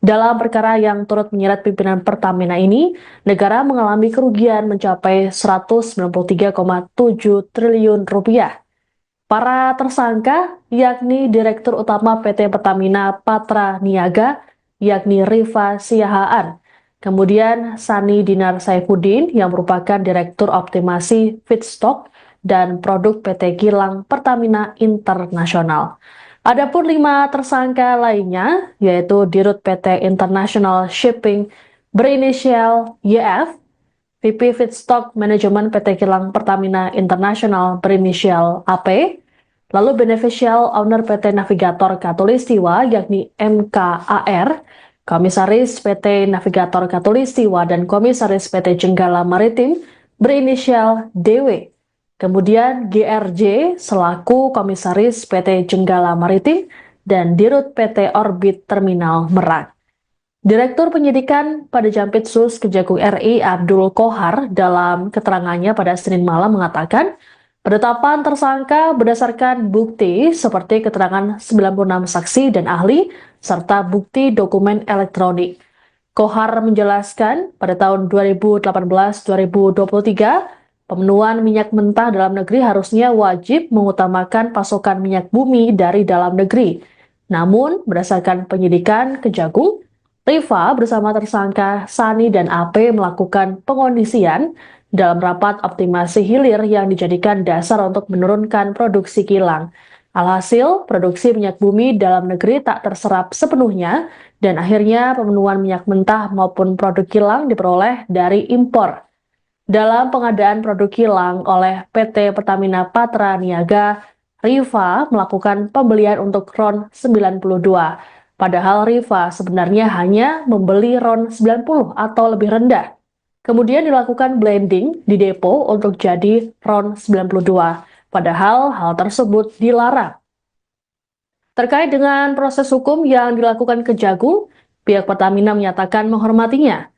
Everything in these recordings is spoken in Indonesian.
Dalam perkara yang turut menyeret pimpinan Pertamina ini, negara mengalami kerugian mencapai 193,7 triliun rupiah. Para tersangka yakni Direktur Utama PT Pertamina Patra Niaga, yakni Rifa Siahaan, kemudian Sani Dinar Saifuddin yang merupakan Direktur Optimasi Feedstock dan Produk PT Kilang Pertamina Internasional. Adapun 5 tersangka lainnya, yaitu Dirut PT International Shipping berinisial YF, VP Feedstock Manajemen PT Kilang Pertamina Internasional berinisial AP, lalu Beneficial Owner PT Navigator Katulistiwa yakni MKAR, Komisaris PT Navigator Katulistiwa dan Komisaris PT Jenggala Maritim berinisial DW. Kemudian GRJ selaku Komisaris PT Jenggala Maritim dan Dirut PT Orbit Terminal Merak. Direktur Penyidikan pada Jampitsus Kejagung RI Abdul Kohar dalam keterangannya pada Senin malam mengatakan, penetapan tersangka berdasarkan bukti seperti keterangan 96 saksi dan ahli serta bukti dokumen elektronik. Kohar menjelaskan pada tahun 2018-2023, pemenuhan minyak mentah dalam negeri harusnya wajib mengutamakan pasokan minyak bumi dari dalam negeri. Namun, berdasarkan penyidikan Kejagung, Rifa bersama tersangka Sani dan AP melakukan pengondisian dalam rapat optimasi hilir yang dijadikan dasar untuk menurunkan produksi kilang. Alhasil, produksi minyak bumi dalam negeri tak terserap sepenuhnya dan akhirnya pemenuhan minyak mentah maupun produk kilang diperoleh dari impor. Dalam pengadaan produk kilang oleh PT Pertamina Patra Niaga, Rifa melakukan pembelian untuk RON 92. Padahal Rifa sebenarnya hanya membeli RON 90 atau lebih rendah. Kemudian dilakukan blending di depo untuk jadi RON 92. Padahal hal tersebut dilarang. Terkait dengan proses hukum yang dilakukan Kejagung, pihak Pertamina menyatakan menghormatinya.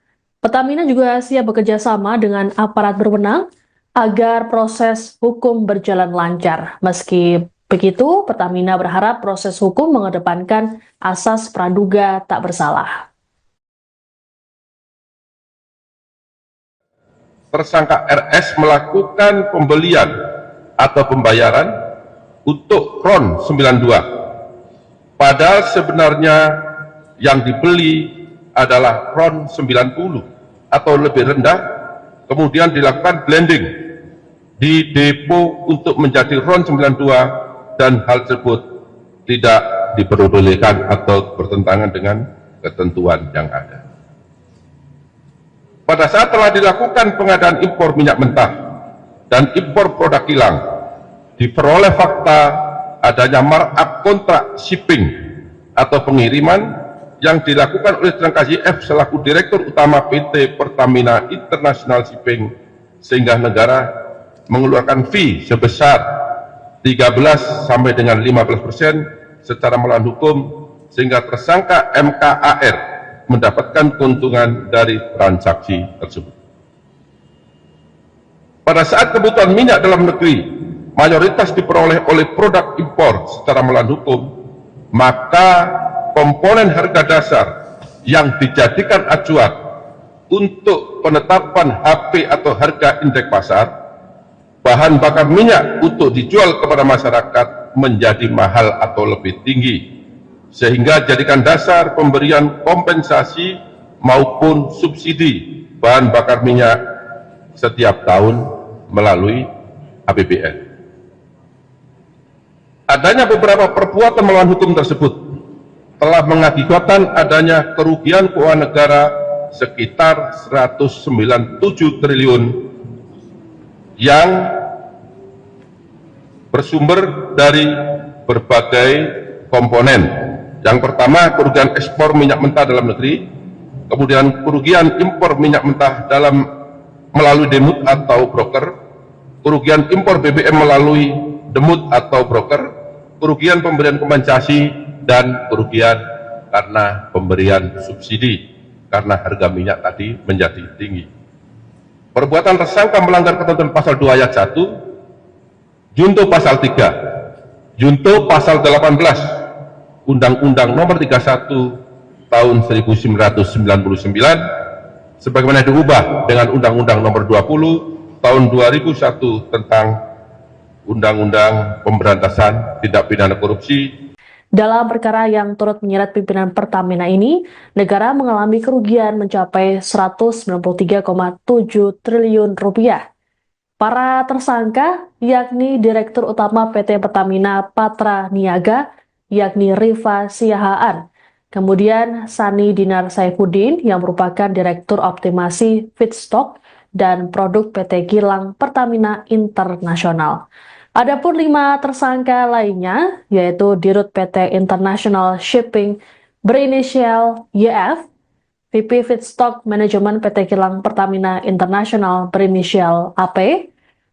Pertamina juga siap bekerja sama dengan aparat berwenang agar proses hukum berjalan lancar. Meski begitu, Pertamina berharap proses hukum mengedepankan asas praduga tak bersalah. Tersangka RS melakukan pembelian atau pembayaran untuk RON 92. Padahal sebenarnya yang dibeli adalah RON 90 atau lebih rendah, kemudian dilakukan blending di depo untuk menjadi RON 92 dan hal tersebut tidak diperbolehkan atau bertentangan dengan ketentuan yang ada. Pada saat telah dilakukan pengadaan impor minyak mentah dan impor produk kilang, diperoleh fakta adanya markup kontrak shipping atau pengiriman yang dilakukan oleh tersangka YF selaku Direktur Utama PT Pertamina International Shipping, sehingga negara mengeluarkan fee sebesar 13 sampai dengan 15% secara melawan hukum, sehingga tersangka MKAR mendapatkan keuntungan dari transaksi tersebut. Pada saat kebutuhan minyak dalam negeri mayoritas diperoleh oleh produk impor secara melawan hukum, maka komponen harga dasar yang dijadikan acuan untuk penetapan HP atau harga indeks pasar, bahan bakar minyak untuk dijual kepada masyarakat menjadi mahal atau lebih tinggi, sehingga jadikan dasar pemberian kompensasi maupun subsidi bahan bakar minyak setiap tahun melalui APBN. Adanya beberapa perbuatan melawan hukum tersebut telah mengakibatkan adanya kerugian keuangan negara sekitar 197 triliun yang bersumber dari berbagai komponen. Yang pertama, kerugian ekspor minyak mentah dalam negeri, kemudian kerugian impor minyak mentah melalui demut atau broker, kerugian impor BBM melalui demut atau broker, kerugian pemberian kompensasi, dan kerugian karena pemberian subsidi karena harga minyak tadi menjadi tinggi. Perbuatan tersangka melanggar ketentuan pasal 2 ayat 1, junto pasal 3, junto pasal 18 Undang-Undang Nomor 31 tahun 1999 sebagaimana diubah dengan Undang-Undang Nomor 20 tahun 2001 tentang Undang-Undang Pemberantasan Tindak Pidana Korupsi. Dalam perkara yang turut menyeret pimpinan Pertamina ini, negara mengalami kerugian mencapai 193,7 triliun rupiah. Para tersangka yakni Direktur Utama PT Pertamina Patra Niaga, yakni Rifa Siahaan, kemudian Sani Dinar Saifuddin yang merupakan Direktur Optimasi Feedstock dan Produk PT Kilang Pertamina Internasional. Adapun 5 tersangka lainnya, yaitu Dirut PT International Shipping berinisial YF, VP Feedstock Manajemen PT Kilang Pertamina Internasional berinisial AP,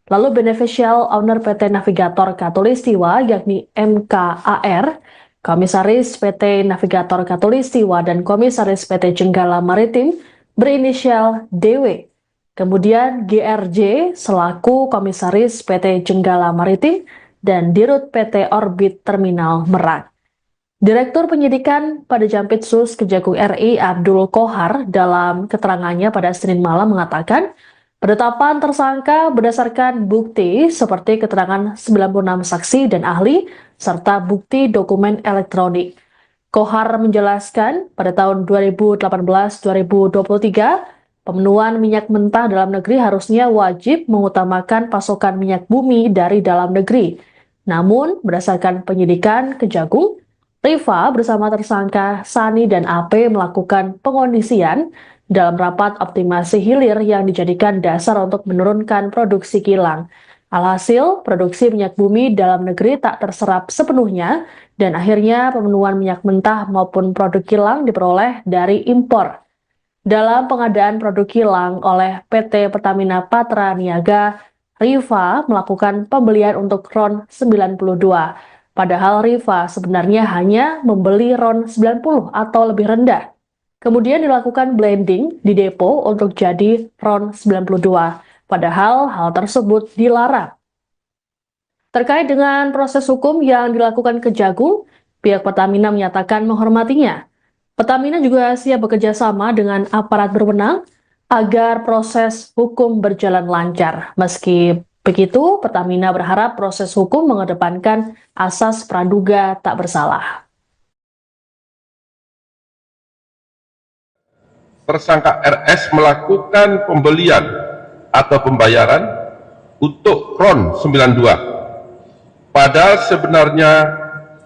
lalu Beneficial Owner PT Navigator Katulistiwa yakni MKAR, Komisaris PT Navigator Katulistiwa dan Komisaris PT Jenggala Maritim berinisial DW. Kemudian GRJ selaku Komisaris PT Jenggala Maritim dan Dirut PT Orbit Terminal Merak. Direktur Penyidikan pada Jampitsus Kejagung RI Abdul Kohar dalam keterangannya pada Senin malam mengatakan, penetapan tersangka berdasarkan bukti seperti keterangan 96 saksi dan ahli serta bukti dokumen elektronik. Kohar menjelaskan pada tahun 2018-2023, pemenuhan minyak mentah dalam negeri harusnya wajib mengutamakan pasokan minyak bumi dari dalam negeri. Namun, berdasarkan penyidikan Kejagung, Rifa bersama tersangka Sani dan AP melakukan pengondisian dalam rapat optimasi hilir yang dijadikan dasar untuk menurunkan produksi kilang. Alhasil, produksi minyak bumi dalam negeri tak terserap sepenuhnya dan akhirnya pemenuhan minyak mentah maupun produk kilang diperoleh dari impor. Dalam pengadaan produk kilang oleh PT Pertamina Patra Niaga, Rifa melakukan pembelian untuk RON 92. Padahal Rifa sebenarnya hanya membeli RON 90 atau lebih rendah. Kemudian dilakukan blending di depo untuk jadi RON 92. Padahal hal tersebut dilarang. Terkait dengan proses hukum yang dilakukan Kejagung, pihak Pertamina menyatakan menghormatinya. Pertamina juga siap bekerja sama dengan aparat berwenang agar proses hukum berjalan lancar. Meski begitu, Pertamina berharap proses hukum mengedepankan asas praduga tak bersalah. Tersangka RS melakukan pembelian atau pembayaran untuk RON 92. Padahal sebenarnya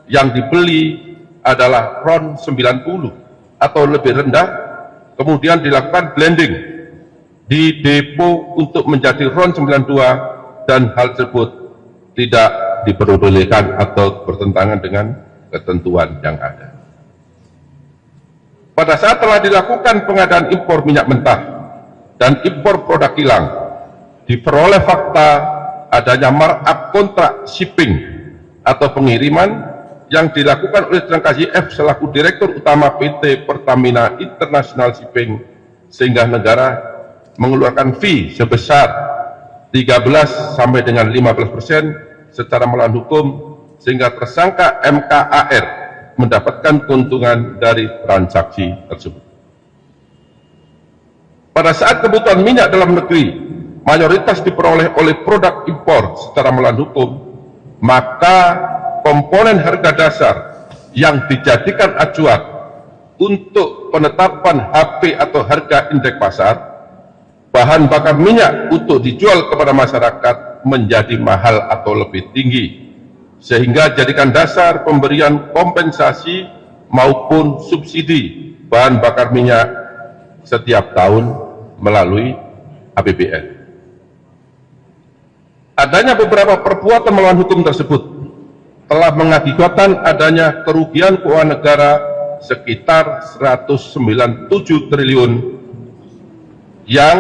yang dibeli adalah RON 90 atau lebih rendah, kemudian dilakukan blending di depo untuk menjadi RON 92 dan hal tersebut tidak diperbolehkan atau bertentangan dengan ketentuan yang ada. Pada saat telah dilakukan pengadaan impor minyak mentah dan impor produk kilang, diperoleh fakta adanya markup kontrak shipping atau pengiriman yang dilakukan oleh tersangka YF selaku Direktur Utama PT Pertamina International Shipping, sehingga negara mengeluarkan fee sebesar 13 sampai dengan 15% secara melawan hukum, sehingga tersangka MKAR mendapatkan keuntungan dari transaksi tersebut. Pada saat kebutuhan minyak dalam negeri mayoritas diperoleh oleh produk impor secara melawan hukum, maka komponen harga dasar yang dijadikan acuan untuk penetapan HP atau harga indeks pasar, bahan bakar minyak untuk dijual kepada masyarakat menjadi mahal atau lebih tinggi, sehingga jadikan dasar pemberian kompensasi maupun subsidi bahan bakar minyak setiap tahun melalui APBN. Adanya beberapa perbuatan melawan hukum tersebut telah mengakibatkan adanya kerugian keuangan negara sekitar 197 triliun yang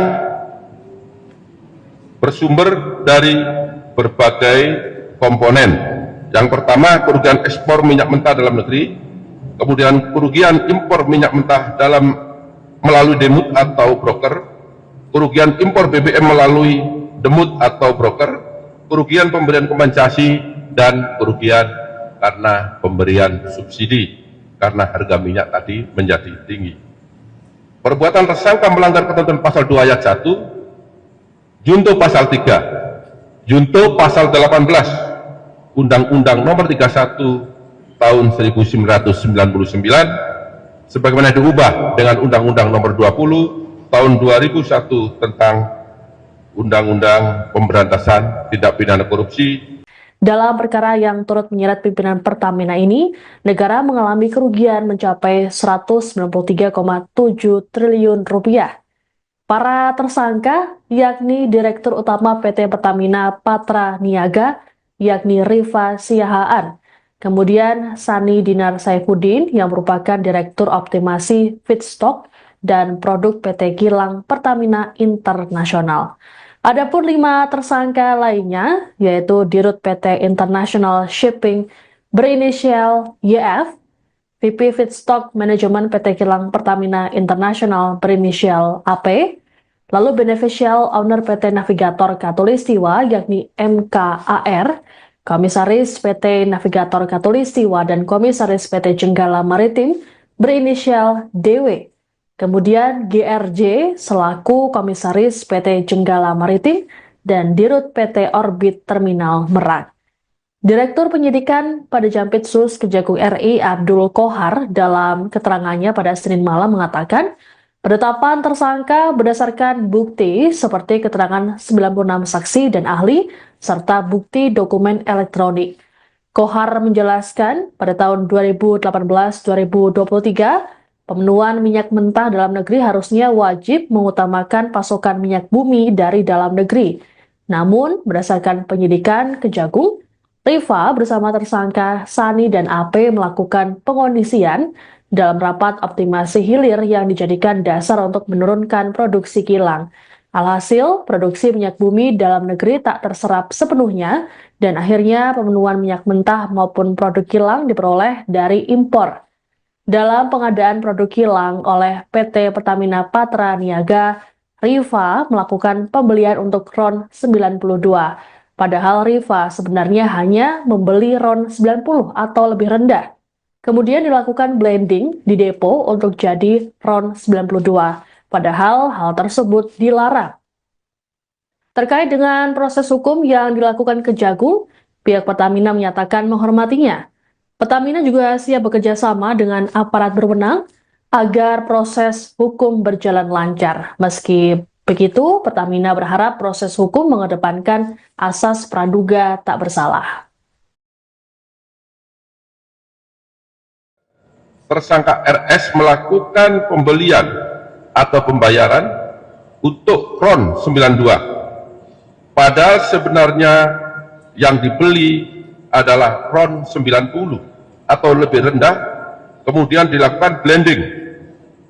bersumber dari berbagai komponen. Yang pertama, kerugian ekspor minyak mentah dalam negeri, kemudian kerugian impor minyak mentah melalui demut atau broker, kerugian impor BBM melalui demut atau broker, kerugian pemberian kompensasi, dan kerugian karena pemberian subsidi. karena harga minyak tadi menjadi tinggi. Perbuatan tersangka melanggar ketentuan pasal 2 ayat 1, junto pasal 3, junto pasal 18 Undang-Undang Nomor 31 Tahun 1999 sebagaimana diubah dengan Undang-Undang Nomor 20 Tahun 2001 tentang Undang-Undang Pemberantasan Tindak Pidana Korupsi. Dalam perkara yang turut menyeret pimpinan Pertamina ini, negara mengalami kerugian mencapai 193,7 triliun rupiah. Para tersangka yakni Direktur Utama PT Pertamina Patra Niaga, yakni Rifa Siahaan, kemudian Sani Dinar Saifuddin yang merupakan Direktur Optimasi Feedstock dan Produk PT Kilang Pertamina Internasional. Adapun 5 tersangka lainnya, yaitu Dirut PT International Shipping berinisial YF, VP Feedstock Manajemen PT Kilang Pertamina Internasional berinisial AP, lalu Beneficial Owner PT Navigator Katulistiwa yakni MKAR, Komisaris PT Navigator Katulistiwa dan Komisaris PT Jenggala Maritim berinisial DW. Kemudian GRJ selaku Komisaris PT Jenggala Maritim dan Dirut PT Orbit Terminal Merak. Direktur Penyidikan pada Jampitsus Kejagung RI Abdul Kohar dalam keterangannya pada Senin malam mengatakan, penetapan tersangka berdasarkan bukti seperti keterangan 96 saksi dan ahli serta bukti dokumen elektronik. Kohar menjelaskan pada tahun 2018-2023 pemenuhan minyak mentah dalam negeri harusnya wajib mengutamakan pasokan minyak bumi dari dalam negeri. Namun, berdasarkan penyidikan Kejagung, Rifa bersama tersangka Sani dan AP melakukan pengondisian dalam rapat optimasi hilir yang dijadikan dasar untuk menurunkan produksi kilang. Alhasil, produksi minyak bumi dalam negeri tak terserap sepenuhnya dan akhirnya pemenuhan minyak mentah maupun produk kilang diperoleh dari impor. Dalam pengadaan produk kilang oleh PT Pertamina Patra Niaga, Rifa melakukan pembelian untuk RON 92. Padahal Rifa sebenarnya hanya membeli RON 90 atau lebih rendah. Kemudian dilakukan blending di depo untuk jadi RON 92. Padahal hal tersebut dilarang. Terkait dengan proses hukum yang dilakukan Kejagung, pihak Pertamina menyatakan menghormatinya. Pertamina juga siap bekerja sama dengan aparat berwenang agar proses hukum berjalan lancar. Meski begitu, Pertamina berharap proses hukum mengedepankan asas praduga tak bersalah. Tersangka RS melakukan pembelian atau pembayaran untuk RON 92. Padahal sebenarnya yang dibeli adalah RON 90 atau lebih rendah, kemudian dilakukan blending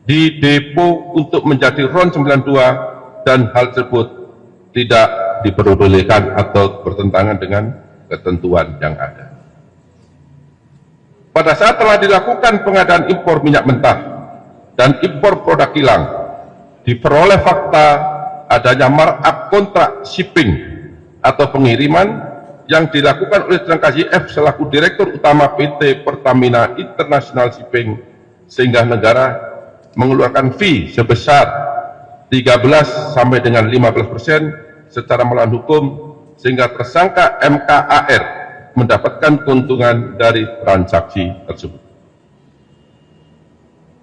di depo untuk menjadi RON 92 dan hal tersebut tidak diperbolehkan atau bertentangan dengan ketentuan yang ada. Pada saat telah dilakukan pengadaan impor minyak mentah dan impor produk kilang, diperoleh fakta adanya markup kontrak shipping atau pengiriman yang dilakukan oleh tersangka YF selaku Direktur Utama PT Pertamina International Shipping, sehingga negara mengeluarkan fee sebesar 13 sampai dengan 15% secara melawan hukum, sehingga tersangka MKAR mendapatkan keuntungan dari transaksi tersebut.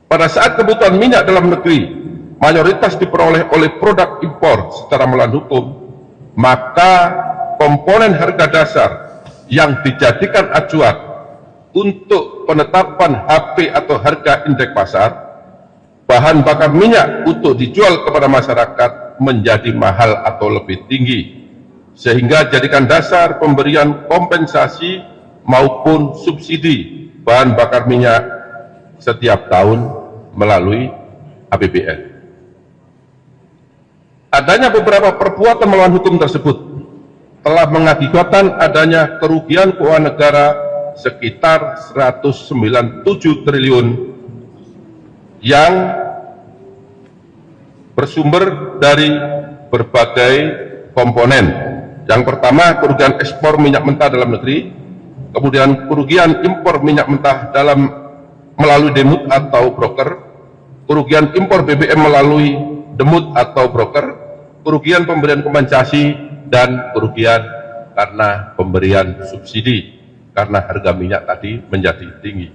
Pada saat kebutuhan minyak dalam negeri mayoritas diperoleh oleh produk impor secara melawan hukum, maka komponen harga dasar yang dijadikan acuan untuk penetapan HP atau harga indeks pasar, bahan bakar minyak untuk dijual kepada masyarakat menjadi mahal atau lebih tinggi, sehingga jadikan dasar pemberian kompensasi maupun subsidi bahan bakar minyak setiap tahun melalui APBN. Adanya beberapa perbuatan melawan hukum tersebut telah mengakibatkan adanya kerugian keuangan negara sekitar 197 triliun yang bersumber dari berbagai komponen. Yang pertama, kerugian ekspor minyak mentah dalam negeri, kemudian kerugian impor minyak mentah dalam melalui demut atau broker, kerugian impor BBM melalui demut atau broker, kerugian pemberian kompensasi, dan kerugian karena pemberian subsidi karena harga minyak tadi menjadi tinggi.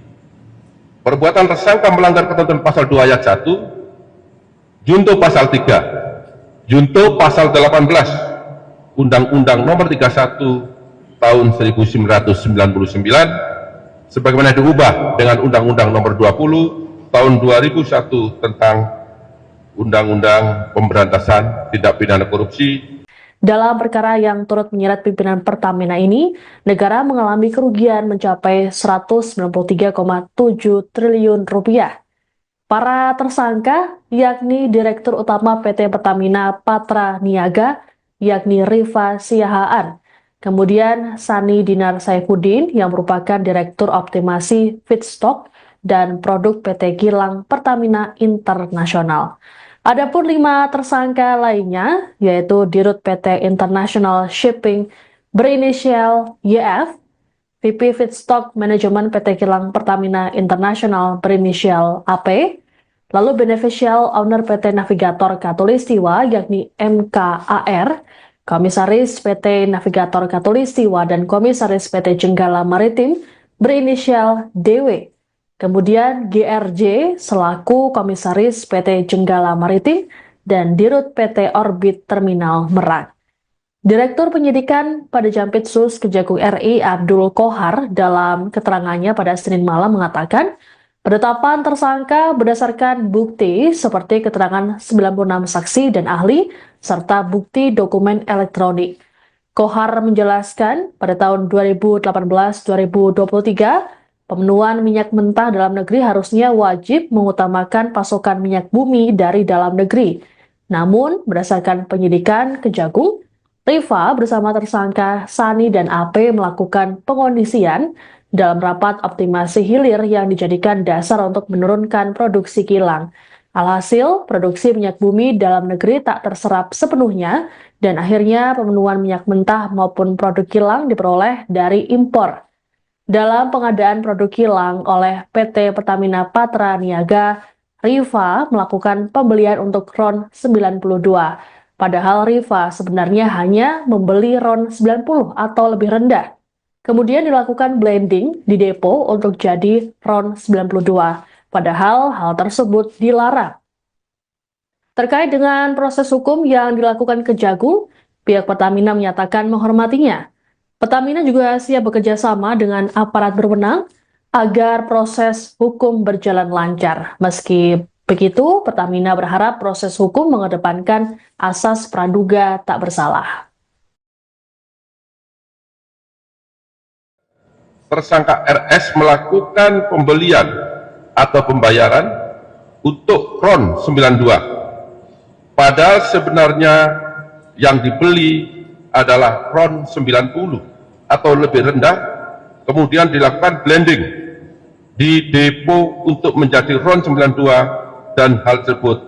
Perbuatan tersangka melanggar ketentuan pasal 2 ayat 1, junto pasal 3, junto pasal 18 Undang-Undang Nomor 31 Tahun 1999 sebagaimana diubah dengan Undang-Undang Nomor 20 Tahun 2001 tentang Undang-Undang Pemberantasan Tindak Pidana Korupsi. Dalam perkara yang turut menyeret pimpinan Pertamina ini, negara mengalami kerugian mencapai 193,7 triliun rupiah. Para tersangka yakni Direktur Utama PT Pertamina Patra Niaga, yakni Rifa Siahaan, kemudian Sani Dinar Saifuddin yang merupakan Direktur Optimasi Feedstock dan Produk PT Kilang Pertamina Internasional. Adapun 5 tersangka lainnya, yaitu Dirut PT International Shipping berinisial YF, VP Feedstock Manajemen PT Kilang Pertamina Internasional berinisial AP, lalu Beneficial Owner PT Navigator Katulistiwa yakni MKAR, Komisaris PT Navigator Katulistiwa dan Komisaris PT Jenggala Maritim berinisial DW. Kemudian GRJ selaku Komisaris PT Jenggala Maritim dan Dirut PT Orbit Terminal Merak. Direktur Penyidikan pada Jampitsus Kejagung RI Abdul Kohar dalam keterangannya pada Senin malam mengatakan, penetapan tersangka berdasarkan bukti seperti keterangan 96 saksi dan ahli serta bukti dokumen elektronik. Kohar menjelaskan pada tahun 2018-2023 pemenuhan minyak mentah dalam negeri harusnya wajib mengutamakan pasokan minyak bumi dari dalam negeri. Namun, berdasarkan penyidikan Kejagung, Rifa bersama tersangka Sani dan AP melakukan pengondisian dalam rapat optimasi hilir yang dijadikan dasar untuk menurunkan produksi kilang. Alhasil, produksi minyak bumi dalam negeri tak terserap sepenuhnya dan akhirnya pemenuhan minyak mentah maupun produk kilang diperoleh dari impor. Dalam pengadaan produk kilang oleh PT Pertamina Patra Niaga, Rifa melakukan pembelian untuk RON 92. Padahal Rifa sebenarnya hanya membeli RON 90 atau lebih rendah. Kemudian dilakukan blending di depo untuk jadi RON 92. Padahal hal tersebut dilarang. Terkait dengan proses hukum yang dilakukan Kejagung, pihak Pertamina menyatakan menghormatinya. Pertamina juga siap bekerja sama dengan aparat berwenang agar proses hukum berjalan lancar. Meski begitu, Pertamina berharap proses hukum mengedepankan asas praduga tak bersalah. Tersangka RS melakukan pembelian atau pembayaran untuk RON 92. Padahal sebenarnya yang dibeli adalah RON 90 atau lebih rendah, kemudian dilakukan blending di depo untuk menjadi RON 92 dan hal tersebut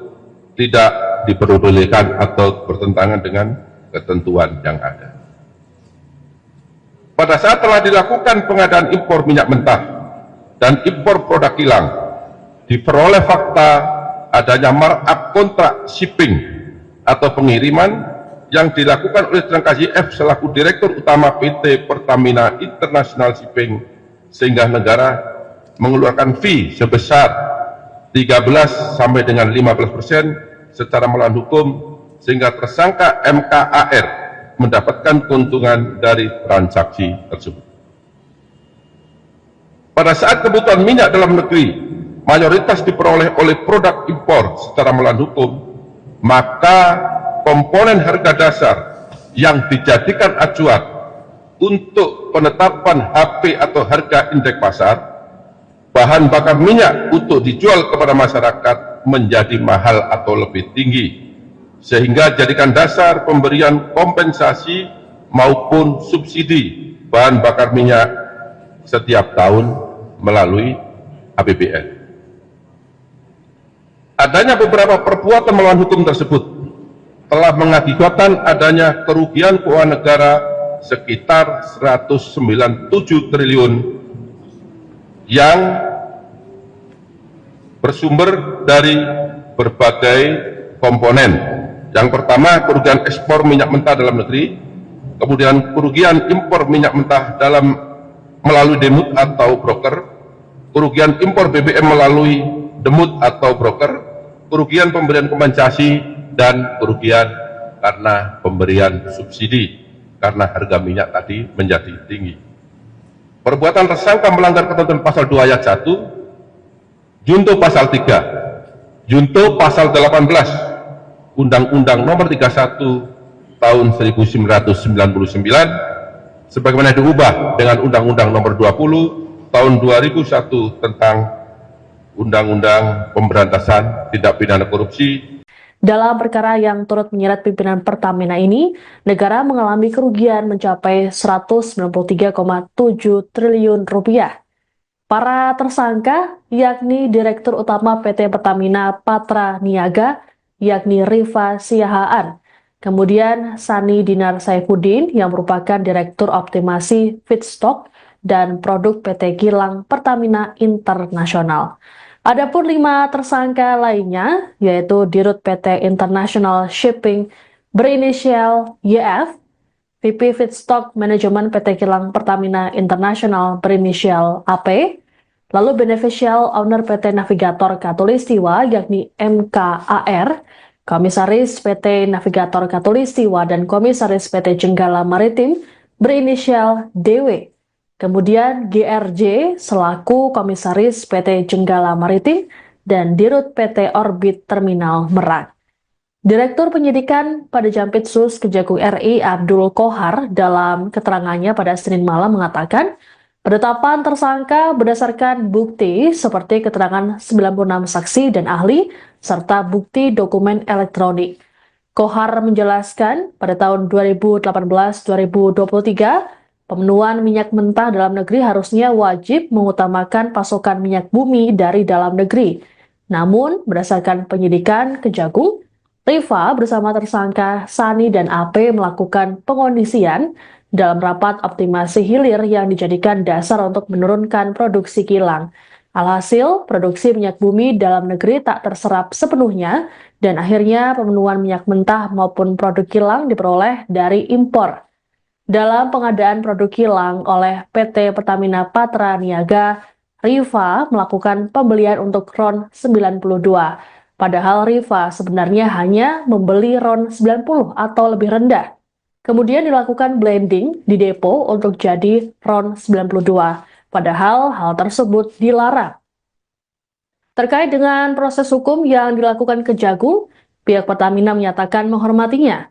tidak diperbolehkan atau bertentangan dengan ketentuan yang ada. Pada saat telah dilakukan pengadaan impor minyak mentah dan impor produk kilang, diperoleh fakta adanya markup kontrak shipping atau pengiriman yang dilakukan oleh tersangka YF selaku Direktur Utama PT Pertamina International Shipping, sehingga negara mengeluarkan fee sebesar 13 sampai dengan 15% secara melawan hukum, sehingga tersangka MKAR mendapatkan keuntungan dari transaksi tersebut. Pada saat kebutuhan minyak dalam negeri mayoritas diperoleh oleh produk impor secara melawan hukum, maka komponen harga dasar yang dijadikan acuan untuk penetapan HP atau harga indeks pasar, bahan bakar minyak untuk dijual kepada masyarakat menjadi mahal atau lebih tinggi, sehingga jadikan dasar pemberian kompensasi maupun subsidi bahan bakar minyak setiap tahun melalui APBN. Adanya beberapa perbuatan melawan hukum tersebut telah mengakibatkan adanya kerugian keuangan negara sekitar 197 triliun yang bersumber dari berbagai komponen. Yang pertama, kerugian ekspor minyak mentah dalam negeri, kemudian kerugian impor minyak mentah melalui demut atau broker, kerugian impor BBM melalui demut atau broker, kerugian pemberian kompensasi, dan kerugian karena pemberian subsidi karena harga minyak tadi menjadi tinggi. Perbuatan tersangka melanggar ketentuan pasal 2 ayat 1, junto pasal 3, junto pasal 18, Undang-Undang Nomor 31 Tahun 1999, sebagaimana diubah dengan Undang-Undang Nomor 20 Tahun 2001 tentang Undang-Undang Pemberantasan Tindak Pidana Korupsi. Dalam perkara yang turut menyeret pimpinan Pertamina ini, negara mengalami kerugian mencapai 193,7 triliun rupiah. Para tersangka, yakni Direktur Utama PT Pertamina Patra Niaga, yakni Rifa Siahaan, kemudian Sani Dinar Saifuddin yang merupakan Direktur Optimasi Feedstock dan Produk PT Kilang Pertamina Internasional. Adapun 5 tersangka lainnya, yaitu Dirut PT International Shipping berinisial YF, VP Feedstock Manajemen PT Kilang Pertamina Internasional berinisial AP, lalu Beneficial Owner PT Navigator Katulistiwa yakni MKAR, Komisaris PT Navigator Katulistiwa dan Komisaris PT Jenggala Maritim berinisial DW. Kemudian GRJ selaku Komisaris PT Jenggala Maritim dan Dirut PT Orbit Terminal Merak. Direktur Penyidikan pada Jampitsus Kejagung RI Abdul Kohar dalam keterangannya pada Senin malam mengatakan, penetapan tersangka berdasarkan bukti seperti keterangan 96 saksi dan ahli serta bukti dokumen elektronik. Kohar menjelaskan pada tahun 2018-2023, pemenuhan minyak mentah dalam negeri harusnya wajib mengutamakan pasokan minyak bumi dari dalam negeri. Namun, berdasarkan penyidikan Kejagung, Rifa bersama tersangka Sani dan AP melakukan pengondisian dalam rapat optimasi hilir yang dijadikan dasar untuk menurunkan produksi kilang. Alhasil, produksi minyak bumi dalam negeri tak terserap sepenuhnya dan akhirnya pemenuhan minyak mentah maupun produk kilang diperoleh dari impor. Dalam pengadaan produk kilang oleh PT Pertamina Patra Niaga, Rifa melakukan pembelian untuk RON 92. Padahal Rifa sebenarnya hanya membeli RON 90 atau lebih rendah. Kemudian dilakukan blending di depo untuk jadi RON 92. Padahal hal tersebut dilarang. Terkait dengan proses hukum yang dilakukan Kejagung, pihak Pertamina menyatakan menghormatinya.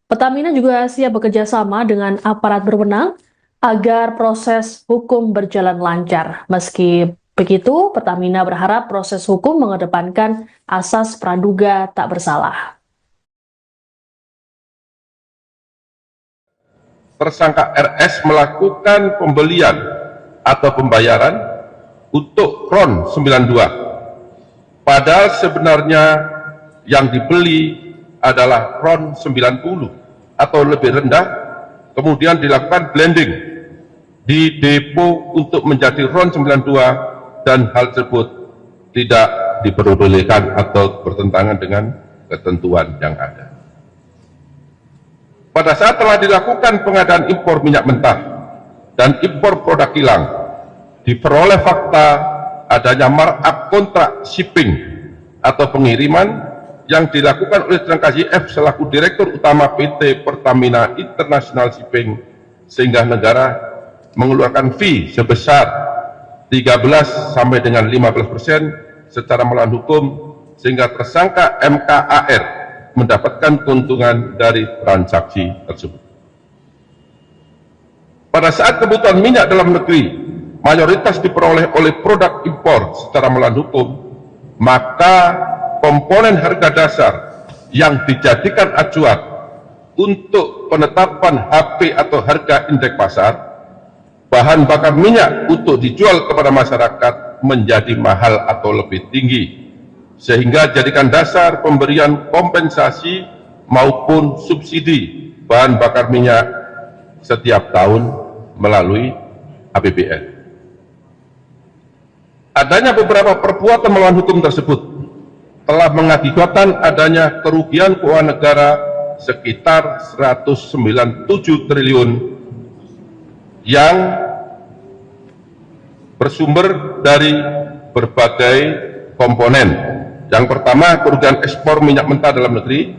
Pertamina juga siap bekerja sama dengan aparat berwenang agar proses hukum berjalan lancar. Meski begitu, Pertamina berharap proses hukum mengedepankan asas praduga tak bersalah. Tersangka RS melakukan pembelian atau pembayaran untuk RON 92. Padahal sebenarnya yang dibeli adalah RON 90 atau lebih rendah, kemudian dilakukan blending di depo untuk menjadi RON 92 dan hal tersebut tidak diperbolehkan atau bertentangan dengan ketentuan yang ada. Pada saat telah dilakukan pengadaan impor minyak mentah dan impor produk kilang, diperoleh fakta adanya markup kontrak shipping atau pengiriman yang dilakukan oleh tersangka YF selaku Direktur Utama PT Pertamina International Shipping, sehingga negara mengeluarkan fee sebesar 13 sampai dengan 15% secara melawan hukum, sehingga tersangka MKAR mendapatkan keuntungan dari transaksi tersebut. Pada saat kebutuhan minyak dalam negeri mayoritas diperoleh oleh produk impor secara melawan hukum, maka komponen harga dasar yang dijadikan acuan untuk penetapan HP atau harga indeks pasar, bahan bakar minyak untuk dijual kepada masyarakat menjadi mahal atau lebih tinggi, sehingga jadikan dasar pemberian kompensasi maupun subsidi bahan bakar minyak setiap tahun melalui APBN. Adanya beberapa perbuatan melawan hukum tersebut telah mengakibatkan adanya kerugian keuangan negara sekitar 197 triliun yang bersumber dari berbagai komponen. Yang pertama, kerugian ekspor minyak mentah dalam negeri,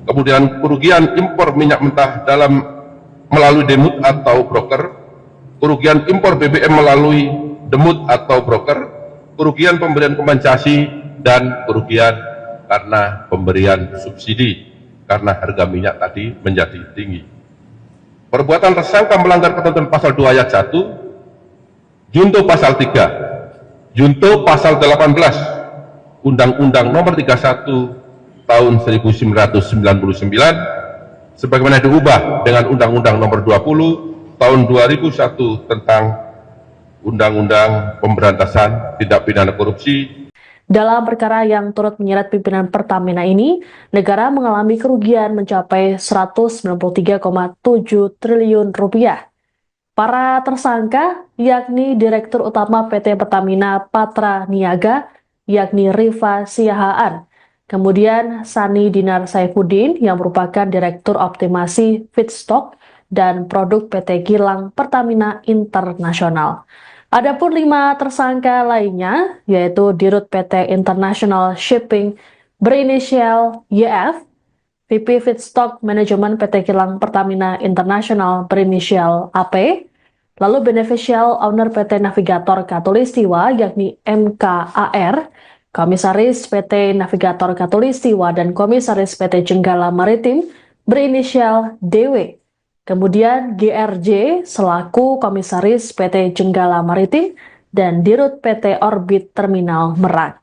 kemudian kerugian impor minyak mentah melalui demut atau broker, kerugian impor BBM melalui demut atau broker, kerugian pemberian kompensasi, dan kerugian karena pemberian subsidi karena harga minyak tadi menjadi tinggi. Perbuatan tersangka melanggar ketentuan pasal 2 ayat 1, junto pasal 3, junto pasal 18 Undang-Undang Nomor 31 Tahun 1999 sebagaimana diubah dengan Undang-Undang Nomor 20 Tahun 2001 tentang Undang-Undang Pemberantasan Tindak Pidana Korupsi. Dalam perkara yang turut menyeret pimpinan Pertamina ini, negara mengalami kerugian mencapai 193,7 triliun rupiah. Para tersangka, yakni Direktur Utama PT Pertamina Patra Niaga, yakni Rifa Siahaan, kemudian Sani Dinar Saifuddin yang merupakan Direktur Optimasi Feedstock dan Produk PT Kilang Pertamina Internasional. Adapun 5 tersangka lainnya, yaitu Dirut PT International Shipping berinisial YF, VP Feedstock Manajemen PT Kilang Pertamina Internasional berinisial AP, lalu Beneficial Owner PT Navigator Katulistiwa yakni MKAR, Komisaris PT Navigator Katulistiwa dan Komisaris PT Jenggala Maritim berinisial DW. Kemudian GRJ selaku Komisaris PT Jenggala Maritim dan Dirut PT Orbit Terminal Merak.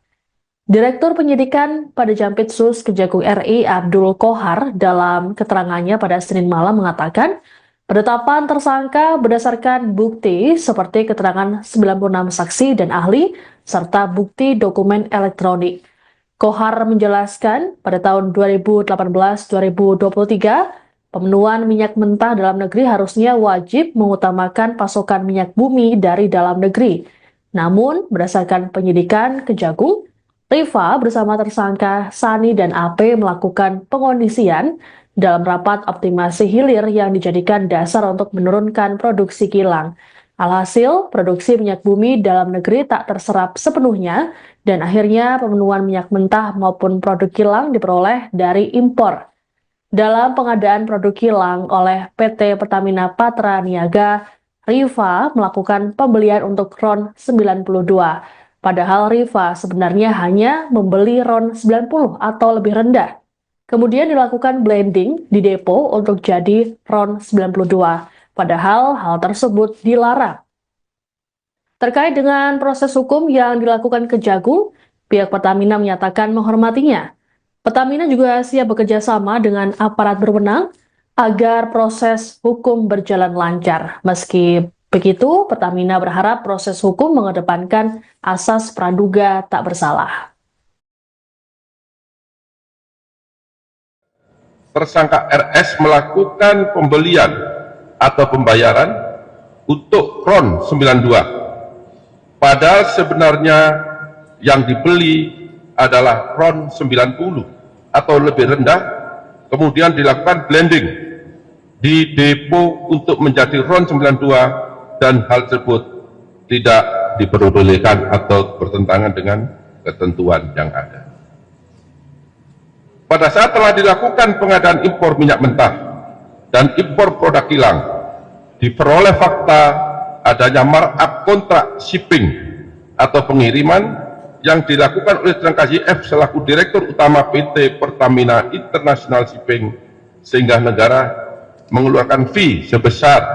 Direktur Penyidikan pada Jampitsus Kejagung RI Abdul Kohar dalam keterangannya pada Senin malam mengatakan, penetapan tersangka berdasarkan bukti seperti keterangan 96 saksi dan ahli serta bukti dokumen elektronik. Kohar menjelaskan pada tahun 2018-2023 pemenuhan minyak mentah dalam negeri harusnya wajib mengutamakan pasokan minyak bumi dari dalam negeri. Namun, berdasarkan penyidikan Kejagung, Rifa bersama tersangka Sani dan AP melakukan pengondisian dalam rapat optimasi hilir yang dijadikan dasar untuk menurunkan produksi kilang. Alhasil, produksi minyak bumi dalam negeri tak terserap sepenuhnya dan akhirnya pemenuhan minyak mentah maupun produk kilang diperoleh dari impor. Dalam pengadaan produk kilang oleh PT Pertamina Patra Niaga, Rifa melakukan pembelian untuk RON 92. Padahal Rifa sebenarnya hanya membeli RON 90 atau lebih rendah. Kemudian dilakukan blending di depo untuk jadi RON 92. Padahal hal tersebut dilarang. Terkait dengan proses hukum yang dilakukan Kejagung, pihak Pertamina menyatakan menghormatinya. Pertamina juga siap bekerja sama dengan aparat berwenang agar proses hukum berjalan lancar. Meski begitu, Pertamina berharap proses hukum mengedepankan asas praduga tak bersalah. Tersangka RS melakukan pembelian atau pembayaran untuk RON 92. Padahal sebenarnya yang dibeli adalah RON 90 atau lebih rendah, kemudian dilakukan blending di depo untuk menjadi RON 92 dan hal tersebut tidak diperbolehkan atau bertentangan dengan ketentuan yang ada. Pada saat telah dilakukan pengadaan impor minyak mentah dan impor produk kilang, diperoleh fakta adanya markup kontrak shipping atau pengiriman yang dilakukan oleh tersangka YF selaku Direktur Utama PT Pertamina International Shipping, sehingga negara mengeluarkan fee sebesar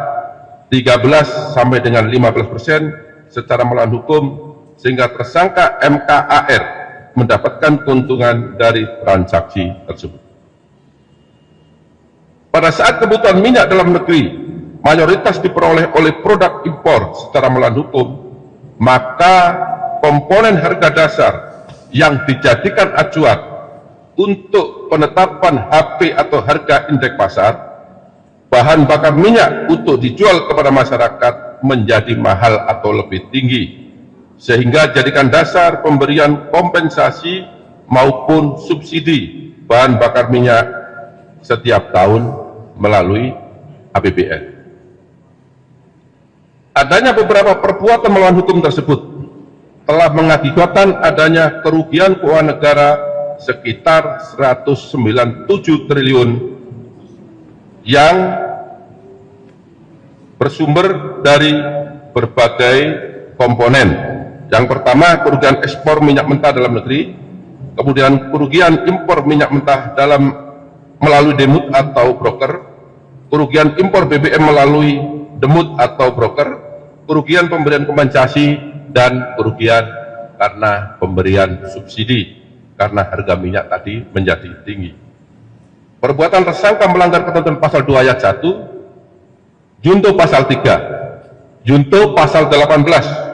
13 sampai dengan 15% secara melawan hukum, sehingga tersangka MKAR mendapatkan keuntungan dari transaksi tersebut. Pada saat kebutuhan minyak dalam negeri mayoritas diperoleh oleh produk impor secara melawan hukum, maka komponen harga dasar yang dijadikan acuan untuk penetapan HP atau harga indeks pasar, bahan bakar minyak untuk dijual kepada masyarakat menjadi mahal atau lebih tinggi, sehingga jadikan dasar pemberian kompensasi maupun subsidi bahan bakar minyak setiap tahun melalui APBN. Adanya beberapa perbuatan melawan hukum tersebut telah mengakibatkan adanya kerugian keuangan negara sekitar 197 triliun yang bersumber dari berbagai komponen. Yang pertama, kerugian ekspor minyak mentah dalam negeri, kemudian kerugian impor minyak mentah melalui demut atau broker, kerugian impor BBM melalui demut atau broker, kerugian pemberian kompensasi, dan kerugian karena pemberian subsidi karena harga minyak tadi menjadi tinggi. Perbuatan tersangka melanggar ketentuan pasal 2 ayat 1, junto pasal 3, junto pasal 18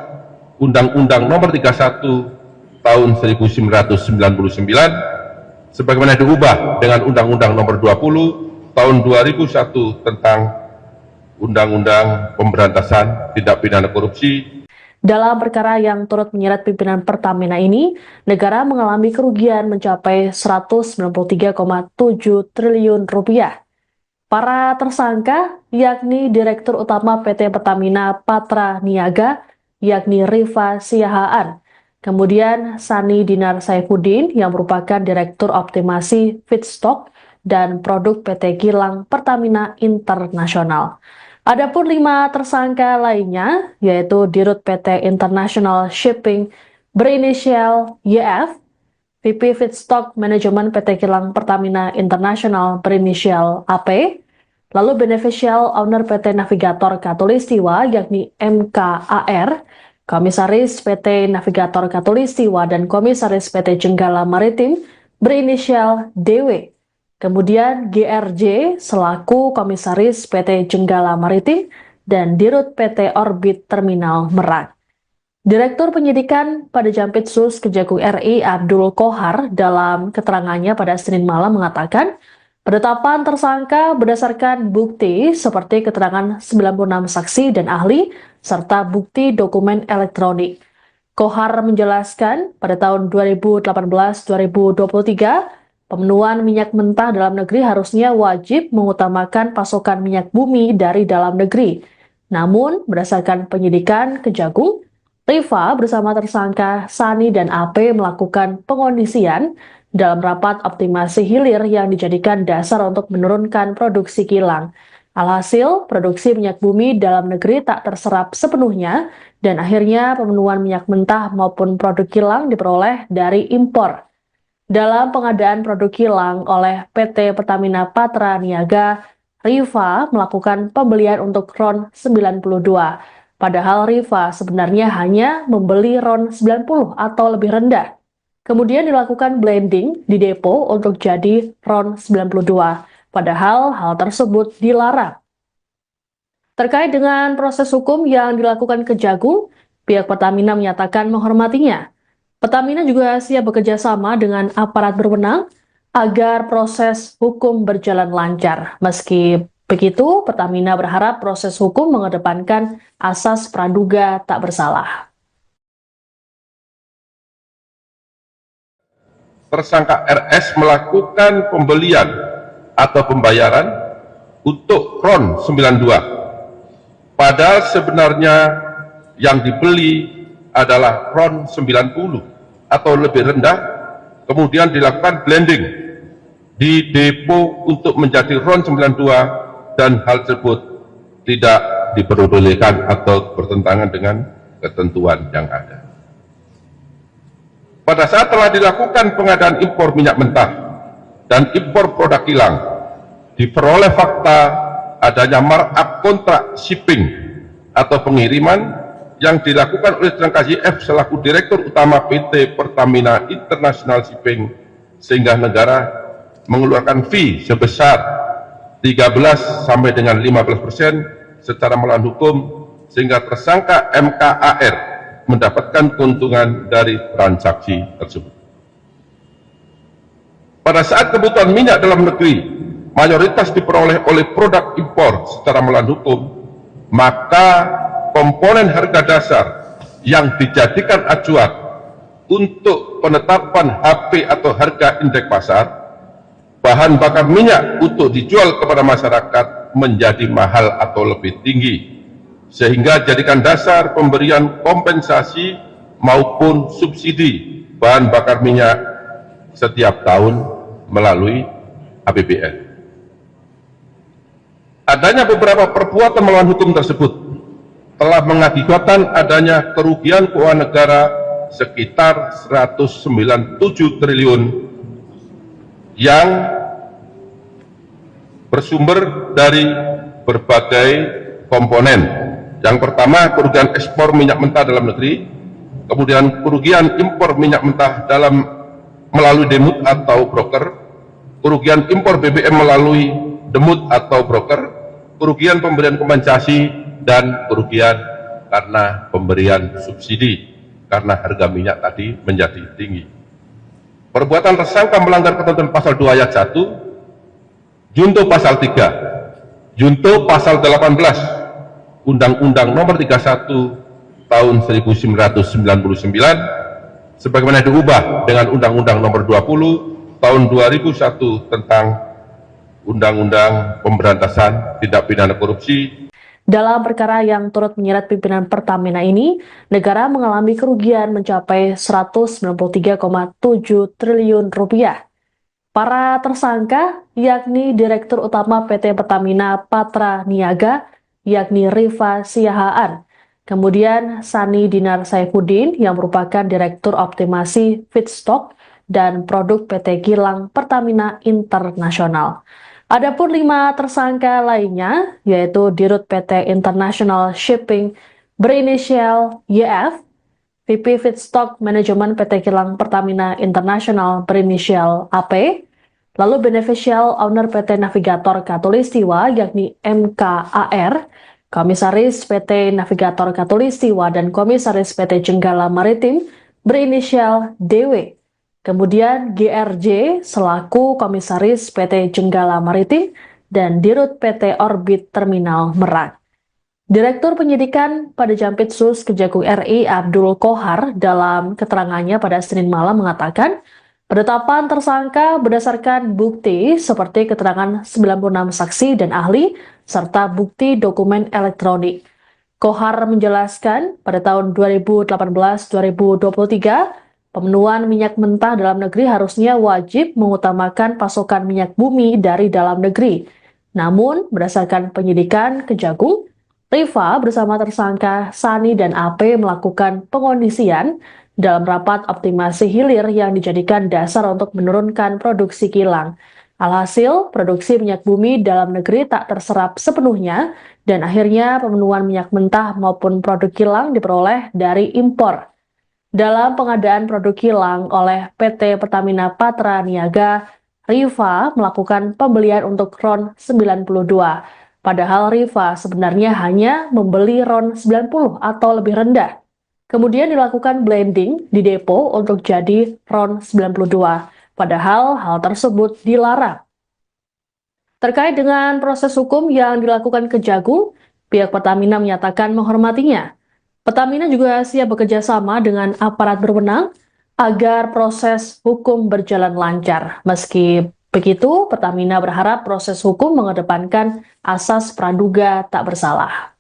Undang-Undang Nomor 31 Tahun 1999 sebagaimana diubah dengan Undang-Undang Nomor 20 Tahun 2001 tentang Undang-Undang Pemberantasan Tindak Pidana Korupsi. Dalam perkara yang turut menyeret pimpinan Pertamina ini, negara mengalami kerugian mencapai 193,7 triliun rupiah. Para tersangka yakni Direktur Utama PT Pertamina Patra Niaga, yakni Rifa Siahaan, kemudian Sani Dinar Saifuddin yang merupakan Direktur Optimasi Feedstock dan Produk PT Kilang Pertamina Internasional. Adapun 5 tersangka lainnya, yaitu Dirut PT International Shipping berinisial YF, VP Feedstock Manajemen PT Kilang Pertamina Internasional berinisial AP, lalu Beneficial Owner PT Navigator Katulistiwa yakni MKAR, Komisaris PT Navigator Katulistiwa dan Komisaris PT Jenggala Maritim berinisial DW. Kemudian GRJ selaku Komisaris PT Jenggala Maritim dan Dirut PT Orbit Terminal Merak. Direktur Penyidikan pada Jampitsus Kejagung RI Abdul Kohar dalam keterangannya pada Senin malam mengatakan, penetapan tersangka berdasarkan bukti seperti keterangan 96 saksi dan ahli serta bukti dokumen elektronik. Kohar menjelaskan pada tahun 2018-2023 pemenuhan minyak mentah dalam negeri harusnya wajib mengutamakan pasokan minyak bumi dari dalam negeri. Namun, berdasarkan penyidikan Kejagung, Rifa bersama tersangka Sani dan AP melakukan pengondisian dalam rapat optimasi hilir yang dijadikan dasar untuk menurunkan produksi kilang. Alhasil, produksi minyak bumi dalam negeri tak terserap sepenuhnya dan akhirnya pemenuhan minyak mentah maupun produk kilang diperoleh dari impor. Dalam pengadaan produk kilang oleh PT Pertamina Patra Niaga, Rifa melakukan pembelian untuk RON 92. Padahal Rifa sebenarnya hanya membeli RON 90 atau lebih rendah. Kemudian dilakukan blending di depo untuk jadi RON 92. Padahal hal tersebut dilarang. Terkait dengan proses hukum yang dilakukan Kejagung, pihak Pertamina menyatakan menghormatinya. Pertamina juga siap bekerja sama dengan aparat berwenang agar proses hukum berjalan lancar. Meski begitu, Pertamina berharap proses hukum mengedepankan asas praduga tak bersalah. Tersangka RS melakukan pembelian atau pembayaran untuk RON 92. Padahal sebenarnya yang dibeli adalah RON 90 atau lebih rendah, kemudian dilakukan blending di depo untuk menjadi RON 92 dan hal tersebut tidak diperbolehkan atau bertentangan dengan ketentuan yang ada. Pada saat telah dilakukan pengadaan impor minyak mentah dan impor produk kilang, diperoleh fakta adanya markup kontrak shipping atau pengiriman yang dilakukan oleh tersangka YF selaku Direktur Utama PT Pertamina International Shipping, sehingga negara mengeluarkan fee sebesar 13 sampai dengan 15% secara melawan hukum, sehingga tersangka MKAR mendapatkan keuntungan dari transaksi tersebut. Pada saat kebutuhan minyak dalam negeri mayoritas diperoleh oleh produk impor secara melawan hukum, maka komponen harga dasar yang dijadikan acuan untuk penetapan HP atau harga indeks pasar, bahan bakar minyak untuk dijual kepada masyarakat menjadi mahal atau lebih tinggi, sehingga jadikan dasar pemberian kompensasi maupun subsidi bahan bakar minyak setiap tahun melalui APBN. Adanya beberapa perbuatan melawan hukum tersebut telah mengakibatkan adanya kerugian keuangan negara sekitar 197 triliun yang bersumber dari berbagai komponen. Yang pertama, kerugian ekspor minyak mentah dalam negeri, kemudian kerugian impor minyak mentah melalui demut atau broker, kerugian impor BBM melalui demut atau broker, kerugian pemberian kompensasi, dan kerugian karena pemberian subsidi karena harga minyak tadi menjadi tinggi. Perbuatan tersangka melanggar ketentuan pasal 2 ayat 1, junto pasal 3, junto pasal 18 Undang-Undang Nomor 31 Tahun 1999 sebagaimana diubah dengan Undang-Undang Nomor 20 Tahun 2001 tentang Undang-Undang Pemberantasan Tindak Pidana Korupsi. Dalam perkara yang turut menyeret pimpinan Pertamina ini, negara mengalami kerugian mencapai 193,7 triliun rupiah. Para tersangka, yakni Direktur Utama PT Pertamina Patra Niaga, yakni Rifa Siahaan, kemudian Sani Dinar Saifuddin yang merupakan Direktur Optimasi Feedstock dan Produk PT Kilang Pertamina Internasional. Adapun 5 tersangka lainnya, yaitu Dirut PT International Shipping berinisial YF, VP Feedstock Manajemen PT Kilang Pertamina Internasional berinisial AP, lalu Beneficial Owner PT Navigator Katulistiwa yakni MKAR, Komisaris PT Navigator Katulistiwa dan Komisaris PT Jenggala Maritim berinisial DW. Kemudian GRJ selaku Komisaris PT Jenggala Maritim dan Dirut PT Orbit Terminal Merak. Direktur Penyidikan pada Jampitsus Kejagung RI Abdul Kohar dalam keterangannya pada Senin malam mengatakan, penetapan tersangka berdasarkan bukti seperti keterangan 96 saksi dan ahli serta bukti dokumen elektronik. Kohar menjelaskan pada tahun 2018-2023 pemenuhan minyak mentah dalam negeri harusnya wajib mengutamakan pasokan minyak bumi dari dalam negeri. Namun, berdasarkan penyidikan Kejagung, Rifa bersama tersangka Sani dan AP melakukan pengondisian dalam rapat optimasi hilir yang dijadikan dasar untuk menurunkan produksi kilang. Alhasil, produksi minyak bumi dalam negeri tak terserap sepenuhnya dan akhirnya pemenuhan minyak mentah maupun produk kilang diperoleh dari impor. Dalam pengadaan produk kilang oleh PT Pertamina Patra Niaga, Rifa melakukan pembelian untuk RON 92. Padahal Rifa sebenarnya hanya membeli RON 90 atau lebih rendah. Kemudian dilakukan blending di depo untuk jadi RON 92. Padahal hal tersebut dilarang. Terkait dengan proses hukum yang dilakukan Kejagung, pihak Pertamina menyatakan menghormatinya. Pertamina juga siap bekerja sama dengan aparat berwenang agar proses hukum berjalan lancar. Meski begitu, Pertamina berharap proses hukum mengedepankan asas praduga tak bersalah.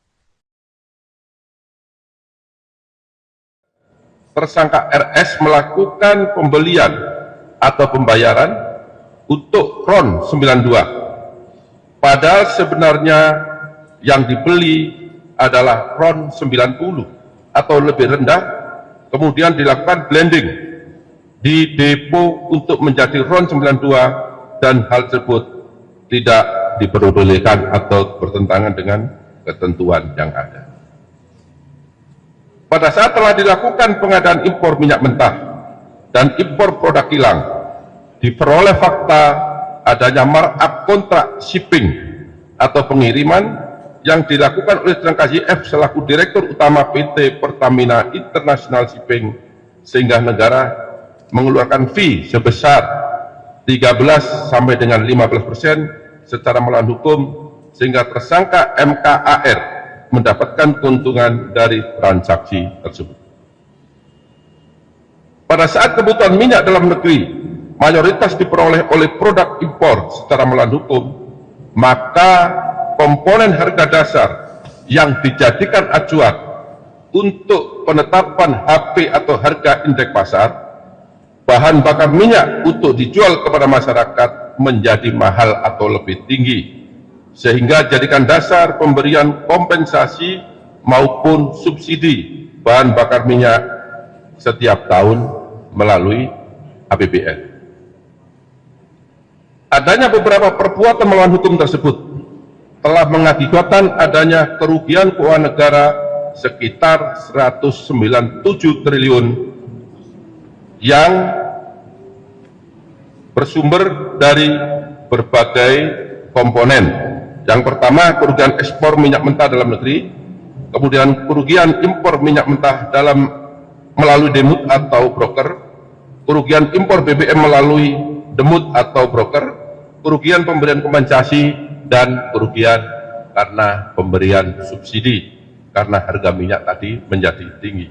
Tersangka RS melakukan pembelian atau pembayaran untuk RON 92. Padahal sebenarnya yang dibeli adalah RON 90 atau lebih rendah, kemudian dilakukan blending di depo untuk menjadi RON 92 dan hal tersebut tidak diperbolehkan atau bertentangan dengan ketentuan yang ada. Pada saat telah dilakukan pengadaan impor minyak mentah dan impor produk kilang, diperoleh fakta adanya markup kontrak shipping atau pengiriman yang dilakukan oleh tersangka YF selaku Direktur Utama PT Pertamina International Shipping, sehingga negara mengeluarkan fee sebesar 13 sampai dengan 15% secara melawan hukum, sehingga tersangka MKAR mendapatkan keuntungan dari transaksi tersebut. Pada saat kebutuhan minyak dalam negeri mayoritas diperoleh oleh produk impor secara melawan hukum, maka komponen harga dasar yang dijadikan acuan untuk penetapan HP atau harga indeks pasar, bahan bakar minyak untuk dijual kepada masyarakat menjadi mahal atau lebih tinggi, sehingga jadikan dasar pemberian kompensasi maupun subsidi bahan bakar minyak setiap tahun melalui APBN. Adanya beberapa perbuatan melawan hukum tersebut telah mengakibatkan adanya kerugian keuangan negara sekitar 197 triliun yang bersumber dari berbagai komponen. Yang pertama, kerugian ekspor minyak mentah dalam negeri, kemudian kerugian impor minyak mentah melalui demut atau broker, kerugian impor BBM melalui demut atau broker, kerugian pemberian kompensasi, dan kerugian karena pemberian subsidi karena harga minyak tadi menjadi tinggi.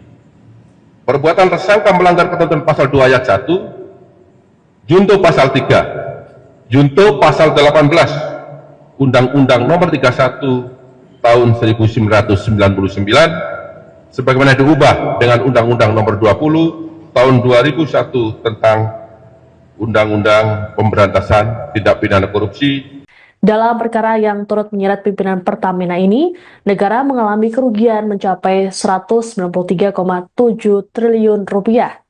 Perbuatan tersangka melanggar ketentuan pasal 2 ayat 1, junto pasal 3, junto pasal 18 Undang-Undang Nomor 31 Tahun 1999 sebagaimana diubah dengan Undang-Undang Nomor 20 Tahun 2001 tentang Undang-Undang Pemberantasan Tindak Pidana Korupsi. Dalam perkara yang turut menyeret pimpinan Pertamina ini, negara mengalami kerugian mencapai 193,7 triliun rupiah.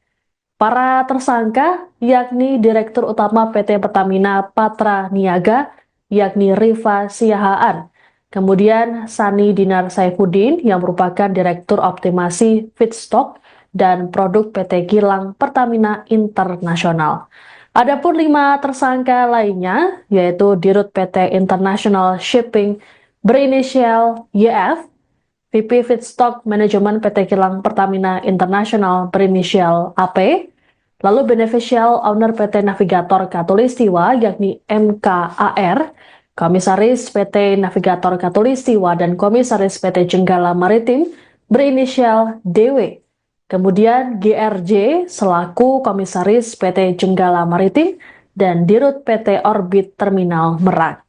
Para tersangka yakni Direktur Utama PT Pertamina Patra Niaga, yakni Rifa Siahaan, kemudian Sani Dinar Saifuddin yang merupakan Direktur Optimasi Feedstock dan Produk PT Kilang Pertamina Internasional. Adapun 5 tersangka lainnya, yaitu Dirut PT International Shipping berinisial YF, VP Feedstock Manajemen PT Kilang Pertamina Internasional berinisial AP, lalu Beneficial Owner PT Navigator Katulistiwa yakni MKAR, Komisaris PT Navigator Katulistiwa dan Komisaris PT Jenggala Maritim berinisial DW. Kemudian GRJ selaku Komisaris PT Jenggala Maritim dan Dirut PT Orbit Terminal Merak.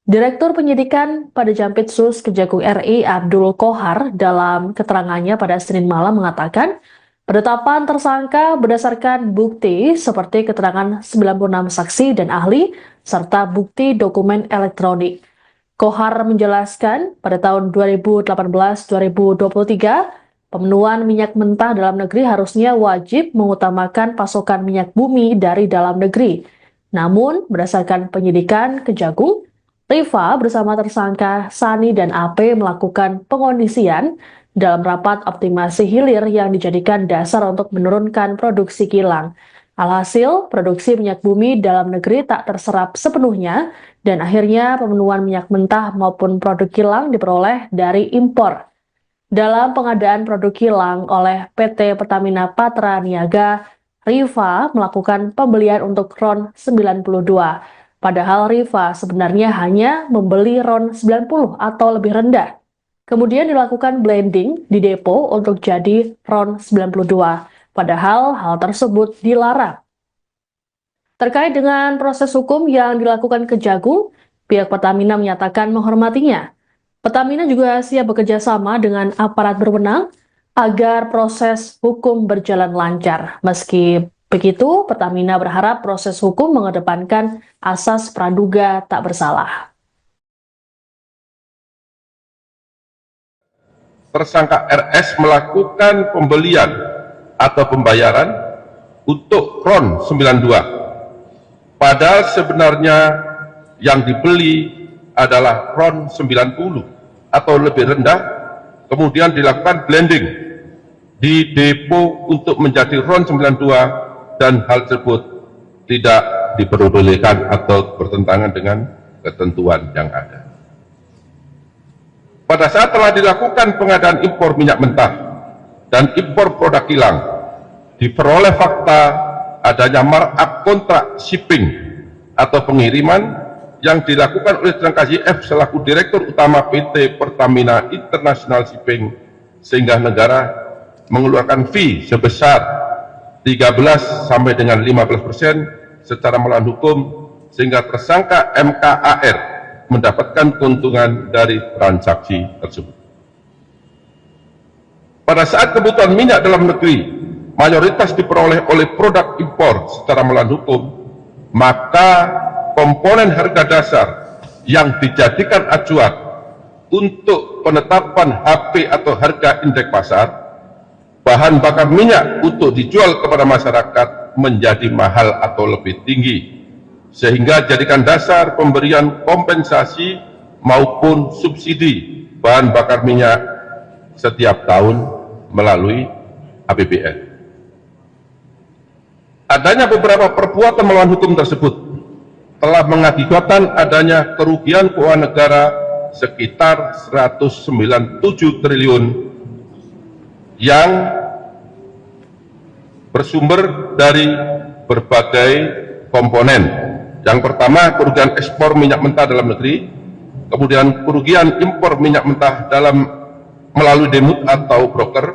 Direktur Penyidikan pada Jampitsus Kejagung RI Abdul Kohar dalam keterangannya pada Senin malam mengatakan, penetapan tersangka berdasarkan bukti seperti keterangan 96 saksi dan ahli serta bukti dokumen elektronik. Kohar menjelaskan pada tahun 2018-2023 pemenuhan minyak mentah dalam negeri harusnya wajib mengutamakan pasokan minyak bumi dari dalam negeri. Namun, berdasarkan penyidikan Kejagung, Rifa bersama tersangka Sani dan AP melakukan pengondisian dalam rapat optimasi hilir yang dijadikan dasar untuk menurunkan produksi kilang. Alhasil, produksi minyak bumi dalam negeri tak terserap sepenuhnya dan akhirnya pemenuhan minyak mentah maupun produk kilang diperoleh dari impor. Dalam pengadaan produk kilang oleh PT Pertamina Patra Niaga, Rifa melakukan pembelian untuk RON 92. Padahal Rifa sebenarnya hanya membeli RON 90 atau lebih rendah. Kemudian dilakukan blending di depo untuk jadi RON 92. Padahal hal tersebut dilarang. Terkait dengan proses hukum yang dilakukan Kejagung, pihak Pertamina menyatakan menghormatinya. Pertamina juga siap bekerja sama dengan aparat berwenang agar proses hukum berjalan lancar. Meski begitu, Pertamina berharap proses hukum mengedepankan asas praduga tak bersalah. Tersangka RS melakukan pembelian atau pembayaran untuk RON 92. Padahal sebenarnya yang dibeli adalah RON 90 atau lebih rendah, kemudian dilakukan blending di depo untuk menjadi RON 92 dan hal tersebut tidak diperbolehkan atau bertentangan dengan ketentuan yang ada. Pada saat telah dilakukan pengadaan impor minyak mentah dan impor produk kilang, diperoleh fakta adanya markup kontrak shipping atau pengiriman yang dilakukan oleh tersangka YF selaku Direktur Utama PT Pertamina International Shipping, sehingga negara mengeluarkan fee sebesar 13 sampai dengan 15% secara melawan hukum, sehingga tersangka MKAR mendapatkan keuntungan dari transaksi tersebut. Pada saat kebutuhan minyak dalam negeri mayoritas diperoleh oleh produk impor secara melawan hukum, maka komponen harga dasar yang dijadikan acuan untuk penetapan HP atau harga indeks pasar bahan bakar minyak untuk dijual kepada masyarakat menjadi mahal atau lebih tinggi, sehingga jadikan dasar pemberian kompensasi maupun subsidi bahan bakar minyak setiap tahun melalui APBN. Adanya beberapa perbuatan melawan hukum tersebut telah mengakibatkan adanya kerugian keuangan negara sekitar 197 triliun yang bersumber dari berbagai komponen. Yang pertama, kerugian ekspor minyak mentah dalam negeri, kemudian kerugian impor minyak mentah melalui demut atau broker,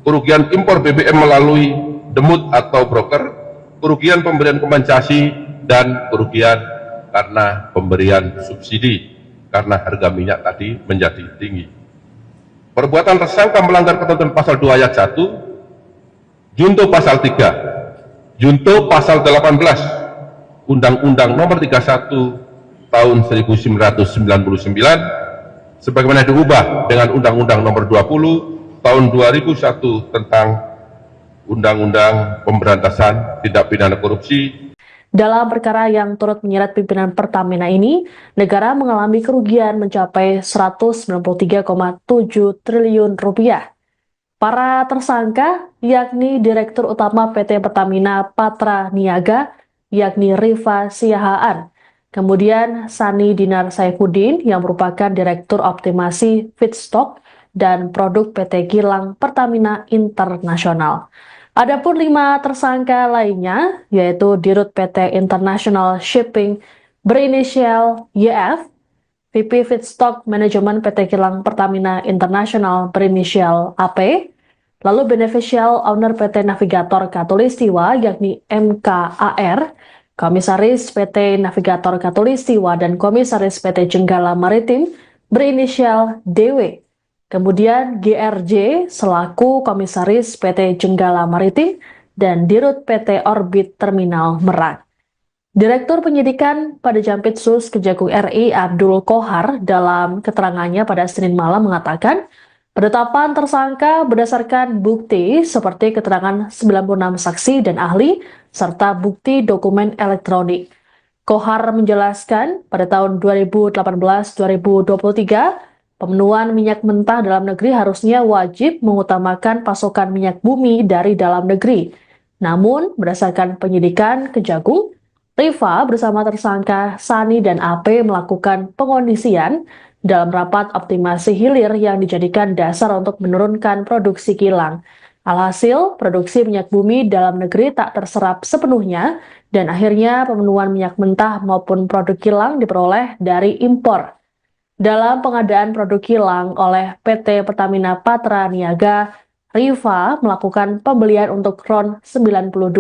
kerugian impor BBM melalui demut atau broker, kerugian pemberian kompensasi, dan kerugian karena pemberian subsidi karena harga minyak tadi menjadi tinggi. Perbuatan tersangka melanggar ketentuan pasal 2 ayat 1, junto pasal 3, junto pasal 18 Undang-Undang Nomor 31 Tahun 1999 sebagaimana diubah dengan Undang-Undang Nomor 20 Tahun 2001 tentang Undang-Undang Pemberantasan Tindak Pidana Korupsi. Dalam perkara yang turut menyeret pimpinan Pertamina ini, negara mengalami kerugian mencapai 193,7 triliun rupiah. Para tersangka yakni Direktur Utama PT Pertamina Patra Niaga, yakni Rifa Siahaan, kemudian Sani Dinar Saifuddin yang merupakan Direktur Optimasi Feedstock dan Produk PT Kilang Pertamina Internasional. Adapun 5 tersangka lainnya, yaitu Dirut PT International Shipping berinisial YF, VP Feedstock Manajemen PT Kilang Pertamina Internasional berinisial AP, lalu Beneficial Owner PT Navigator Katulistiwa yakni MKAR, Komisaris PT Navigator Katulistiwa dan Komisaris PT Jenggala Maritim berinisial DW. Kemudian GRJ selaku Komisaris PT Jenggala Maritim dan Dirut PT Orbit Terminal Merak. Direktur Penyidikan pada Jampitsus Kejagung RI Abdul Kohar dalam keterangannya pada Senin malam mengatakan, penetapan tersangka berdasarkan bukti seperti keterangan 96 saksi dan ahli serta bukti dokumen elektronik. Kohar menjelaskan pada tahun 2018-2023 pemenuhan minyak mentah dalam negeri harusnya wajib mengutamakan pasokan minyak bumi dari dalam negeri. Namun, berdasarkan penyidikan Kejagung, Rifa bersama tersangka Sani dan AP melakukan pengondisian dalam rapat optimasi hilir yang dijadikan dasar untuk menurunkan produksi kilang. Alhasil, produksi minyak bumi dalam negeri tak terserap sepenuhnya dan akhirnya pemenuhan minyak mentah maupun produk kilang diperoleh dari impor. Dalam pengadaan produk kilang oleh PT Pertamina Patra Niaga, Rifa melakukan pembelian untuk RON 92.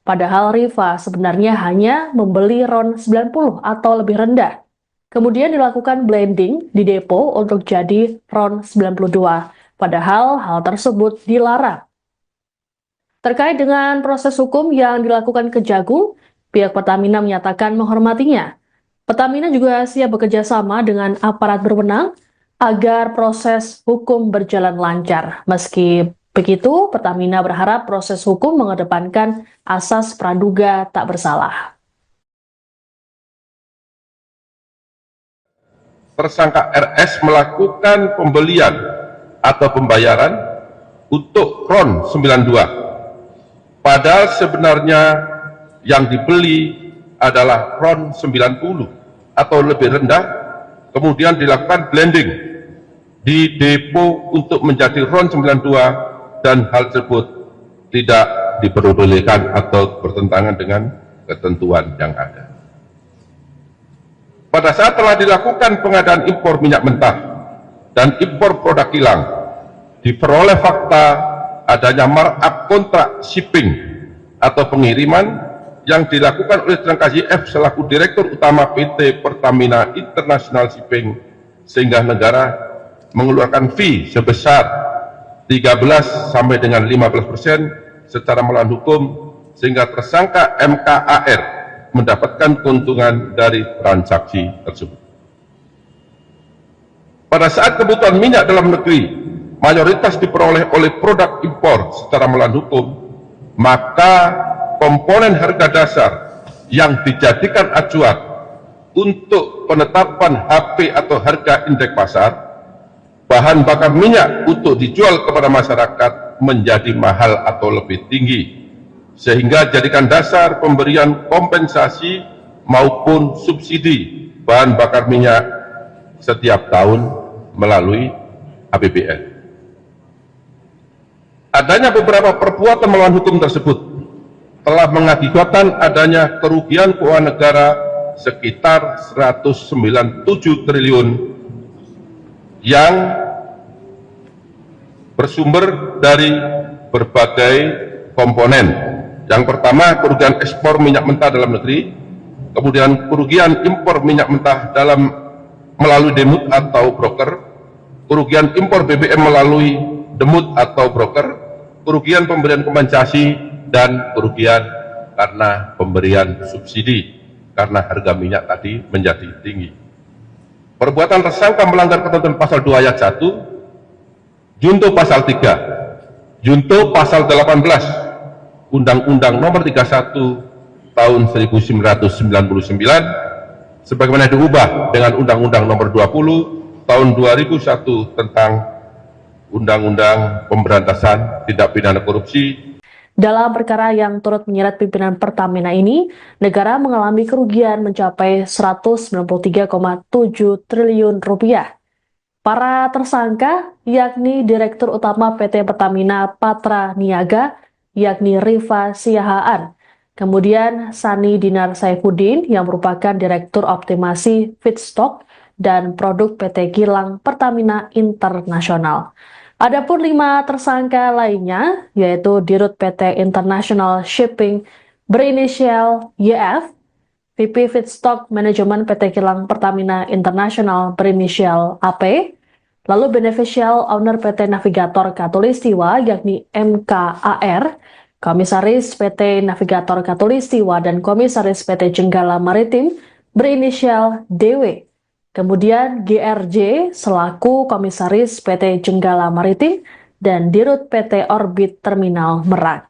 Padahal Rifa sebenarnya hanya membeli RON 90 atau lebih rendah. Kemudian dilakukan blending di depo untuk jadi RON 92. Padahal hal tersebut dilarang. Terkait dengan proses hukum yang dilakukan Kejagung, pihak Pertamina menyatakan menghormatinya. Pertamina juga siap bekerja sama dengan aparat berwenang agar proses hukum berjalan lancar. Meski begitu, Pertamina berharap proses hukum mengedepankan asas praduga tak bersalah. Tersangka RS melakukan pembelian atau pembayaran untuk RON 92. Padahal sebenarnya yang dibeli adalah RON 90 atau lebih rendah, kemudian dilakukan blending di depo untuk menjadi RON 92 dan hal tersebut tidak diperbolehkan atau bertentangan dengan ketentuan yang ada. Pada saat telah dilakukan pengadaan impor minyak mentah dan impor produk kilang, diperoleh fakta adanya markup kontrak shipping atau pengiriman yang dilakukan oleh Tengkas YF selaku Direktur Utama PT Pertamina International Shipping, sehingga negara mengeluarkan fee sebesar 13 sampai dengan 15% secara melawan hukum, sehingga tersangka MKAR mendapatkan keuntungan dari transaksi tersebut. Pada saat kebutuhan minyak dalam negeri mayoritas diperoleh oleh produk impor secara melawan hukum, maka komponen harga dasar yang dijadikan acuan untuk penetapan HP atau harga indeks pasar bahan bakar minyak untuk dijual kepada masyarakat menjadi mahal atau lebih tinggi, sehingga jadikan dasar pemberian kompensasi maupun subsidi bahan bakar minyak setiap tahun melalui APBN. Adanya beberapa perbuatan melawan hukum tersebut telah mengakibatkan adanya kerugian keuangan negara sekitar 197 triliun yang bersumber dari berbagai komponen. Yang pertama, kerugian ekspor minyak mentah dalam negeri, kemudian kerugian impor minyak mentah melalui demut atau broker, kerugian impor BBM melalui demut atau broker, kerugian pemberian kompensasi, dan kerugian karena pemberian subsidi karena harga minyak tadi menjadi tinggi. Perbuatan tersangka melanggar ketentuan pasal 2 ayat 1, junto pasal 3, junto pasal 18 Undang-Undang Nomor 31 Tahun 1999 sebagaimana diubah dengan Undang-Undang Nomor 20 Tahun 2001 tentang Undang-Undang Pemberantasan Tindak Pidana Korupsi. Dalam perkara yang turut menyeret pimpinan Pertamina ini, negara mengalami kerugian mencapai 193,7 triliun rupiah. Para tersangka yakni Direktur Utama PT Pertamina Patra Niaga, yakni Rifa Siahaan, kemudian Sani Dinar Saifuddin yang merupakan Direktur Optimasi Feedstock dan Produk PT Kilang Pertamina International. Adapun 5 tersangka lainnya, yaitu Dirut PT International Shipping berinisial YF, VP Feedstock Manajemen PT Kilang Pertamina International berinisial AP, lalu Beneficial Owner PT Navigator Katulistiwa yakni MKAR, Komisaris PT Navigator Katulistiwa dan Komisaris PT Jenggala Maritim berinisial DW. Kemudian GRJ selaku Komisaris PT Jenggala Maritim dan Dirut PT Orbit Terminal Merak.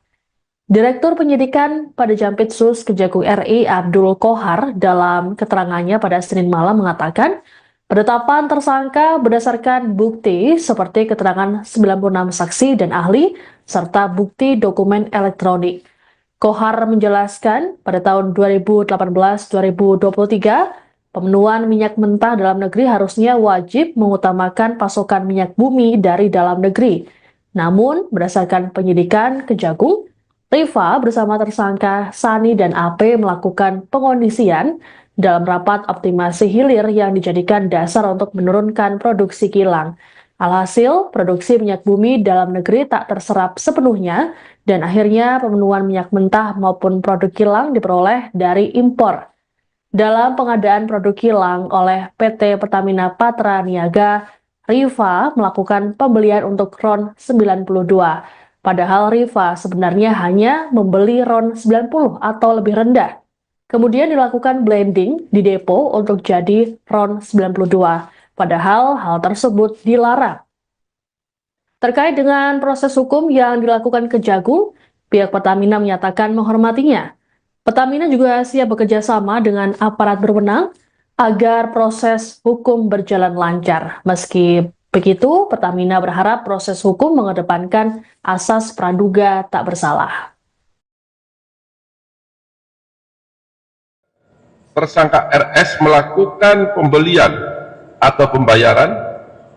Direktur Penyidikan pada Jampitsus Kejagung RI Abdul Kohar dalam keterangannya pada Senin malam mengatakan penetapan tersangka berdasarkan bukti seperti keterangan 96 saksi dan ahli serta bukti dokumen elektronik. Kohar menjelaskan pada tahun 2018-2023 pemenuhan minyak mentah dalam negeri harusnya wajib mengutamakan pasokan minyak bumi dari dalam negeri. Namun, berdasarkan penyidikan Kejagung, Rifa bersama tersangka Sani dan AP melakukan pengondisian dalam rapat optimasi hilir yang dijadikan dasar untuk menurunkan produksi kilang. Alhasil, produksi minyak bumi dalam negeri tak terserap sepenuhnya dan akhirnya pemenuhan minyak mentah maupun produk kilang diperoleh dari impor. Dalam pengadaan produk kilang oleh PT Pertamina Patra Niaga, Rifa melakukan pembelian untuk RON 92. Padahal Rifa sebenarnya hanya membeli RON 90 atau lebih rendah. Kemudian dilakukan blending di depo untuk jadi RON 92. Padahal hal tersebut dilarang. Terkait dengan proses hukum yang dilakukan Kejagung, pihak Pertamina menyatakan menghormatinya. Pertamina juga siap bekerja sama dengan aparat berwenang agar proses hukum berjalan lancar. Meski begitu, Pertamina berharap proses hukum mengedepankan asas praduga tak bersalah. Tersangka RS melakukan pembelian atau pembayaran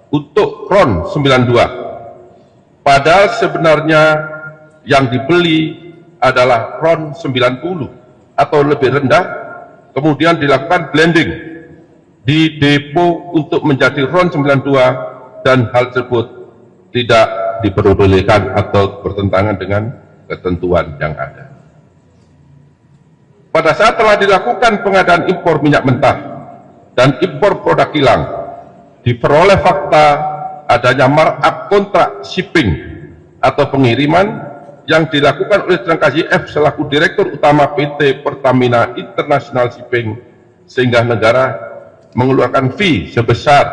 untuk RON 92. Padahal sebenarnya yang dibeli adalah RON 90 atau lebih rendah, kemudian dilakukan blending di depo untuk menjadi RON 92 dan hal tersebut tidak diperbolehkan atau bertentangan dengan ketentuan yang ada. pada saat telah dilakukan pengadaan impor minyak mentah dan impor produk kilang, diperoleh fakta adanya markup kontrak shipping atau pengiriman yang dilakukan oleh Tenaga YF selaku Direktur Utama PT Pertamina International Shipping, sehingga negara mengeluarkan fee sebesar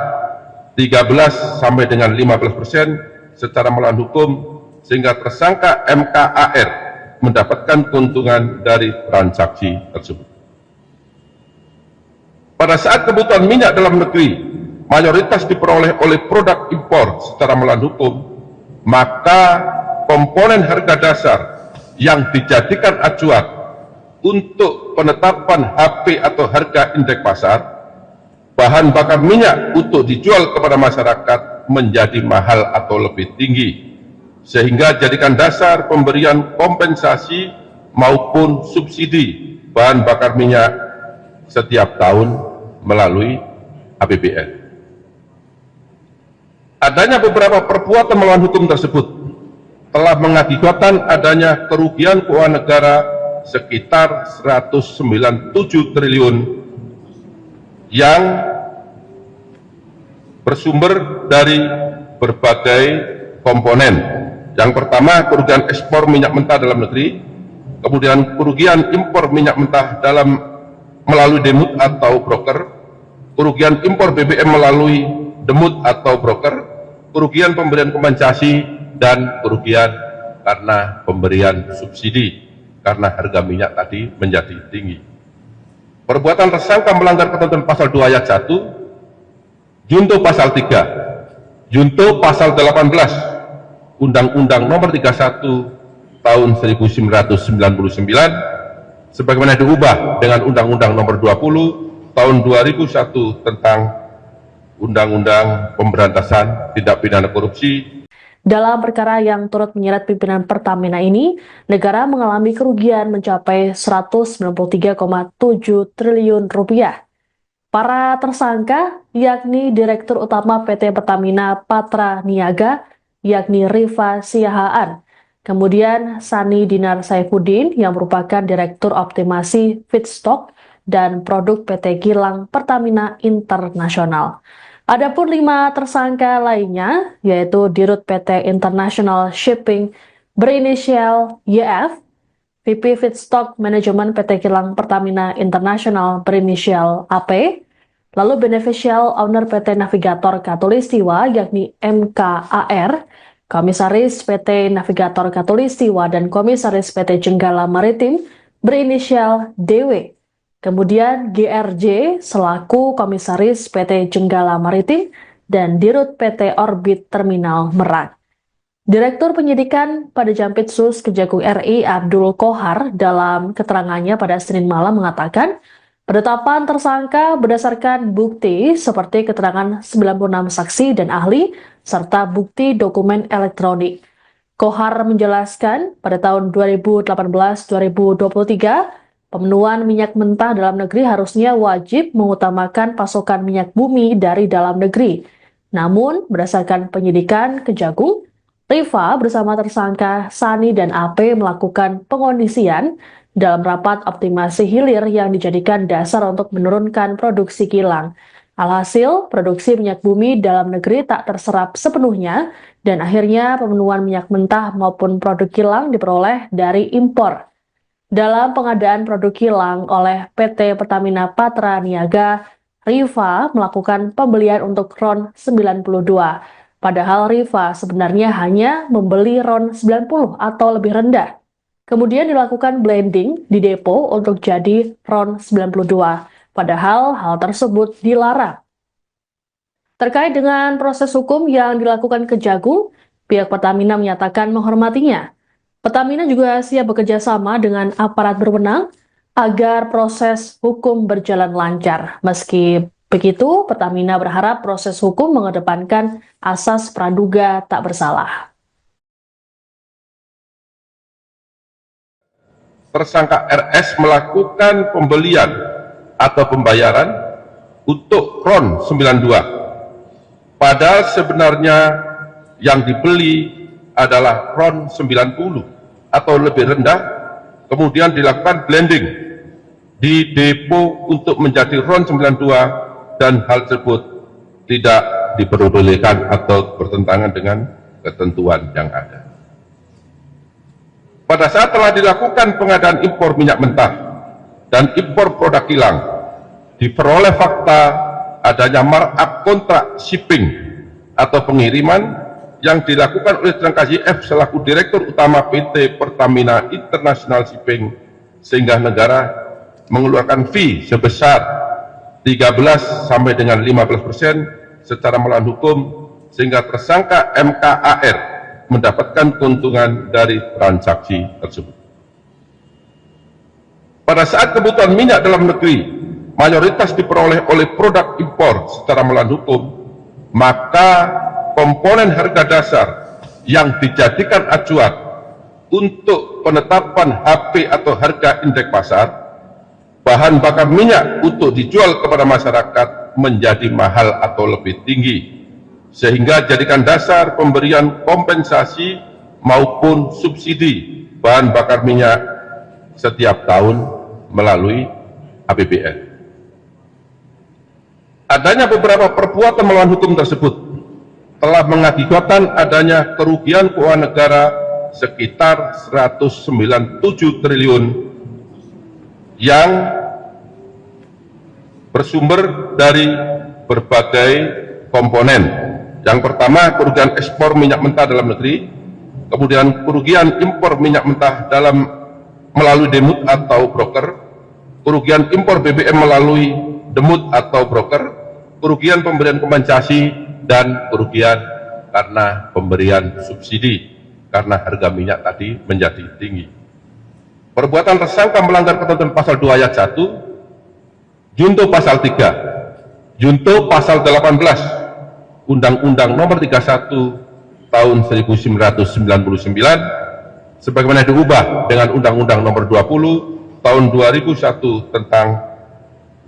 13 sampai dengan 15% secara melawan hukum, sehingga tersangka MKAR mendapatkan keuntungan dari transaksi tersebut. Pada saat kebutuhan minyak dalam negeri mayoritas diperoleh oleh produk impor secara melawan hukum, maka komponen harga dasar yang dijadikan acuan untuk penetapan HP atau harga indeks pasar bahan bakar minyak untuk dijual kepada masyarakat menjadi mahal atau lebih tinggi, sehingga jadikan dasar pemberian kompensasi maupun subsidi bahan bakar minyak setiap tahun melalui APBN. Adanya beberapa perbuatan melawan hukum tersebut telah mengakibatkan adanya kerugian keuangan negara sekitar 197 triliun yang bersumber dari berbagai komponen. Yang pertama, kerugian ekspor minyak mentah dalam negeri, kemudian kerugian impor minyak mentah melalui demut atau broker, kerugian impor BBM melalui demut atau broker, kerugian pemberian kompensasi, dan kerugian karena pemberian subsidi karena harga minyak tadi menjadi tinggi. Perbuatan tersangka melanggar ketentuan pasal 2 ayat 1, junto pasal 3, junto pasal 18 Undang-Undang Nomor 31 Tahun 1999 sebagaimana diubah dengan Undang-Undang Nomor 20 Tahun 2001 tentang Undang-Undang Pemberantasan Tindak Pidana Korupsi. Dalam perkara yang turut menyeret pimpinan Pertamina ini, negara mengalami kerugian mencapai 193,7 triliun rupiah. Para tersangka yakni Direktur Utama PT Pertamina Patra Niaga, yakni Rifa Siahaan, kemudian Sani Dinar Saifuddin yang merupakan Direktur Optimasi Feedstock dan Produk PT Kilang Pertamina International. Adapun 5 tersangka lainnya, yaitu Dirut PT International Shipping berinisial YF, VP Feedstock Manajemen PT Kilang Pertamina International berinisial AP, lalu Beneficial Owner PT Navigator Katulistiwa yakni MKAR, Komisaris PT Navigator Katulistiwa dan Komisaris PT Jenggala Maritim berinisial DW. Kemudian GRJ selaku Komisaris PT Jenggala Maritim dan Dirut PT Orbit Terminal Merak. Direktur Penyidikan pada Jampitsus Kejagung RI Abdul Kohar dalam keterangannya pada Senin malam mengatakan, penetapan tersangka berdasarkan bukti seperti keterangan 96 saksi dan ahli serta bukti dokumen elektronik. Kohar menjelaskan pada tahun 2018-2023 pemenuhan minyak mentah dalam negeri harusnya wajib mengutamakan pasokan minyak bumi dari dalam negeri. Namun, berdasarkan penyidikan Kejagung, Rifa bersama tersangka Sani dan AP melakukan pengondisian dalam rapat optimasi hilir yang dijadikan dasar untuk menurunkan produksi kilang. Alhasil, produksi minyak bumi dalam negeri tak terserap sepenuhnya dan akhirnya pemenuhan minyak mentah maupun produk kilang diperoleh dari impor. Dalam pengadaan produk kilang oleh PT Pertamina Patra Niaga, Rifa melakukan pembelian untuk RON 92. Padahal Rifa sebenarnya hanya membeli RON 90 atau lebih rendah. Kemudian dilakukan blending di depo untuk jadi RON 92. Padahal hal tersebut dilarang. Terkait dengan proses hukum yang dilakukan Kejagung, pihak Pertamina menyatakan menghormatinya. Pertamina juga siap bekerja sama dengan aparat berwenang agar proses hukum berjalan lancar. Meski begitu, Pertamina berharap proses hukum mengedepankan asas praduga tak bersalah. Tersangka RS melakukan pembelian atau pembayaran untuk RON 92. Padahal sebenarnya yang dibeli adalah RON 90 atau lebih rendah, kemudian dilakukan blending di depo untuk menjadi RON 92 dan hal tersebut tidak diperbolehkan atau bertentangan dengan ketentuan yang ada. Pada saat telah dilakukan pengadaan impor minyak mentah dan impor produk kilang, diperoleh fakta adanya markup kontrak shipping atau pengiriman yang dilakukan oleh Tenaga YF selaku Direktur Utama PT Pertamina International Shipping, sehingga negara mengeluarkan fee sebesar 13 sampai dengan 15% secara melawan hukum, sehingga tersangka MKAR mendapatkan keuntungan dari transaksi tersebut. Pada saat kebutuhan minyak dalam negeri mayoritas diperoleh oleh produk impor secara melawan hukum, maka komponen harga dasar yang dijadikan acuan untuk penetapan HP atau harga indeks pasar, bahan bakar minyak untuk dijual kepada masyarakat menjadi mahal atau lebih tinggi, sehingga jadikan dasar pemberian kompensasi maupun subsidi bahan bakar minyak setiap tahun melalui APBN. Adanya beberapa perbuatan melawan hukum tersebut telah mengakibatkan adanya kerugian keuangan negara sekitar 197 triliun yang bersumber dari berbagai komponen. Yang pertama, kerugian ekspor minyak mentah dalam negeri, kemudian kerugian impor minyak mentah melalui demut atau broker, kerugian impor BBM melalui demut atau broker, kerugian pemberian kompensasi, dan kerugian karena pemberian subsidi karena harga minyak tadi menjadi tinggi. Perbuatan tersangka melanggar ketentuan pasal 2 ayat 1, junto pasal 3, junto pasal 18 Undang-Undang Nomor 31 Tahun 1999 sebagaimana diubah dengan Undang-Undang Nomor 20 Tahun 2001 tentang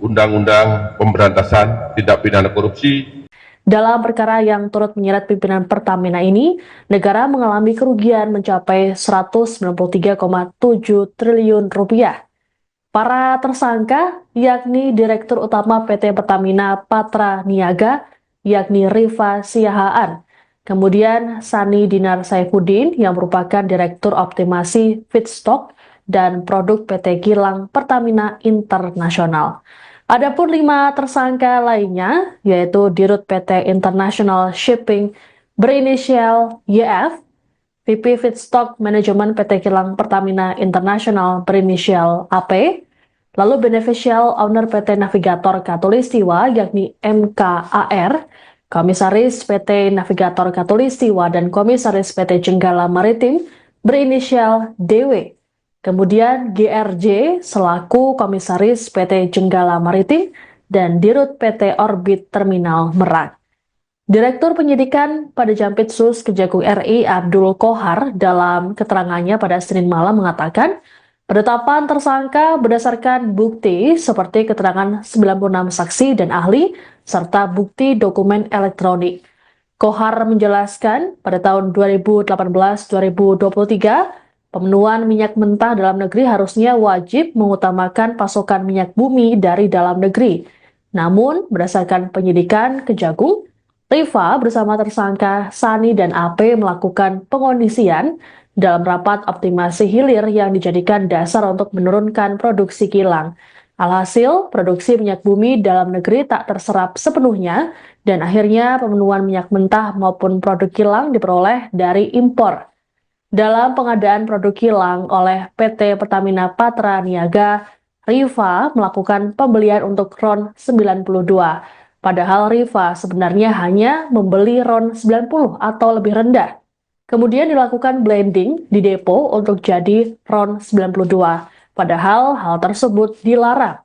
Undang-Undang Pemberantasan Tindak Pidana Korupsi. Dalam perkara yang turut menyeret pimpinan Pertamina ini, negara mengalami kerugian mencapai 193,7 triliun rupiah. Para tersangka yakni Direktur Utama PT Pertamina Patra Niaga, yakni Rifa Siahaan, kemudian Sani Dinar Saifuddin yang merupakan Direktur Optimasi Feedstock dan Produk PT Kilang Pertamina Internasional. Adapun 5 tersangka lainnya, yaitu Dirut PT International Shipping berinisial YF, VP Feedstock Manajemen PT Kilang Pertamina Internasional berinisial AP, lalu Beneficial Owner PT Navigator Katulistiwa yakni MKAR, Komisaris PT Navigator Katulistiwa dan Komisaris PT Jenggala Maritim berinisial DW. Kemudian GRJ selaku Komisaris PT Jenggala Maritim dan Dirut PT Orbit Terminal Merak. Direktur Penyidikan pada Jampitsus Kejagung RI Abdul Kohar dalam keterangannya pada Senin malam mengatakan, penetapan tersangka berdasarkan bukti seperti keterangan 96 saksi dan ahli serta bukti dokumen elektronik. Kohar menjelaskan pada tahun 2018-2023 pemenuhan minyak mentah dalam negeri harusnya wajib mengutamakan pasokan minyak bumi dari dalam negeri. Namun, berdasarkan penyidikan Kejagung, Rifa bersama tersangka Sani dan AP melakukan pengondisian dalam rapat optimasi hilir yang dijadikan dasar untuk menurunkan produksi kilang. Alhasil, produksi minyak bumi dalam negeri tak terserap sepenuhnya dan akhirnya pemenuhan minyak mentah maupun produk kilang diperoleh dari impor. Dalam pengadaan produk kilang oleh PT Pertamina Patra Niaga, Rifa melakukan pembelian untuk RON 92. Padahal Rifa sebenarnya hanya membeli RON 90 atau lebih rendah. Kemudian dilakukan blending di depo untuk jadi RON 92. Padahal hal tersebut dilarang.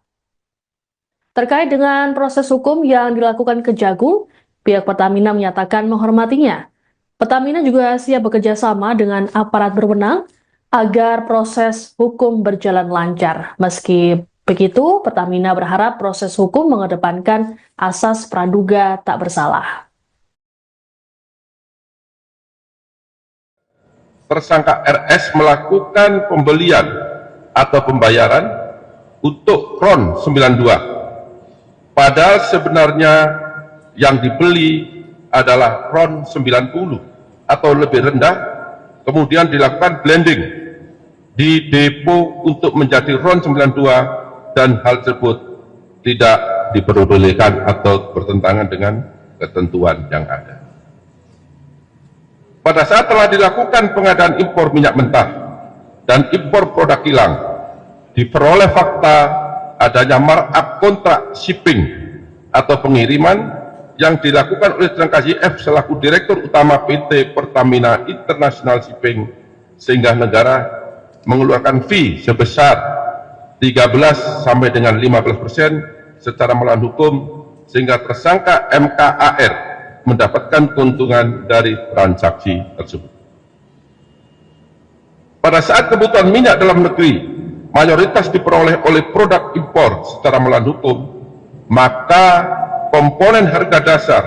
Terkait dengan proses hukum yang dilakukan Kejagung, pihak Pertamina menyatakan menghormatinya. Pertamina juga siap bekerja sama dengan aparat berwenang agar proses hukum berjalan lancar. Meski begitu, Pertamina berharap proses hukum mengedepankan asas praduga tak bersalah. Tersangka RS melakukan pembelian atau pembayaran untuk RON 92. Padahal sebenarnya yang dibeli adalah RON 90 atau lebih rendah, kemudian dilakukan blending di depo untuk menjadi RON 92 dan hal tersebut tidak diperbolehkan atau bertentangan dengan ketentuan yang ada. Pada saat telah dilakukan pengadaan impor minyak mentah dan impor produk kilang, diperoleh fakta adanya markup kontrak shipping atau pengiriman yang dilakukan oleh Tersangka YF selaku Direktur Utama PT Pertamina International Shipping, sehingga negara mengeluarkan fee sebesar 13 sampai dengan 15% secara melawan hukum, sehingga tersangka MKAR mendapatkan keuntungan dari transaksi tersebut. Pada saat kebutuhan minyak dalam negeri mayoritas diperoleh oleh produk impor secara melawan hukum, maka komponen harga dasar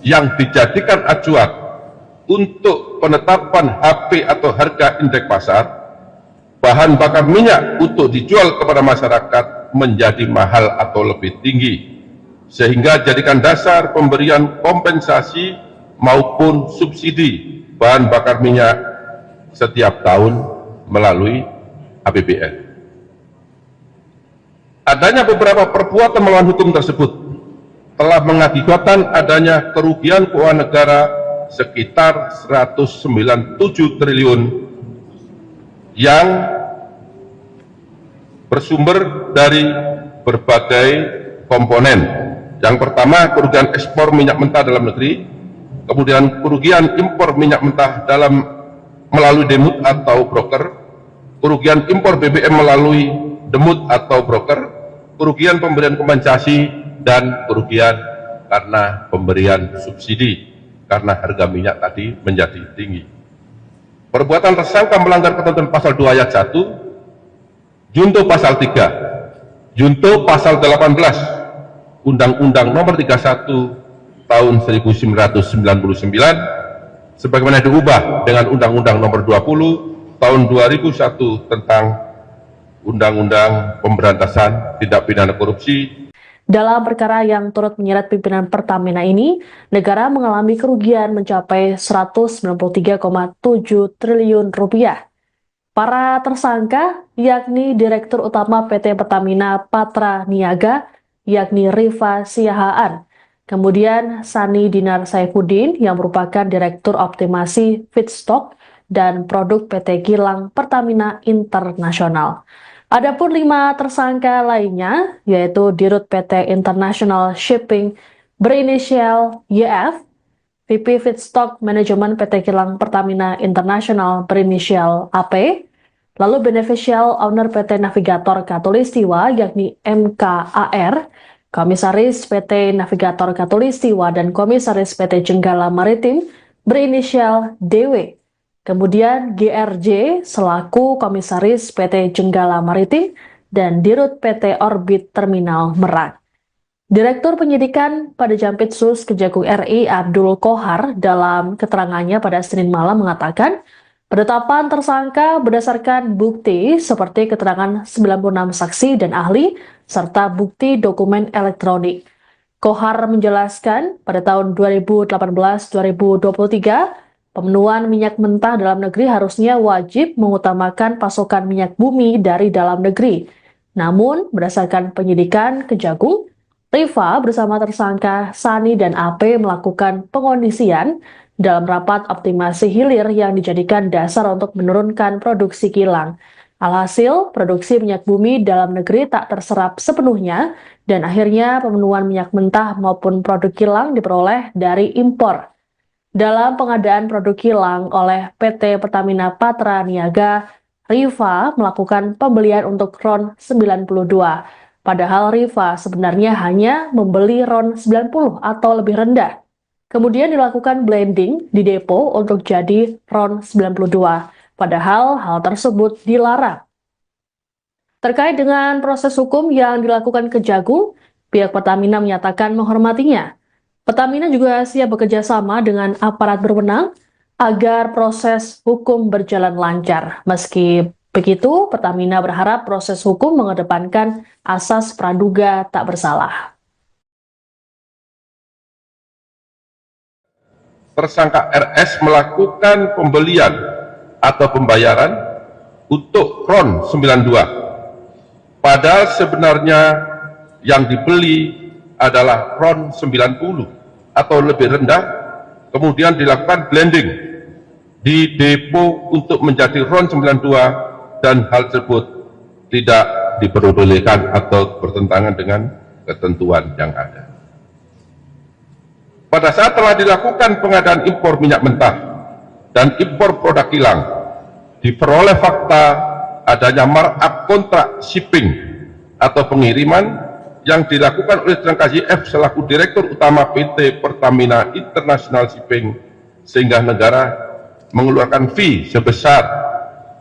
yang dijadikan acuan untuk penetapan HP atau harga indeks pasar, bahan bakar minyak untuk dijual kepada masyarakat menjadi mahal atau lebih tinggi, sehingga jadikan dasar pemberian kompensasi maupun subsidi bahan bakar minyak setiap tahun melalui APBN. Adanya beberapa perbuatan melawan hukum tersebut telah mengakibatkan adanya kerugian keuangan negara sekitar 197 triliun yang bersumber dari berbagai komponen. Yang pertama, kerugian ekspor minyak mentah dalam negeri, kemudian kerugian impor minyak mentah melalui demut atau broker, kerugian impor BBM melalui demut atau broker, kerugian pemberian kompensasi, dan kerugian karena pemberian subsidi karena harga minyak tadi menjadi tinggi. Perbuatan tersangka melanggar ketentuan pasal 2 ayat 1, junto pasal 3, junto pasal 18 Undang-Undang Nomor 31 Tahun 1999 sebagaimana diubah dengan Undang-Undang Nomor 20 Tahun 2001 tentang Undang-Undang Pemberantasan Tindak Pidana Korupsi. Dalam perkara yang turut menyeret pimpinan Pertamina ini, negara mengalami kerugian mencapai 193,7 triliun rupiah. Para tersangka yakni Direktur Utama PT Pertamina Patra Niaga, yakni Rifa Siahaan, kemudian Sani Dinar Saifuddin yang merupakan Direktur Optimasi Feedstock dan Produk PT Kilang Pertamina Internasional. Adapun 5 tersangka lainnya, yaitu Dirut PT International Shipping berinisial YF, VP Feedstock Manajemen PT Kilang Pertamina Internasional berinisial AP, lalu Beneficial Owner PT Navigator Katulistiwa yakni MKAR, Komisaris PT Navigator Katulistiwa dan Komisaris PT Jenggala Maritim berinisial DW. Kemudian GRJ selaku Komisaris PT Jenggala Maritim dan Dirut PT Orbit Terminal Merak. Direktur Penyidikan pada Jampitsus Kejagung RI Abdul Kohar dalam keterangannya pada Senin malam mengatakan, penetapan tersangka berdasarkan bukti seperti keterangan 96 saksi dan ahli serta bukti dokumen elektronik. Kohar menjelaskan pada tahun 2018-2023 pemenuhan minyak mentah dalam negeri harusnya wajib mengutamakan pasokan minyak bumi dari dalam negeri. Namun, berdasarkan penyidikan Kejagung, Rifa bersama tersangka Sani dan AP melakukan pengondisian dalam rapat optimasi hilir yang dijadikan dasar untuk menurunkan produksi kilang. Alhasil, produksi minyak bumi dalam negeri tak terserap sepenuhnya dan akhirnya pemenuhan minyak mentah maupun produk kilang diperoleh dari impor. Dalam pengadaan produk kilang oleh PT Pertamina Patra Niaga, Rifa melakukan pembelian untuk RON 92. Padahal Rifa sebenarnya hanya membeli RON 90 atau lebih rendah. Kemudian dilakukan blending di depo untuk jadi RON 92. Padahal hal tersebut dilarang. Terkait dengan proses hukum yang dilakukan Kejagung, pihak Pertamina menyatakan menghormatinya. Pertamina juga siap bekerja sama dengan aparat berwenang agar proses hukum berjalan lancar, meski Begitu, Pertamina berharap proses hukum mengedepankan asas praduga tak bersalah. Tersangka RS melakukan pembelian atau pembayaran untuk RON 92. Padahal sebenarnya yang dibeli adalah RON 90 atau lebih rendah, kemudian dilakukan blending di depo untuk menjadi RON 92 dan hal tersebut tidak diperbolehkan atau bertentangan dengan ketentuan yang ada. Pada saat telah dilakukan pengadaan impor minyak mentah dan impor produk kilang, diperoleh fakta adanya markup kontrak shipping atau pengiriman yang dilakukan oleh tersangka YF selaku Direktur Utama PT Pertamina International Shipping, sehingga negara mengeluarkan fee sebesar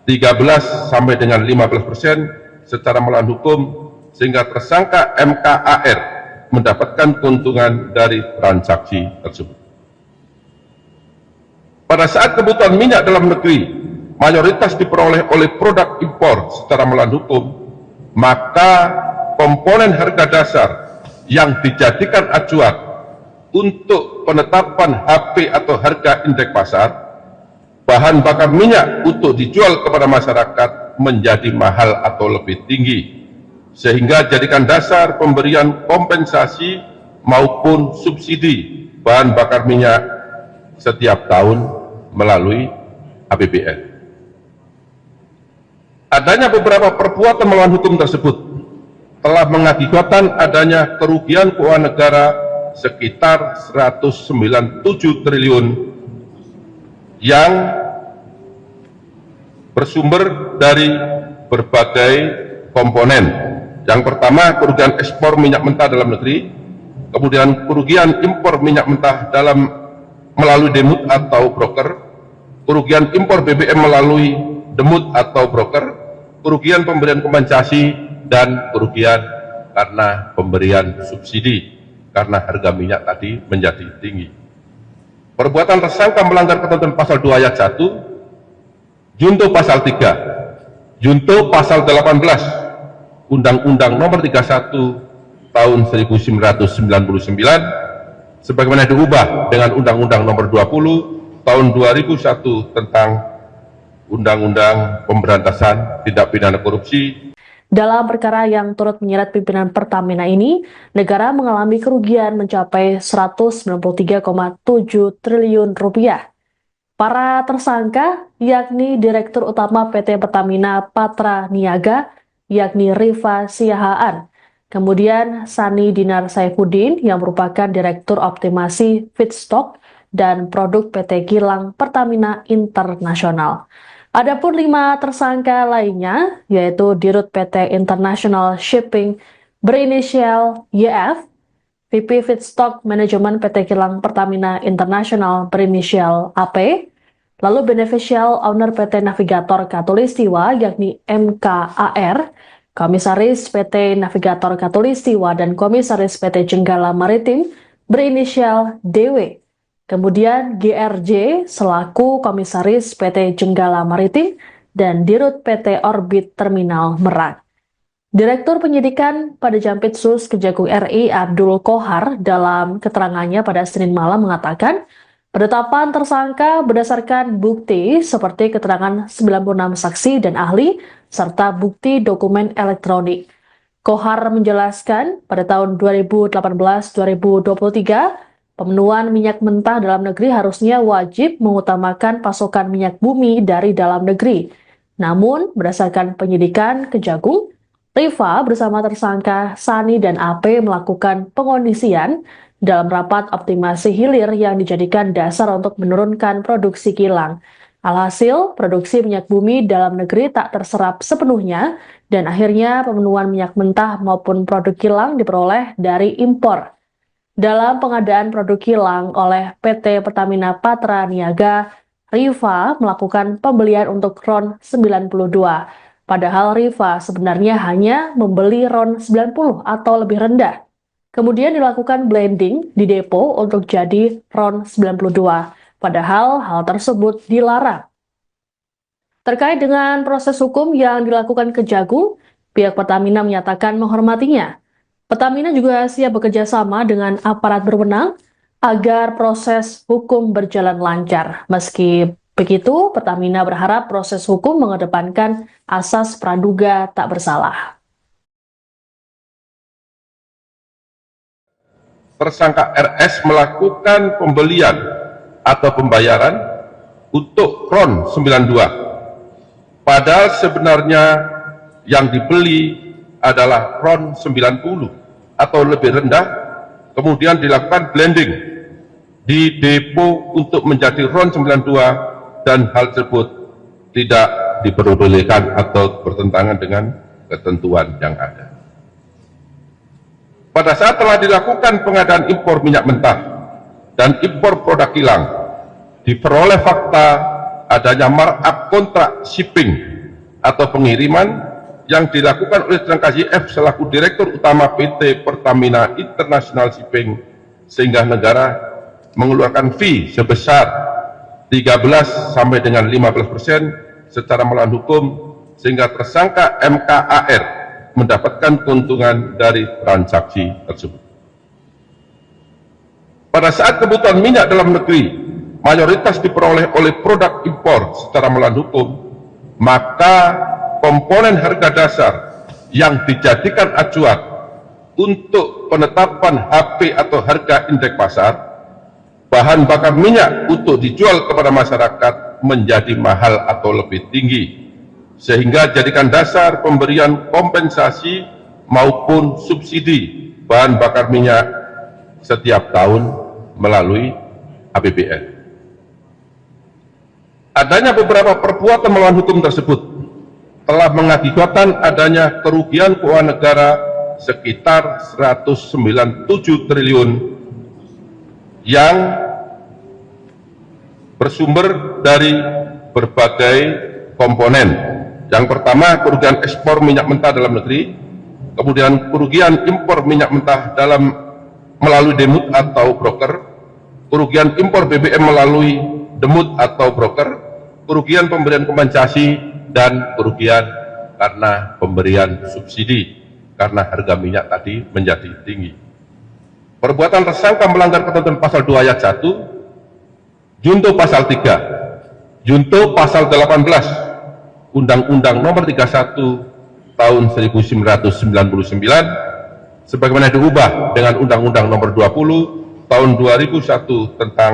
13 sampai dengan 15% secara melawan hukum, sehingga tersangka MKAR mendapatkan keuntungan dari transaksi tersebut. Pada saat kebutuhan minyak dalam negeri mayoritas diperoleh oleh produk impor secara melawan hukum, maka komponen harga dasar yang dijadikan acuan untuk penetapan HP atau harga indeks pasar bahan bakar minyak untuk dijual kepada masyarakat menjadi mahal atau lebih tinggi, sehingga jadikan dasar pemberian kompensasi maupun subsidi bahan bakar minyak setiap tahun melalui APBN. Adanya beberapa perbuatan melawan hukum tersebut telah mengakibatkan adanya kerugian keuangan negara sekitar 197 triliun yang bersumber dari berbagai komponen. Yang pertama, kerugian ekspor minyak mentah dalam negeri, kemudian kerugian impor minyak mentah melalui demut atau broker, kerugian impor BBM melalui demut atau broker, kerugian pemberian kompensasi, dan kerugian karena pemberian subsidi karena harga minyak tadi menjadi tinggi. Perbuatan tersangka melanggar ketentuan pasal 2 ayat 1, junto pasal 3, junto pasal 18 Undang-Undang Nomor 31 Tahun 1999 sebagaimana diubah dengan Undang-Undang Nomor 20 Tahun 2001 tentang Undang-Undang Pemberantasan Tindak Pidana Korupsi. Dalam perkara yang turut menyeret pimpinan Pertamina ini, negara mengalami kerugian mencapai 193,7 triliun rupiah. Para tersangka yakni Direktur Utama PT Pertamina Patra Niaga, yakni Rifa Siahaan, kemudian Sani Dinar Saifuddin yang merupakan Direktur Optimasi Feedstock dan Produk PT Kilang Pertamina Internasional. Adapun 5 tersangka lainnya, yaitu Dirut PT International Shipping berinisial YF, VP Feedstock Manajemen PT Kilang Pertamina Internasional berinisial AP, lalu Beneficial Owner PT Navigator Katulistiwa yakni MKAR, Komisaris PT Navigator Katulistiwa dan Komisaris PT Jenggala Maritim berinisial DW. Kemudian GRJ selaku Komisaris PT Jenggala Maritim dan Dirut PT Orbit Terminal Merak. Direktur Penyidikan pada Jampitsus Kejagung RI Abdul Kohar dalam keterangannya pada Senin malam mengatakan, penetapan tersangka berdasarkan bukti seperti keterangan 96 saksi dan ahli serta bukti dokumen elektronik. Kohar menjelaskan pada tahun 2018-2023 pemenuhan minyak mentah dalam negeri harusnya wajib mengutamakan pasokan minyak bumi dari dalam negeri. Namun, berdasarkan penyidikan Kejagung, Rifa bersama tersangka Sani dan AP melakukan pengondisian dalam rapat optimasi hilir yang dijadikan dasar untuk menurunkan produksi kilang. Alhasil, produksi minyak bumi dalam negeri tak terserap sepenuhnya dan akhirnya pemenuhan minyak mentah maupun produk kilang diperoleh dari impor. Dalam pengadaan produk kilang oleh PT Pertamina Patra Niaga, Rifa melakukan pembelian untuk RON 92. Padahal Rifa sebenarnya hanya membeli RON 90 atau lebih rendah. Kemudian dilakukan blending di depo untuk jadi RON 92. Padahal hal tersebut dilarang. Terkait dengan proses hukum yang dilakukan Kejagung, pihak Pertamina menyatakan menghormatinya. Pertamina juga siap bekerja sama dengan aparat berwenang agar proses hukum berjalan lancar. Meski begitu, Pertamina berharap proses hukum mengedepankan asas praduga tak bersalah. Tersangka RS melakukan pembelian atau pembayaran untuk RON 92. Padahal sebenarnya yang dibeli adalah RON 90 atau lebih rendah, kemudian dilakukan blending di depo untuk menjadi RON 92 dan hal tersebut tidak diperbolehkan atau bertentangan dengan ketentuan yang ada. Pada saat telah dilakukan pengadaan impor minyak mentah dan impor produk kilang, diperoleh fakta adanya markup kontrak shipping atau pengiriman yang dilakukan oleh tersangka YF selaku Direktur Utama PT Pertamina International Shipping, sehingga negara mengeluarkan fee sebesar 13 sampai dengan 15% secara melawan hukum, sehingga tersangka MKAR mendapatkan keuntungan dari transaksi tersebut. Pada saat kebutuhan minyak dalam negeri mayoritas diperoleh oleh produk impor secara melawan hukum, maka komponen harga dasar yang dijadikan acuan untuk penetapan HP atau harga indeks pasar, bahan bakar minyak untuk dijual kepada masyarakat menjadi mahal atau lebih tinggi, sehingga jadikan dasar pemberian kompensasi maupun subsidi bahan bakar minyak setiap tahun melalui APBN. Adanya beberapa perbuatan melawan hukum tersebut telah mengakibatkan adanya kerugian keuangan negara sekitar 197 triliun yang bersumber dari berbagai komponen. Yang pertama, kerugian ekspor minyak mentah dalam negeri, kemudian kerugian impor minyak mentah melalui demut atau broker, kerugian impor BBM melalui demut atau broker, kerugian pemberian kompensasi, dan kerugian karena pemberian subsidi karena harga minyak tadi menjadi tinggi. Perbuatan tersangka melanggar ketentuan pasal 2 ayat 1, junto pasal 3, junto pasal 18 Undang-Undang Nomor 31 Tahun 1999 sebagaimana diubah dengan Undang-Undang Nomor 20 Tahun 2001 tentang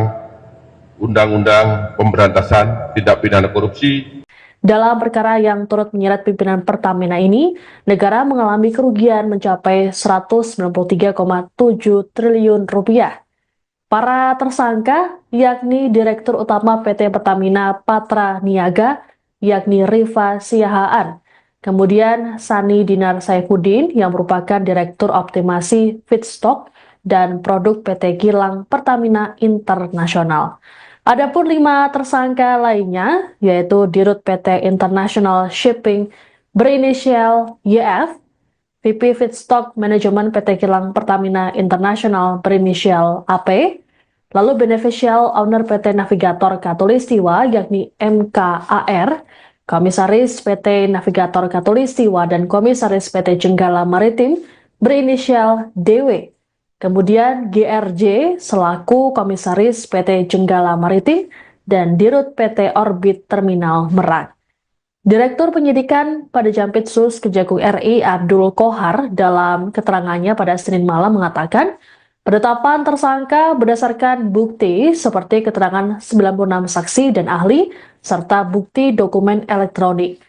Undang-Undang Pemberantasan Tindak Pidana Korupsi. Dalam perkara yang turut menyeret pimpinan Pertamina ini, negara mengalami kerugian mencapai 193,7 triliun rupiah. Para tersangka yakni Direktur Utama PT Pertamina Patra Niaga, yakni Rifa Siahaan, kemudian Sani Dinar Saifuddin yang merupakan Direktur Optimasi Feedstock dan Produk PT Kilang Pertamina Internasional. Adapun 5 tersangka lainnya, yaitu Dirut PT International Shipping berinisial YF, VP Feedstock Manajemen PT Kilang Pertamina Internasional berinisial AP, lalu Beneficial Owner PT Navigator Katulistiwa yakni MKAR, Komisaris PT Navigator Katulistiwa dan Komisaris PT Jenggala Maritim berinisial DW. Kemudian GRJ selaku Komisaris PT Jenggala Maritim dan Dirut PT Orbit Terminal Merak. Direktur Penyidikan pada Jampitsus Kejagung RI Abdul Kohar dalam keterangannya pada Senin malam mengatakan penetapan tersangka berdasarkan bukti seperti keterangan 96 saksi dan ahli serta bukti dokumen elektronik.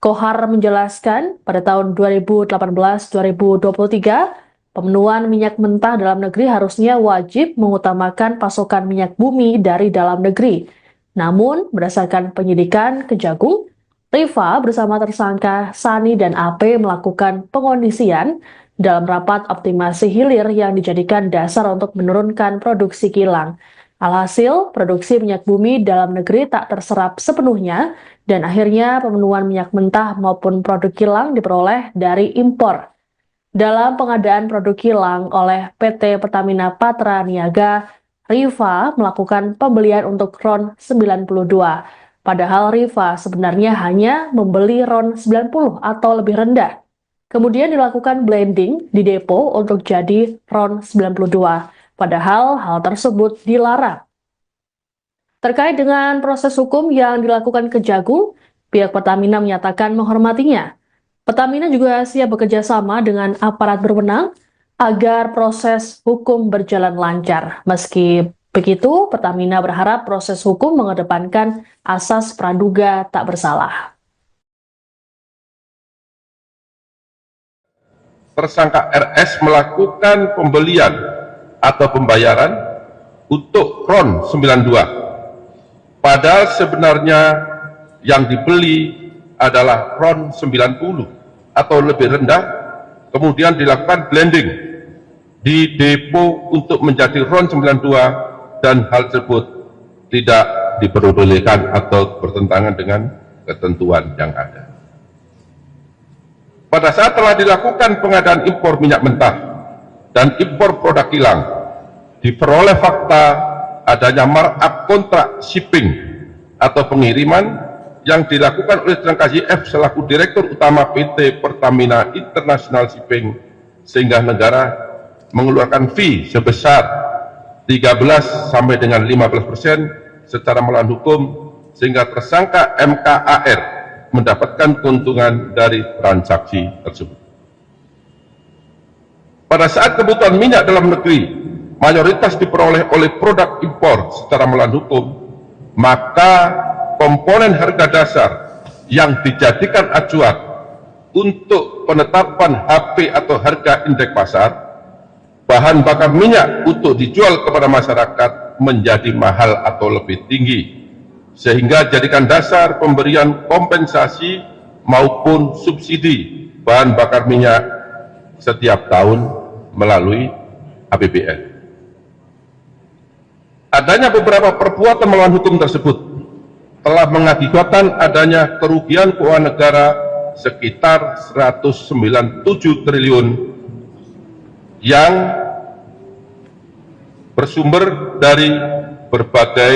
Kohar menjelaskan pada tahun 2018-2023 pemenuhan minyak mentah dalam negeri harusnya wajib mengutamakan pasokan minyak bumi dari dalam negeri. Namun, berdasarkan penyidikan Kejagung, Rifa bersama tersangka Sani dan AP melakukan pengondisian dalam rapat optimasi hilir yang dijadikan dasar untuk menurunkan produksi kilang. Alhasil, produksi minyak bumi dalam negeri tak terserap sepenuhnya dan akhirnya pemenuhan minyak mentah maupun produk kilang diperoleh dari impor. Dalam pengadaan produk kilang oleh PT Pertamina Patra Niaga, Rifa melakukan pembelian untuk RON 92. Padahal Rifa sebenarnya hanya membeli RON 90 atau lebih rendah. Kemudian dilakukan blending di depo untuk jadi RON 92. Padahal hal tersebut dilarang. Terkait dengan proses hukum yang dilakukan Kejagung, pihak Pertamina menyatakan menghormatinya. Pertamina juga siap bekerja sama dengan aparat berwenang agar proses hukum berjalan lancar. Meski begitu, Pertamina berharap proses hukum mengedepankan asas praduga tak bersalah. Tersangka RS melakukan pembelian atau pembayaran untuk RON 92. Padahal sebenarnya yang dibeli adalah RON 90 atau lebih rendah, kemudian dilakukan blending di depo untuk menjadi RON 92 dan hal tersebut tidak diperbolehkan atau bertentangan dengan ketentuan yang ada. Pada saat telah dilakukan pengadaan impor minyak mentah dan impor produk kilang, diperoleh fakta adanya markup kontrak shipping atau pengiriman yang dilakukan oleh tersangka YF selaku Direktur Utama PT Pertamina International Shipping, sehingga negara mengeluarkan fee sebesar 13 sampai dengan 15% secara melawan hukum, sehingga tersangka MKAR mendapatkan keuntungan dari transaksi tersebut. Pada saat kebutuhan minyak dalam negeri mayoritas diperoleh oleh produk impor secara melawan hukum, maka komponen harga dasar yang dijadikan acuan untuk penetapan HP atau harga indeks pasar, bahan bakar minyak untuk dijual kepada masyarakat menjadi mahal atau lebih tinggi, sehingga jadikan dasar pemberian kompensasi maupun subsidi bahan bakar minyak setiap tahun melalui APBN. Adanya beberapa perbuatan melawan hukum tersebut telah mengakibatkan adanya kerugian keuangan negara sekitar 197 triliun yang bersumber dari berbagai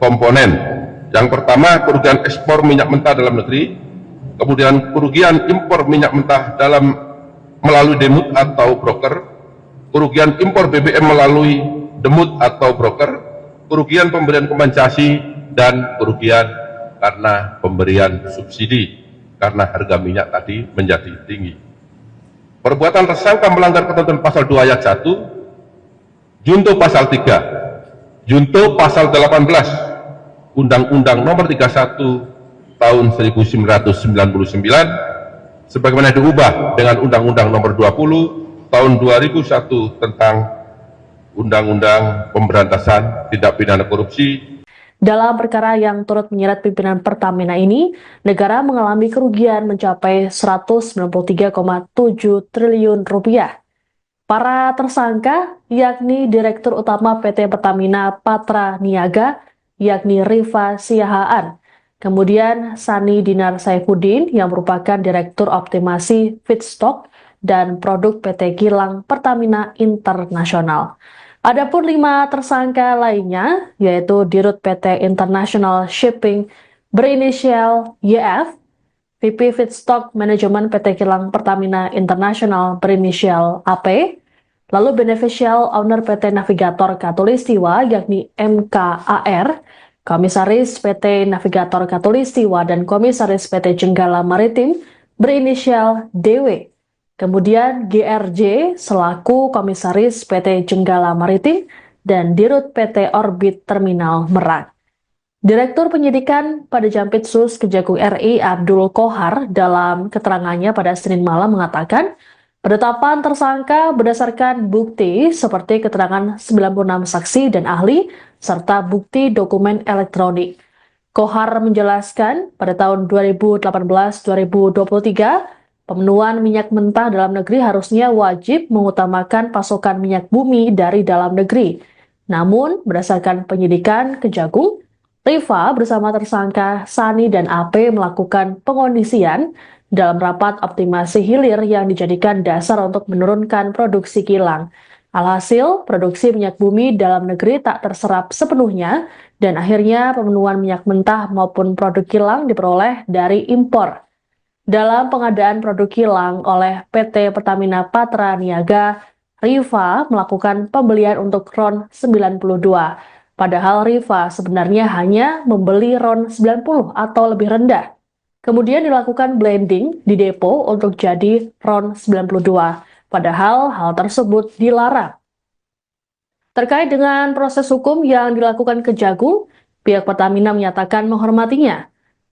komponen. Yang pertama, kerugian ekspor minyak mentah dalam negeri, kemudian kerugian impor minyak mentah melalui demut atau broker, kerugian impor BBM melalui demut atau broker, kerugian pemberian kompensasi, dan kerugian karena pemberian subsidi karena harga minyak tadi menjadi tinggi. Perbuatan tersangka melanggar ketentuan pasal 2 ayat 1, junto pasal 3, junto pasal 18 Undang-Undang Nomor 31 Tahun 1999 sebagaimana diubah dengan Undang-Undang Nomor 20 Tahun 2001 tentang Undang-Undang Pemberantasan Tindak Pidana Korupsi. Dalam perkara yang turut menyeret pimpinan Pertamina ini, negara mengalami kerugian mencapai 193,7 triliun rupiah. Para tersangka yakni Direktur Utama PT Pertamina Patra Niaga, yakni Rifa Siahaan, kemudian Sani Dinar Saifuddin yang merupakan Direktur Optimasi Feedstock dan Produk PT Kilang Pertamina Internasional. Adapun 5 tersangka lainnya, yaitu Dirut PT International Shipping berinisial YF, VP Feedstock Manajemen PT Kilang Pertamina Internasional berinisial AP, lalu Beneficial Owner PT Navigator Katulistiwa yakni MKAR, Komisaris PT Navigator Katulistiwa dan Komisaris PT Jenggala Maritim berinisial DW. Kemudian GRJ selaku Komisaris PT Jenggala Maritim dan Dirut PT Orbit Terminal Merak. Direktur Penyidikan pada Jampitsus Kejagung RI Abdul Kohar dalam keterangannya pada Senin malam mengatakan penetapan tersangka berdasarkan bukti seperti keterangan 96 saksi dan ahli serta bukti dokumen elektronik. Kohar menjelaskan pada tahun 2018-2023 pemenuhan minyak mentah dalam negeri harusnya wajib mengutamakan pasokan minyak bumi dari dalam negeri. Namun, berdasarkan penyidikan Kejagung, Rifa bersama tersangka Sani dan AP melakukan pengondisian dalam rapat optimasi hilir yang dijadikan dasar untuk menurunkan produksi kilang. Alhasil, produksi minyak bumi dalam negeri tak terserap sepenuhnya Dan akhirnya pemenuhan minyak mentah maupun produk kilang diperoleh dari impor. Dalam pengadaan produk kilang oleh PT Pertamina Patra Niaga, Riva melakukan pembelian untuk RON 92. Padahal Riva sebenarnya hanya membeli RON 90 atau lebih rendah. Kemudian dilakukan blending di depo untuk jadi RON 92. Padahal hal tersebut dilarang. Terkait dengan proses hukum yang dilakukan Kejagung, pihak Pertamina menyatakan menghormatinya.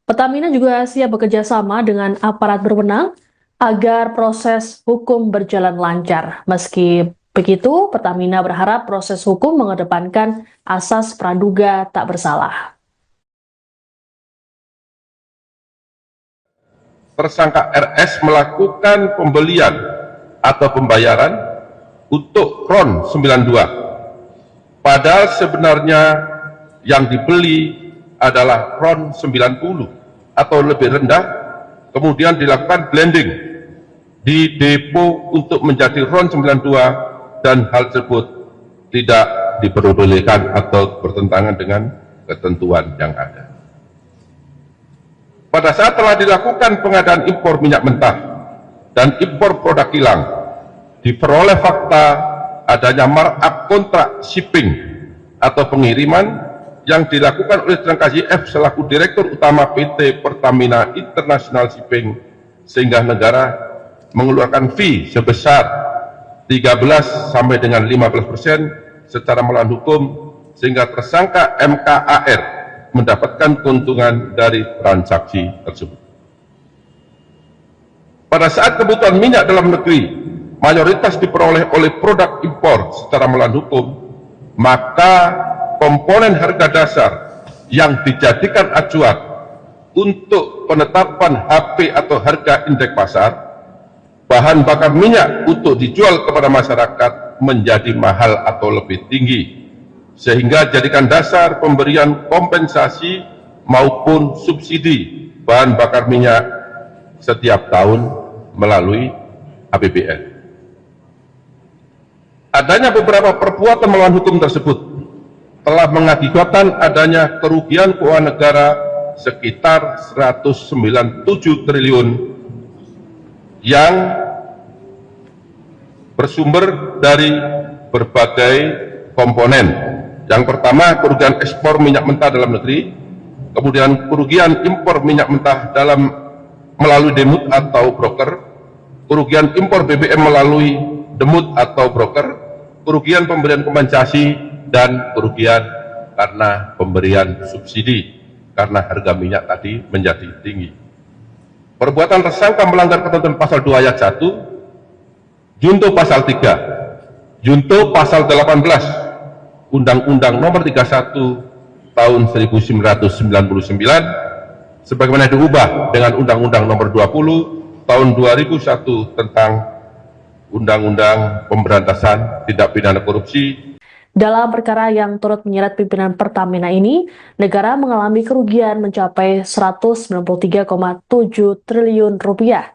Pertamina juga siap bekerja sama dengan aparat berwenang agar proses hukum berjalan lancar. Meski begitu, Pertamina berharap proses hukum mengedepankan asas praduga tak bersalah. Tersangka RS melakukan pembelian atau pembayaran untuk RON 92. Padahal sebenarnya yang dibeli adalah RON 90 atau lebih rendah, kemudian dilakukan blending di depo untuk menjadi RON 92 dan hal tersebut tidak diperbolehkan atau bertentangan dengan ketentuan yang ada. Pada saat telah dilakukan pengadaan impor minyak mentah dan impor produk kilang, diperoleh fakta adanya markup kontrak shipping atau pengiriman yang dilakukan oleh tersangka YF selaku Direktur Utama PT Pertamina International Shipping, sehingga negara mengeluarkan fee sebesar 13 sampai dengan 15% secara melawan hukum, sehingga tersangka MKAR mendapatkan keuntungan dari transaksi tersebut. Pada saat kebutuhan minyak dalam negeri mayoritas diperoleh oleh produk impor secara melawan hukum, maka komponen harga dasar yang dijadikan acuan untuk penetapan HP atau harga indeks pasar, bahan bakar minyak untuk dijual kepada masyarakat menjadi mahal atau lebih tinggi, sehingga jadikan dasar pemberian kompensasi maupun subsidi bahan bakar minyak setiap tahun melalui APBN. Adanya beberapa perbuatan melawan hukum tersebut telah mengakibatkan adanya kerugian keuangan negara sekitar 197 triliun yang bersumber dari berbagai komponen. Yang pertama, kerugian ekspor minyak mentah dalam negeri, kemudian kerugian impor minyak mentah melalui demut atau broker, kerugian impor BBM melalui demut atau broker, kerugian pemberian kompensasi, dan kerugian karena pemberian subsidi karena harga minyak tadi menjadi tinggi. Perbuatan tersangka melanggar ketentuan pasal 2 ayat 1, junto pasal 3, junto pasal 18 Undang-Undang Nomor 31 Tahun 1999 sebagaimana diubah dengan Undang-Undang Nomor 20 Tahun 2001 tentang Undang-Undang Pemberantasan Tindak Pidana Korupsi. Dalam perkara yang turut menyeret pimpinan Pertamina ini, negara mengalami kerugian mencapai 193,7 triliun rupiah.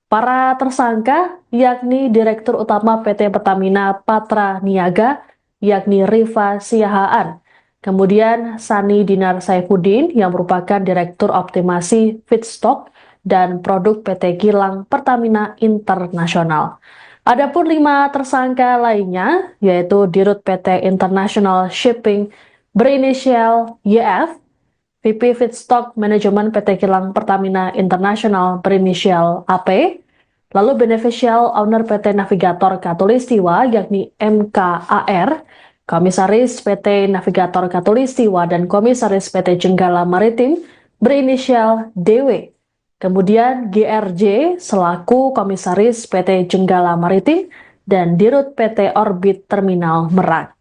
Para tersangka yakni Direktur Utama PT Pertamina Patra Niaga, yakni Rifa Siahaan, kemudian Sani Dinar Saifuddin yang merupakan Direktur Optimasi Feedstock dan Produk PT Kilang Pertamina Internasional. Adapun 5 tersangka lainnya, yaitu Dirut PT International Shipping berinisial YF, VP Feedstock Manajemen PT Kilang Pertamina Internasional berinisial AP, lalu Beneficial Owner PT Navigator Katulistiwa yakni MKAR, Komisaris PT Navigator Katulistiwa dan Komisaris PT Jenggala Maritim berinisial DW. Kemudian GRJ selaku Komisaris PT Jenggala Maritim dan Dirut PT Orbit Terminal Merak.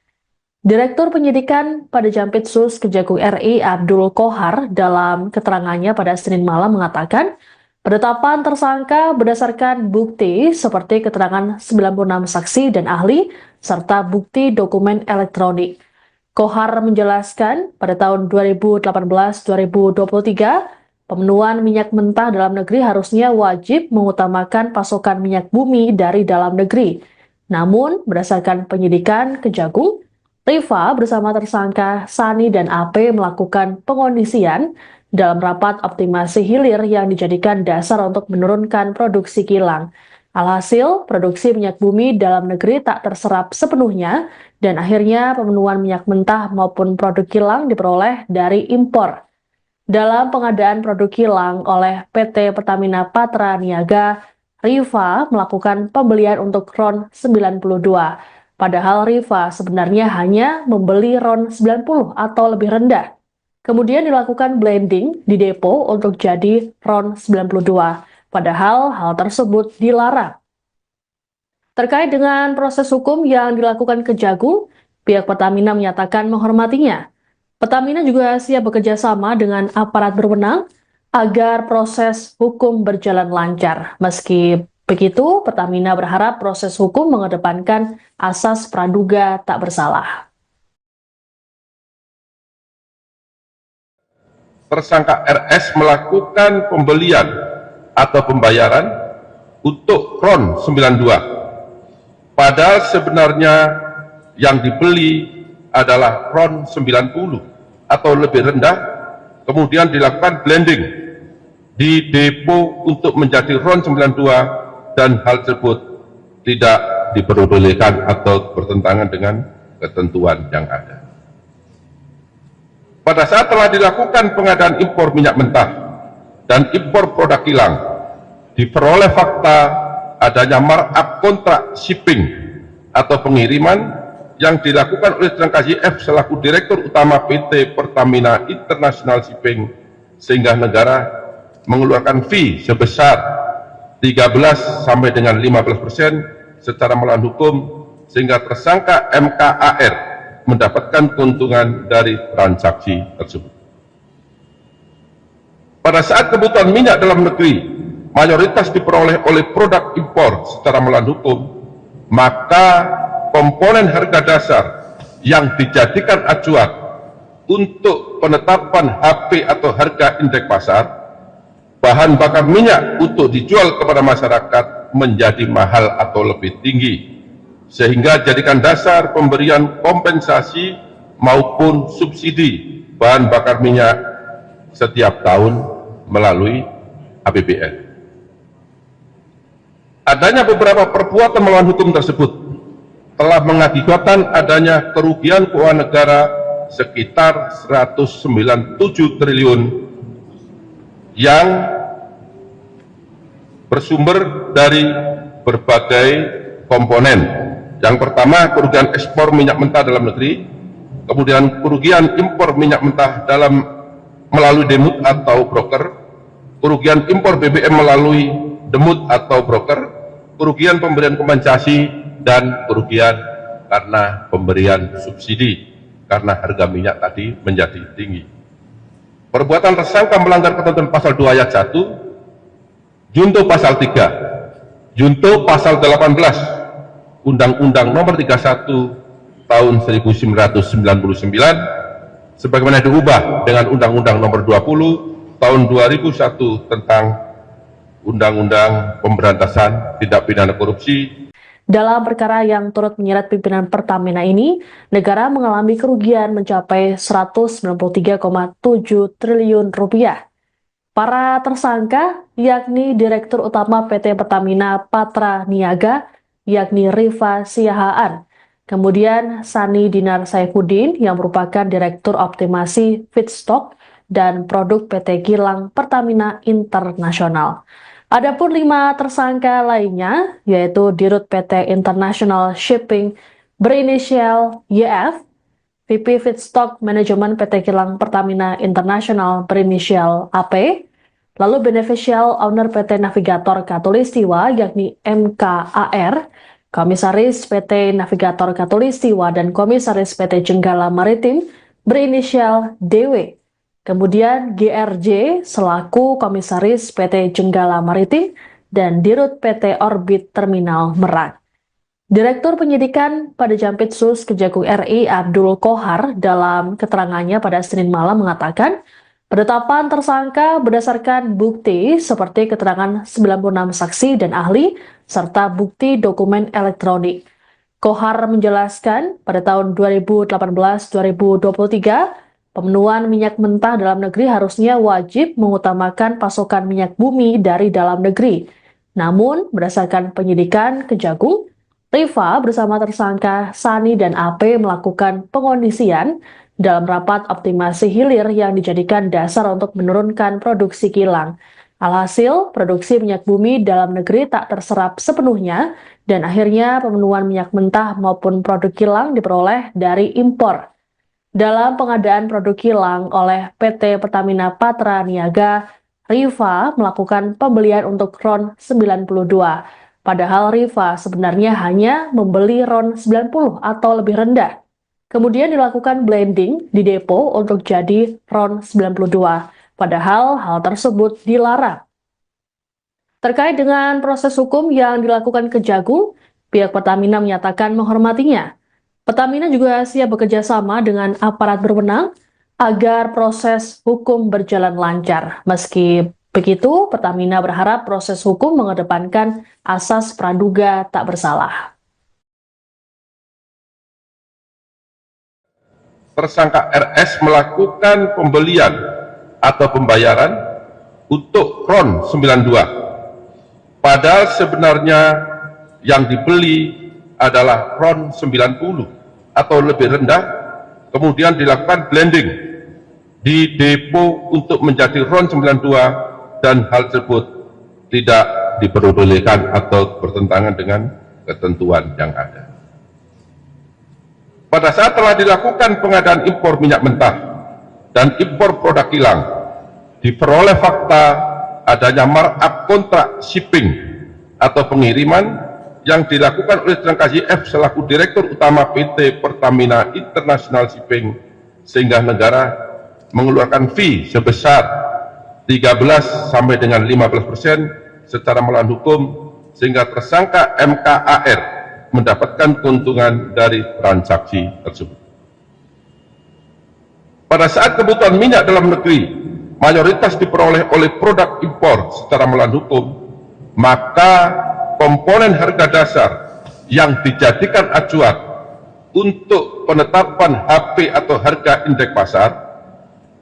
Direktur Penyidikan pada Jampitsus Kejagung RI Abdul Kohar dalam keterangannya pada Senin malam mengatakan, penetapan tersangka berdasarkan bukti seperti keterangan 96 saksi dan ahli serta bukti dokumen elektronik. Kohar menjelaskan pada tahun 2018-2023 pemenuhan minyak mentah dalam negeri harusnya wajib mengutamakan pasokan minyak bumi dari dalam negeri. Namun, berdasarkan penyidikan Kejagung, Rifa bersama tersangka Sani dan AP melakukan pengondisian dalam rapat optimasi hilir yang dijadikan dasar untuk menurunkan produksi kilang. Alhasil, produksi minyak bumi dalam negeri tak terserap sepenuhnya dan akhirnya pemenuhan minyak mentah maupun produk kilang diperoleh dari impor. Dalam pengadaan produk kilang oleh PT Pertamina Patra Niaga, Rifa melakukan pembelian untuk RON 92. Padahal Rifa sebenarnya hanya membeli RON 90 atau lebih rendah. Kemudian dilakukan blending di depo untuk jadi RON 92. Padahal hal tersebut dilarang. Terkait dengan proses hukum yang dilakukan Kejagung, pihak Pertamina menyatakan menghormatinya. Pertamina juga siap bekerja sama dengan aparat berwenang agar proses hukum berjalan lancar. Meski begitu, Pertamina berharap proses hukum mengedepankan asas praduga tak bersalah. Tersangka RS melakukan pembelian atau pembayaran untuk RON 92. Padahal sebenarnya yang dibeli adalah RON 90 atau lebih rendah, kemudian dilakukan blending di depo untuk menjadi RON 92 dan hal tersebut tidak diperbolehkan atau bertentangan dengan ketentuan yang ada. Pada saat telah dilakukan pengadaan impor minyak mentah dan impor produk kilang, diperoleh fakta adanya markup kontrak shipping atau pengiriman yang dilakukan oleh tersangka YF selaku Direktur Utama PT Pertamina International Shipping, sehingga negara mengeluarkan fee sebesar 13 sampai dengan 15% secara melawan hukum, sehingga tersangka MKAR mendapatkan keuntungan dari transaksi tersebut. Pada saat kebutuhan minyak dalam negeri mayoritas diperoleh oleh produk impor secara melawan hukum, maka komponen harga dasar yang dijadikan acuan untuk penetapan HP atau harga indeks pasar, bahan bakar minyak untuk dijual kepada masyarakat menjadi mahal atau lebih tinggi, sehingga jadikan dasar pemberian kompensasi maupun subsidi bahan bakar minyak setiap tahun melalui APBN. Adanya beberapa perbuatan melawan hukum tersebut telah mengakibatkan adanya kerugian keuangan negara sekitar 197 triliun yang bersumber dari berbagai komponen. Yang pertama, kerugian ekspor minyak mentah dalam negeri, kemudian kerugian impor minyak mentah melalui demut atau broker, kerugian impor BBM melalui demut atau broker, kerugian pemberian kompensasi, dan kerugian karena pemberian subsidi karena harga minyak tadi menjadi tinggi. Perbuatan tersangka melanggar ketentuan pasal 2 ayat 1, junto pasal 3, junto pasal 18 Undang-Undang Nomor 31 Tahun 1999 sebagaimana diubah dengan Undang-Undang Nomor 20 Tahun 2001 tentang Undang-Undang Pemberantasan Tindak Pidana Korupsi. Dalam perkara yang turut menyeret pimpinan Pertamina ini, negara mengalami kerugian mencapai 193,7 triliun rupiah. Para tersangka, yakni Direktur Utama PT Pertamina Patra Niaga, yakni Rifa Siahaan, kemudian Sani Dinar Saifuddin yang merupakan Direktur Optimasi Feedstock dan Produk PT Kilang Pertamina Internasional. Adapun 5 tersangka lainnya, yaitu Dirut PT International Shipping berinisial YF, VP Feedstock Manajemen PT Kilang Pertamina International berinisial AP, lalu Beneficial Owner PT Navigator Katulistiwa yakni MKAR, Komisaris PT Navigator Katulistiwa dan Komisaris PT Jenggala Maritim berinisial DW. Kemudian GRJ selaku Komisaris PT Jenggala Maritim dan Dirut PT Orbit Terminal Merak. Direktur Penyidikan pada Jampitsus Kejagung RI Abdul Kohar dalam keterangannya pada Senin malam mengatakan penetapan tersangka berdasarkan bukti seperti keterangan 96 saksi dan ahli serta bukti dokumen elektronik. Kohar menjelaskan pada tahun 2018-2023, pemenuhan minyak mentah dalam negeri harusnya wajib mengutamakan pasokan minyak bumi dari dalam negeri. Namun, berdasarkan penyidikan Kejagung, Rifa bersama tersangka Sani dan AP melakukan pengondisian dalam rapat optimasi hilir yang dijadikan dasar untuk menurunkan produksi kilang. Alhasil, produksi minyak bumi dalam negeri tak terserap sepenuhnya, dan akhirnya pemenuhan minyak mentah maupun produk kilang diperoleh dari impor. Dalam pengadaan produk kilang oleh PT Pertamina Patra Niaga, Rifa melakukan pembelian untuk RON 92. Padahal Rifa sebenarnya hanya membeli RON 90 atau lebih rendah. Kemudian dilakukan blending di depo untuk jadi RON 92. Padahal hal tersebut dilarang. Terkait dengan proses hukum yang dilakukan Kejagung, pihak Pertamina menyatakan menghormatinya. Pertamina juga siap bekerja sama dengan aparat berwenang agar proses hukum berjalan lancar. Meski begitu, Pertamina berharap proses hukum mengedepankan asas praduga tak bersalah. Tersangka RS melakukan pembelian atau pembayaran untuk RON 92. Padahal sebenarnya yang dibeli adalah RON 90 atau lebih rendah, kemudian dilakukan blending di depo untuk menjadi RON 92, dan hal tersebut tidak diperbolehkan atau bertentangan dengan ketentuan yang ada. Pada saat telah dilakukan pengadaan impor minyak mentah dan impor produk kilang, diperoleh fakta adanya markup kontrak shipping atau pengiriman yang dilakukan oleh tersangka YF selaku Direktur Utama PT Pertamina International Shipping, sehingga negara mengeluarkan fee sebesar 13 sampai dengan 15% secara melawan hukum, sehingga tersangka MKAR mendapatkan keuntungan dari transaksi tersebut. Pada saat kebutuhan minyak dalam negeri mayoritas diperoleh oleh produk impor secara melawan hukum, maka komponen harga dasar yang dijadikan acuan untuk penetapan HP atau harga indeks pasar,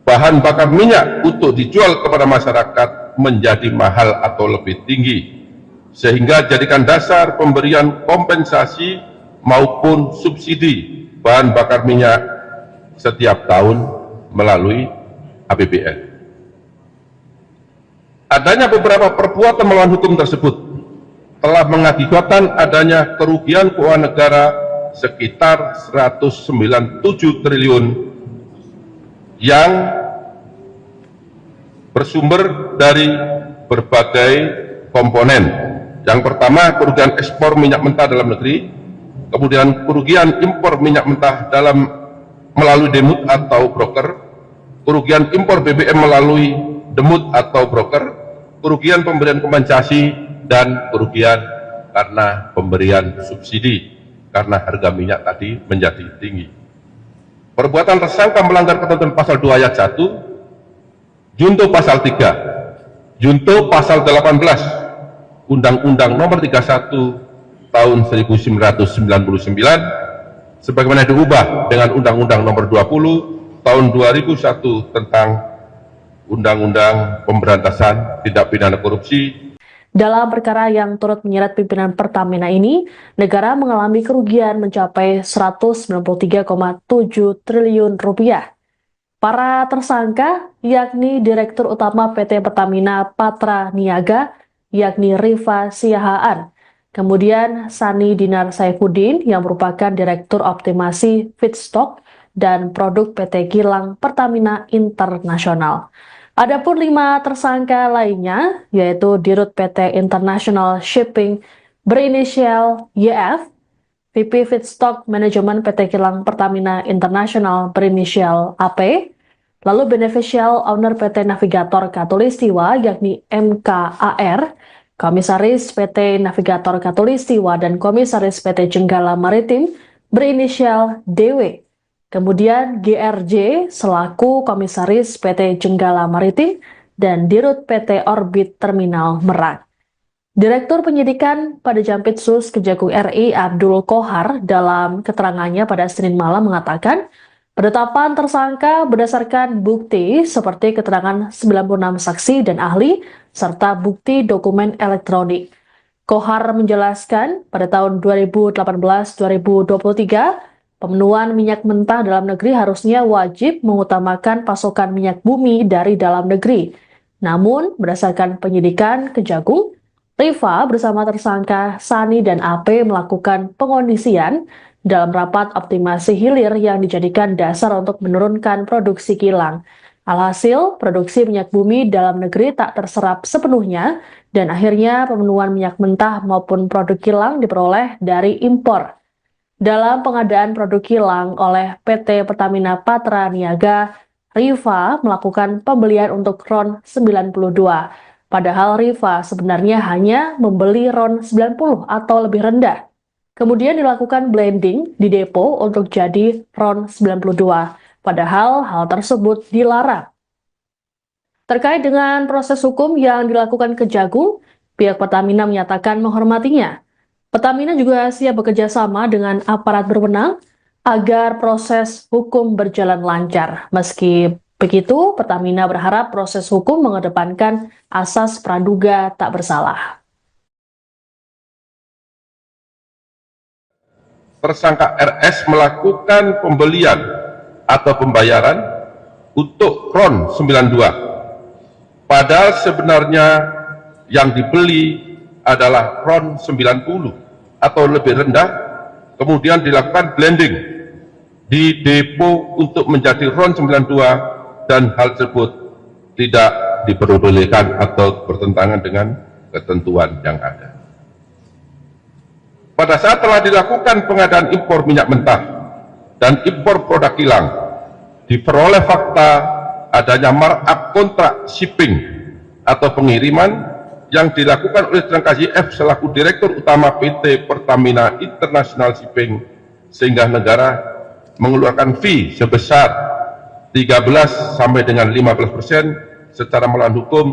bahan bakar minyak untuk dijual kepada masyarakat menjadi mahal atau lebih tinggi, sehingga jadikan dasar pemberian kompensasi maupun subsidi bahan bakar minyak setiap tahun melalui APBN. Adanya beberapa perbuatan melawan hukum tersebut telah mengakibatkan adanya kerugian keuangan negara sekitar 197 triliun yang bersumber dari berbagai komponen. Yang pertama, kerugian ekspor minyak mentah dalam negeri, kemudian kerugian impor minyak mentah melalui demut atau broker, kerugian impor BBM melalui demut atau broker, kerugian pemberian kompensasi, dan kerugian karena pemberian subsidi karena harga minyak tadi menjadi tinggi. Perbuatan tersangka melanggar ketentuan pasal 2 ayat 1, junto pasal 3, junto pasal 18 Undang-Undang Nomor 31 Tahun 1999 sebagaimana diubah dengan Undang-Undang Nomor 20 Tahun 2001 tentang Undang-Undang Pemberantasan Tindak Pidana Korupsi. Dalam perkara yang turut menyeret pimpinan Pertamina ini, negara mengalami kerugian mencapai 193,7 triliun rupiah. Para tersangka, yakni Direktur Utama PT Pertamina Patra Niaga, yakni Rifa Siahaan, kemudian Sani Dinar Saifuddin yang merupakan Direktur Optimasi Feedstock dan Produk PT Kilang Pertamina International. Adapun 5 tersangka lainnya, yaitu Dirut PT International Shipping berinisial YF, VP Feedstock Manajemen PT Kilang Pertamina International berinisial AP, lalu Beneficial Owner PT Navigator Katulistiwa yakni MKAR, Komisaris PT Navigator Katulistiwa dan Komisaris PT Jenggala Maritim berinisial DW. Kemudian GRJ selaku Komisaris PT Jenggala Maritim dan Dirut PT Orbit Terminal Merak. Direktur Penyidikan pada Jampitsus Kejagung RI Abdul Kohar dalam keterangannya pada Senin malam mengatakan, penetapan tersangka berdasarkan bukti seperti keterangan 96 saksi dan ahli serta bukti dokumen elektronik. Kohar menjelaskan pada tahun 2018-2023, pemenuhan minyak mentah dalam negeri harusnya wajib mengutamakan pasokan minyak bumi dari dalam negeri. Namun, berdasarkan penyidikan Kejagung, Rifa bersama tersangka Sani dan AP melakukan pengondisian dalam rapat optimasi hilir yang dijadikan dasar untuk menurunkan produksi kilang. Alhasil, produksi minyak bumi dalam negeri tak terserap sepenuhnya dan akhirnya pemenuhan minyak mentah maupun produk kilang diperoleh dari impor. Dalam pengadaan produk kilang oleh PT Pertamina Patra Niaga, Rifa melakukan pembelian untuk RON 92. Padahal Rifa sebenarnya hanya membeli RON 90 atau lebih rendah. Kemudian dilakukan blending di depo untuk jadi RON 92. Padahal hal tersebut dilarang. Terkait dengan proses hukum yang dilakukan Kejagung, pihak Pertamina menyatakan menghormatinya. Pertamina juga siap bekerja sama dengan aparat berwenang agar proses hukum berjalan lancar. Meski begitu, Pertamina berharap proses hukum mengedepankan asas praduga tak bersalah. Tersangka RS melakukan pembelian atau pembayaran untuk RON 92. Padahal sebenarnya yang dibeli adalah RON 90 atau lebih rendah, kemudian dilakukan blending di depo untuk menjadi RON 92 dan hal tersebut tidak diperbolehkan atau bertentangan dengan ketentuan yang ada. Pada saat telah dilakukan pengadaan impor minyak mentah dan impor produk kilang, diperoleh fakta adanya markup kontrak shipping atau pengiriman yang dilakukan oleh tersangka YF selaku Direktur Utama PT Pertamina International Shipping, sehingga negara mengeluarkan fee sebesar 13 sampai dengan 15% secara melawan hukum,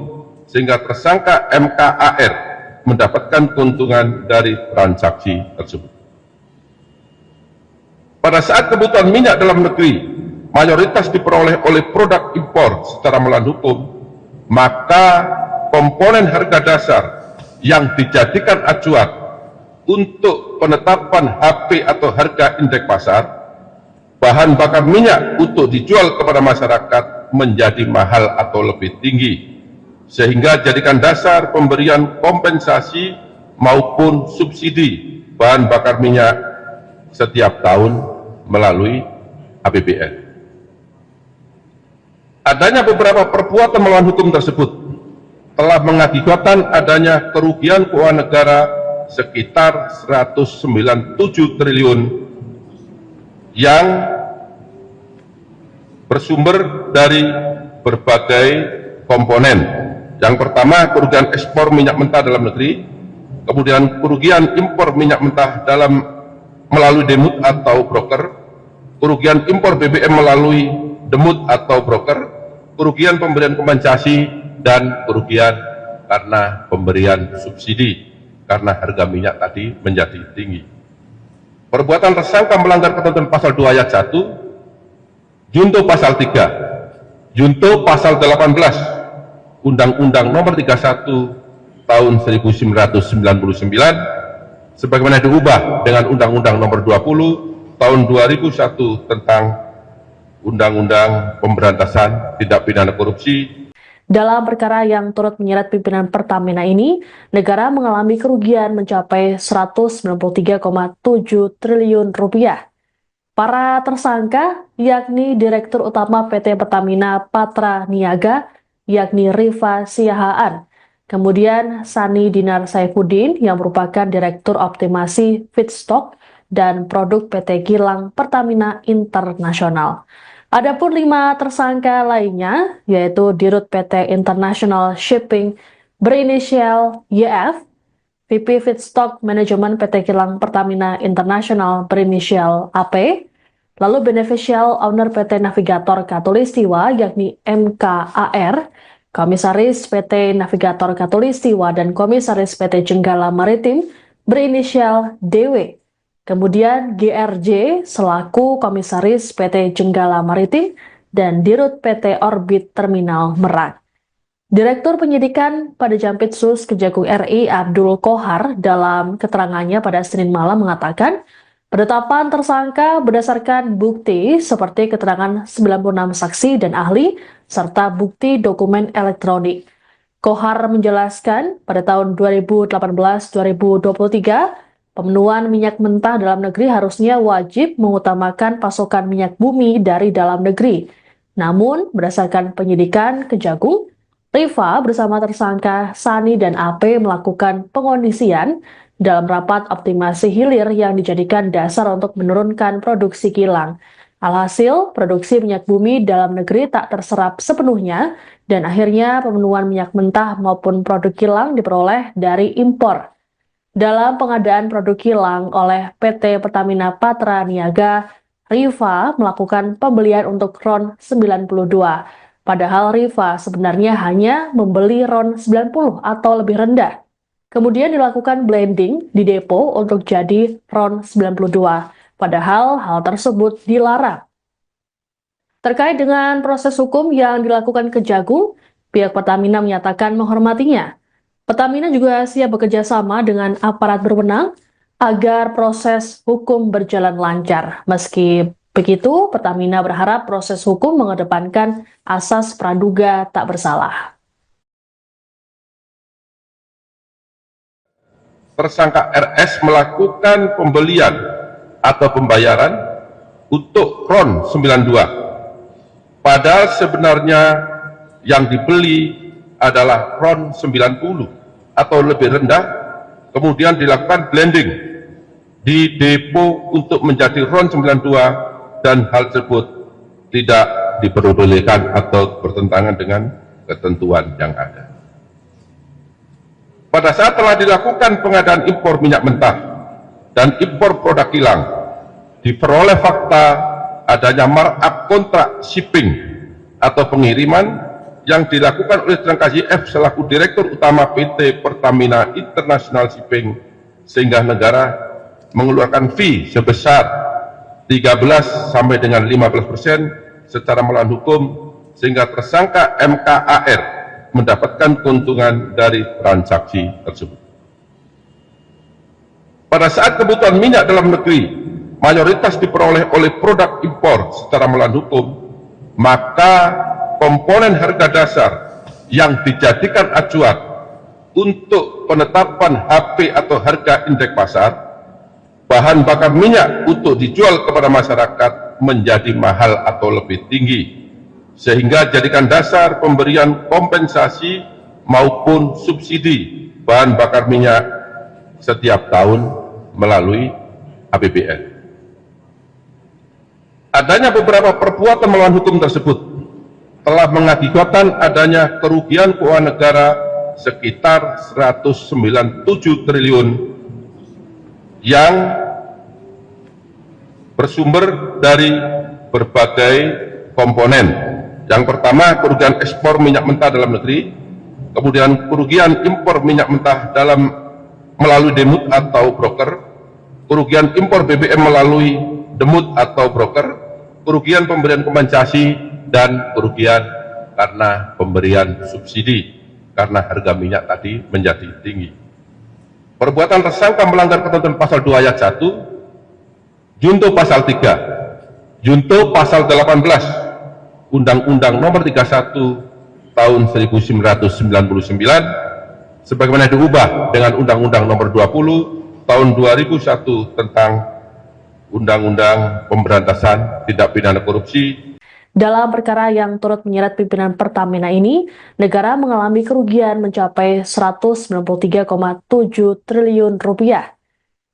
sehingga tersangka MKAR mendapatkan keuntungan dari transaksi tersebut. Pada saat kebutuhan minyak dalam negeri mayoritas diperoleh oleh produk impor secara melawan hukum, maka komponen harga dasar yang dijadikan acuan untuk penetapan HP atau harga indeks pasar, bahan bakar minyak untuk dijual kepada masyarakat menjadi mahal atau lebih tinggi, sehingga jadikan dasar pemberian kompensasi maupun subsidi bahan bakar minyak setiap tahun melalui APBN. Adanya beberapa perbuatan melawan hukum tersebut telah mengakibatkan adanya kerugian keuangan negara sekitar 197 triliun yang bersumber dari berbagai komponen. Yang pertama, kerugian ekspor minyak mentah dalam negeri, kemudian kerugian impor minyak mentah melalui demut atau broker, kerugian impor BBM melalui demut atau broker, kerugian pemberian kompensasi, dan kerugian karena pemberian subsidi karena harga minyak tadi menjadi tinggi. Perbuatan tersangka melanggar ketentuan pasal 2 ayat 1, junto pasal 3, junto pasal 18 Undang-Undang Nomor 31 Tahun 1999 sebagaimana diubah dengan Undang-Undang Nomor 20 Tahun 2001 tentang Undang-Undang Pemberantasan Tindak Pidana Korupsi. Dalam perkara yang turut menyeret pimpinan Pertamina ini, negara mengalami kerugian mencapai 193,7 triliun rupiah. Para tersangka, yakni Direktur Utama PT Pertamina Patra Niaga, yakni Rifa Siahaan, kemudian Sani Dinar Saifuddin yang merupakan Direktur Optimasi Feedstock dan Produk PT Kilang Pertamina Internasional. Adapun 5 tersangka lainnya, yaitu Dirut PT International Shipping berinisial YF, VP Feedstock Manajemen PT Kilang Pertamina Internasional berinisial AP, lalu Beneficial Owner PT Navigator Katulistiwa yakni MKAR, Komisaris PT Navigator Katulistiwa dan Komisaris PT Jenggala Maritim berinisial DW. Kemudian GRJ selaku Komisaris PT Jenggala Maritim dan Dirut PT Orbit Terminal Merak. Direktur Penyidikan pada Jampitsus Kejagung RI Abdul Kohar dalam keterangannya pada Senin malam mengatakan, penetapan tersangka berdasarkan bukti seperti keterangan 96 saksi dan ahli serta bukti dokumen elektronik. Kohar menjelaskan pada tahun 2018-2023, pemenuhan minyak mentah dalam negeri harusnya wajib mengutamakan pasokan minyak bumi dari dalam negeri. Namun, berdasarkan penyidikan Kejagung, Rifa bersama tersangka Sani dan AP melakukan pengondisian dalam rapat optimasi hilir yang dijadikan dasar untuk menurunkan produksi kilang. Alhasil, produksi minyak bumi dalam negeri tak terserap sepenuhnya dan akhirnya pemenuhan minyak mentah maupun produk kilang diperoleh dari impor. Dalam pengadaan produk kilang oleh PT Pertamina Patra Niaga, Rifa melakukan pembelian untuk RON 92. Padahal Rifa sebenarnya hanya membeli RON 90 atau lebih rendah. Kemudian dilakukan blending di depo untuk jadi RON 92. Padahal hal tersebut dilarang. Terkait dengan proses hukum yang dilakukan Kejagung, pihak Pertamina menyatakan menghormatinya. Pertamina juga siap bekerja sama dengan aparat berwenang agar proses hukum berjalan lancar. Meski begitu, Pertamina berharap proses hukum mengedepankan asas praduga tak bersalah. Tersangka RS melakukan pembelian atau pembayaran untuk RON 92. Padahal sebenarnya yang dibeli adalah RON 90 atau lebih rendah, kemudian dilakukan blending di depo untuk menjadi RON 92 dan hal tersebut tidak diperbolehkan atau bertentangan dengan ketentuan yang ada. Pada saat telah dilakukan pengadaan impor minyak mentah dan impor produk kilang, diperoleh fakta adanya markup kontrak shipping atau pengiriman yang dilakukan oleh tersangka YF selaku Direktur Utama PT Pertamina International Shipping, sehingga negara mengeluarkan fee sebesar 13 sampai dengan 15% secara melawan hukum, sehingga tersangka MKAR mendapatkan keuntungan dari transaksi tersebut. Pada saat kebutuhan minyak dalam negeri mayoritas diperoleh oleh produk impor secara melawan hukum, maka komponen harga dasar yang dijadikan acuan untuk penetapan HP atau harga indeks pasar, bahan bakar minyak untuk dijual kepada masyarakat menjadi mahal atau lebih tinggi, sehingga jadikan dasar pemberian kompensasi maupun subsidi bahan bakar minyak setiap tahun melalui APBN. Adanya beberapa perbuatan melawan hukum tersebut telah mengakibatkan adanya kerugian keuangan negara sekitar 197 triliun yang bersumber dari berbagai komponen. Yang pertama, kerugian ekspor minyak mentah dalam negeri, kemudian kerugian impor minyak mentah melalui demut atau broker, kerugian impor BBM melalui demut atau broker, kerugian pemberian kompensasi, dan kerugian karena pemberian subsidi karena harga minyak tadi menjadi tinggi. Perbuatan tersangka melanggar ketentuan pasal 2 ayat 1, junto pasal 3, junto pasal 18, Undang-Undang Nomor 31 Tahun 1999, sebagaimana diubah dengan Undang-Undang Nomor 20 Tahun 2001 tentang Undang-Undang Pemberantasan Tindak Pidana Korupsi. Dalam perkara yang turut menyeret pimpinan Pertamina ini, negara mengalami kerugian mencapai 193,7 triliun rupiah.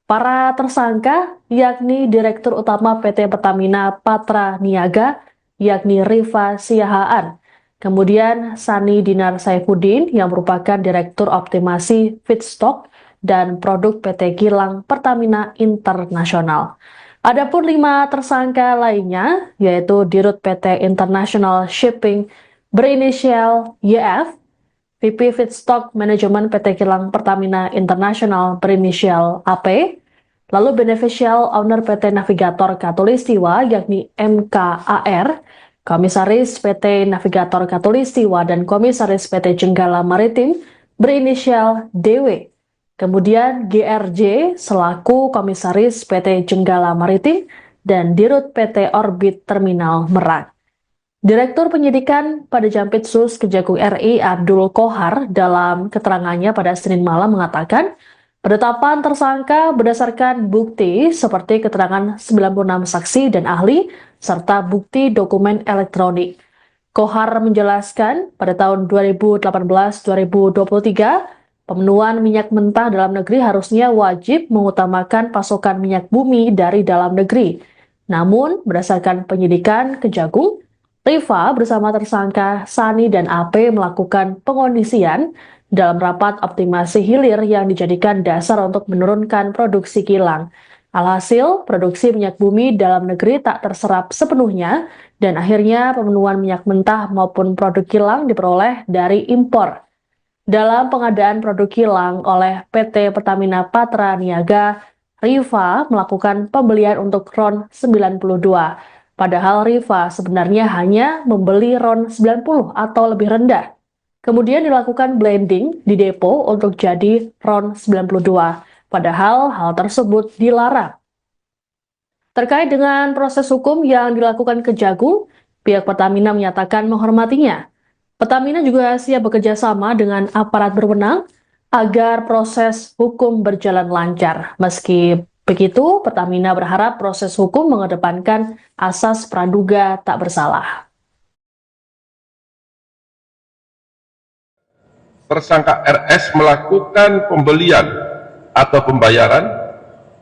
Para tersangka, yakni Direktur Utama PT Pertamina Patra Niaga, yakni Rifa Siahaan, kemudian Sani Dinar Saifuddin yang merupakan Direktur Optimasi Feedstock dan Produk PT Kilang Pertamina Internasional. Adapun 5 tersangka lainnya, yaitu Dirut PT International Shipping berinisial YF, VP Feedstock Management PT Kilang Pertamina International berinisial AP, lalu beneficial owner PT Navigator Katulistiwa yakni MKAR, Komisaris PT Navigator Katulistiwa dan Komisaris PT Jenggala Maritim berinisial DW. Kemudian GRJ selaku Komisaris PT Jenggala Maritim dan Dirut PT Orbit Terminal Merak. Direktur Penyidikan pada Jampitsus Kejagung RI Abdul Kohar dalam keterangannya pada Senin malam mengatakan, penetapan tersangka berdasarkan bukti seperti keterangan 96 saksi dan ahli serta bukti dokumen elektronik. Kohar menjelaskan pada tahun 2018-2023, pemenuhan minyak mentah dalam negeri harusnya wajib mengutamakan pasokan minyak bumi dari dalam negeri. Namun, berdasarkan penyidikan Kejagung, Rifa bersama tersangka Sani dan AP melakukan pengondisian dalam rapat optimasi hilir yang dijadikan dasar untuk menurunkan produksi kilang. Alhasil, produksi minyak bumi dalam negeri tak terserap sepenuhnya dan akhirnya pemenuhan minyak mentah maupun produk kilang diperoleh dari impor. Dalam pengadaan produk kilang oleh PT Pertamina Patra Niaga, Rifa melakukan pembelian untuk RON 92. Padahal Rifa sebenarnya hanya membeli RON 90 atau lebih rendah. Kemudian dilakukan blending di depo untuk jadi RON 92. Padahal hal tersebut dilarang. Terkait dengan proses hukum yang dilakukan Kejagung, pihak Pertamina menyatakan menghormatinya. Pertamina juga siap bekerja sama dengan aparat berwenang agar proses hukum berjalan lancar. Meski begitu, Pertamina berharap proses hukum mengedepankan asas praduga tak bersalah. Tersangka RS melakukan pembelian atau pembayaran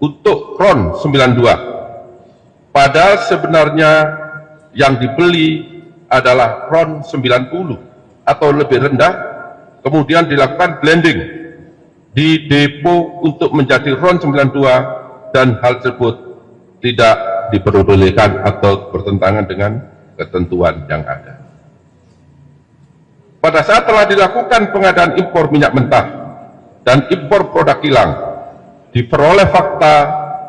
untuk RON 92. Padahal sebenarnya yang dibeli adalah RON 90 atau lebih rendah, kemudian dilakukan blending di depo untuk menjadi RON 92 dan hal tersebut tidak diperbolehkan atau bertentangan dengan ketentuan yang ada. Pada saat telah dilakukan pengadaan impor minyak mentah dan impor produk kilang, diperoleh fakta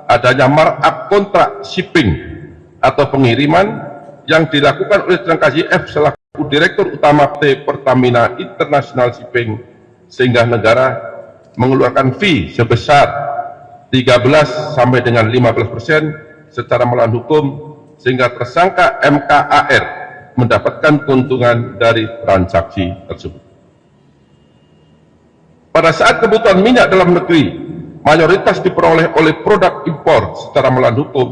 adanya markup kontrak shipping atau pengiriman yang dilakukan oleh tersangka YF selaku Direktur Utama PT Pertamina International Shipping, sehingga negara mengeluarkan fee sebesar 13 sampai dengan 15% secara melawan hukum, sehingga tersangka MKAR mendapatkan keuntungan dari transaksi tersebut. Pada saat kebutuhan minyak dalam negeri mayoritas diperoleh oleh produk impor secara melawan hukum,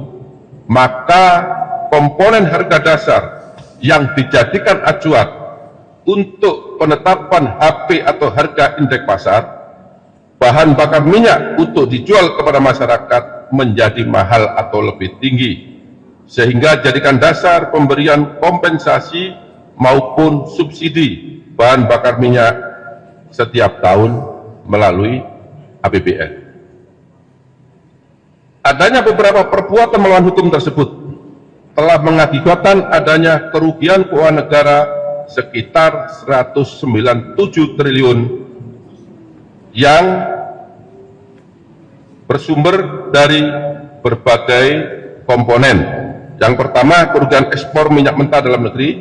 maka komponen harga dasar yang dijadikan acuan untuk penetapan HP atau harga indeks pasar, bahan bakar minyak untuk dijual kepada masyarakat menjadi mahal atau lebih tinggi, sehingga jadikan dasar pemberian kompensasi maupun subsidi bahan bakar minyak setiap tahun melalui APBN. Adanya beberapa perbuatan melawan hukum tersebut telah mengakibatkan adanya kerugian keuangan negara sekitar 197 triliun yang bersumber dari berbagai komponen. Yang pertama, kerugian ekspor minyak mentah dalam negeri,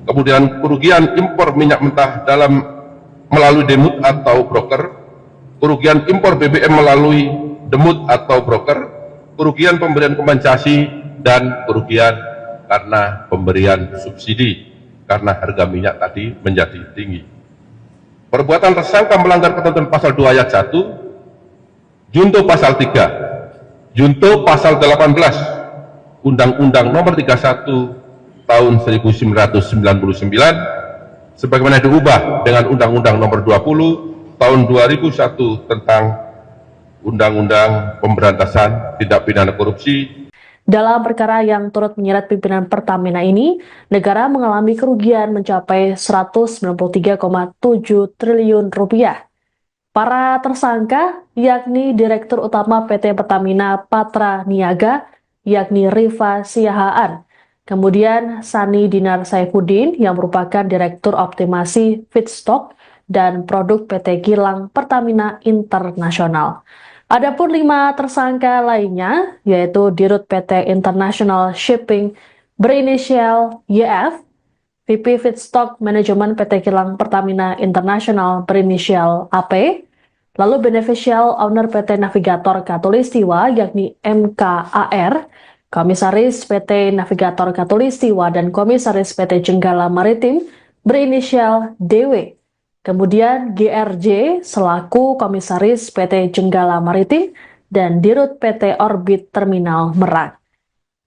kemudian kerugian impor minyak mentah melalui demut atau broker, kerugian impor BBM melalui demut atau broker, kerugian pemberian kompensasi, dan kerugian karena pemberian subsidi karena harga minyak tadi menjadi tinggi. Perbuatan tersangka melanggar ketentuan pasal 2 ayat 1, junto pasal 3, junto pasal 18 Undang-Undang Nomor 31 Tahun 1999 sebagaimana diubah dengan Undang-Undang Nomor 20 Tahun 2001 tentang Undang-Undang Pemberantasan Tindak Pidana Korupsi. Dalam perkara yang turut menyeret pimpinan Pertamina ini, negara mengalami kerugian mencapai 193,7 triliun rupiah. Para tersangka, yakni Direktur Utama PT Pertamina Patra Niaga, yakni Rifa Siahaan, Kemudian Sani Dinar Saifuddin yang merupakan Direktur Optimasi Feedstock dan Produk PT Kilang Pertamina Internasional. Adapun 5 tersangka lainnya, yaitu Dirut PT International Shipping berinisial YF, VP Feedstock Manajemen PT Kilang Pertamina Internasional berinisial AP, lalu Beneficial Owner PT Navigator Katulistiwa yakni MKAR, Komisaris PT Navigator Katulistiwa dan Komisaris PT Jenggala Maritim berinisial DW. Kemudian GRJ selaku Komisaris PT Jenggala Maritim dan Dirut PT Orbit Terminal Merak.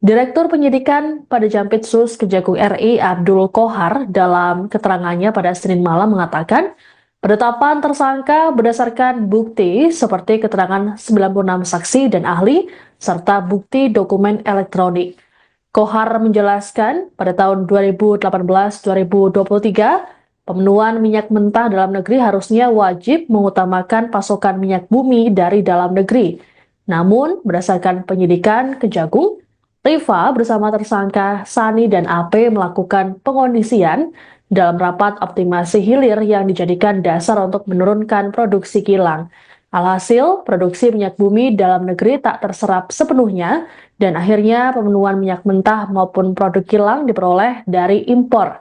Direktur Penyidikan pada Jampitsus Kejagung RI Abdul Kohar dalam keterangannya pada Senin malam mengatakan, penetapan tersangka berdasarkan bukti seperti keterangan 96 saksi dan ahli, serta bukti dokumen elektronik. Kohar menjelaskan pada tahun 2018-2023, pemenuhan minyak mentah dalam negeri harusnya wajib mengutamakan pasokan minyak bumi dari dalam negeri. Namun, berdasarkan penyidikan Kejagung, Rifa bersama tersangka Sani dan AP melakukan pengondisian dalam rapat optimasi hilir yang dijadikan dasar untuk menurunkan produksi kilang. Alhasil, produksi minyak bumi dalam negeri tak terserap sepenuhnya dan akhirnya pemenuhan minyak mentah maupun produk kilang diperoleh dari impor.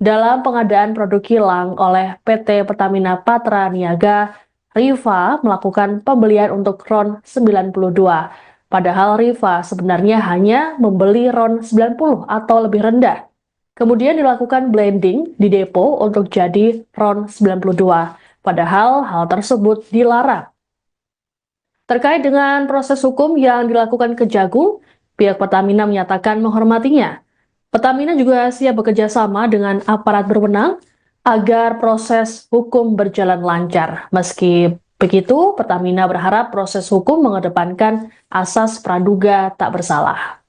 Dalam pengadaan produk kilang oleh PT Pertamina Patra Niaga, Rifa melakukan pembelian untuk RON 92. Padahal Rifa sebenarnya hanya membeli RON 90 atau lebih rendah. Kemudian dilakukan blending di depo untuk jadi RON 92. Padahal hal tersebut dilarang. Terkait dengan proses hukum yang dilakukan Kejagung, pihak Pertamina menyatakan menghormatinya. Pertamina juga siap bekerja sama dengan aparat berwenang agar proses hukum berjalan lancar. Meski begitu, Pertamina berharap proses hukum mengedepankan asas praduga tak bersalah.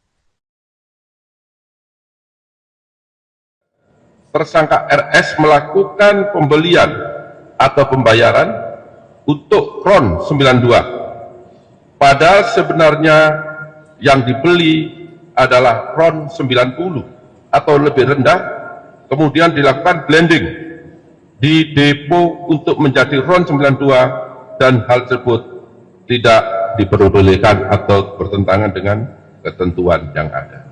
Tersangka RS melakukan pembelian atau pembayaran untuk RON 92. Padahal sebenarnya yang dibeli adalah RON 90 atau lebih rendah, kemudian dilakukan blending di depo untuk menjadi RON 92 dan hal tersebut tidak diperbolehkan atau bertentangan dengan ketentuan yang ada.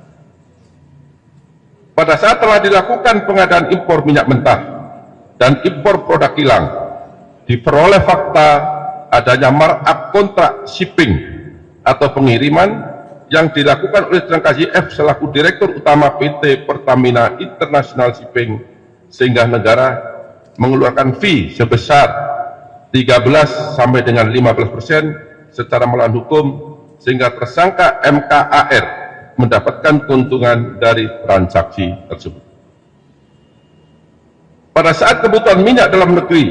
Pada saat telah dilakukan pengadaan impor minyak mentah dan impor produk kilang, diperoleh fakta adanya markup kontrak shipping atau pengiriman yang dilakukan oleh tersangka YF selaku Direktur Utama PT Pertamina International Shipping, sehingga negara mengeluarkan fee sebesar 13 sampai dengan 15% secara melawan hukum, sehingga tersangka MKAR mendapatkan keuntungan dari transaksi tersebut. Pada saat kebutuhan minyak dalam negeri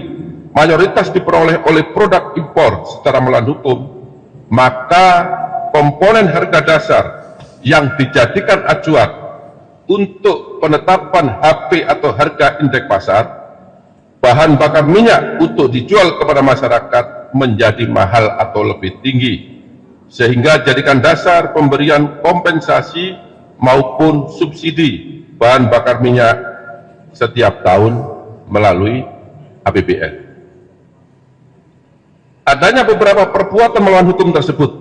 mayoritas diperoleh oleh produk impor secara melawan hukum, maka komponen harga dasar yang dijadikan acuan untuk penetapan HP atau harga indeks pasar, bahan bakar minyak untuk dijual kepada masyarakat menjadi mahal atau lebih tinggi, sehingga jadikan dasar pemberian kompensasi maupun subsidi bahan bakar minyak setiap tahun melalui APBN. Adanya beberapa perbuatan melawan hukum tersebut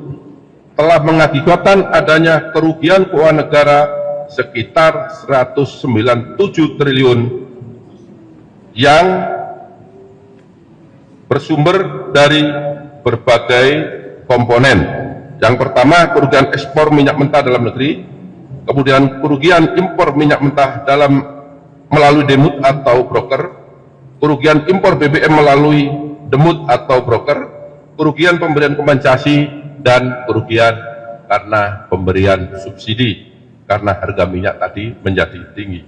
telah mengakibatkan adanya kerugian keuangan negara sekitar 197 triliun yang bersumber dari berbagai komponen. Yang pertama, kerugian ekspor minyak mentah dalam negeri, kemudian kerugian impor minyak mentah melalui demut atau broker, kerugian impor BBM melalui demut atau broker, kerugian pemberian kompensasi, dan kerugian karena pemberian subsidi karena harga minyak tadi menjadi tinggi.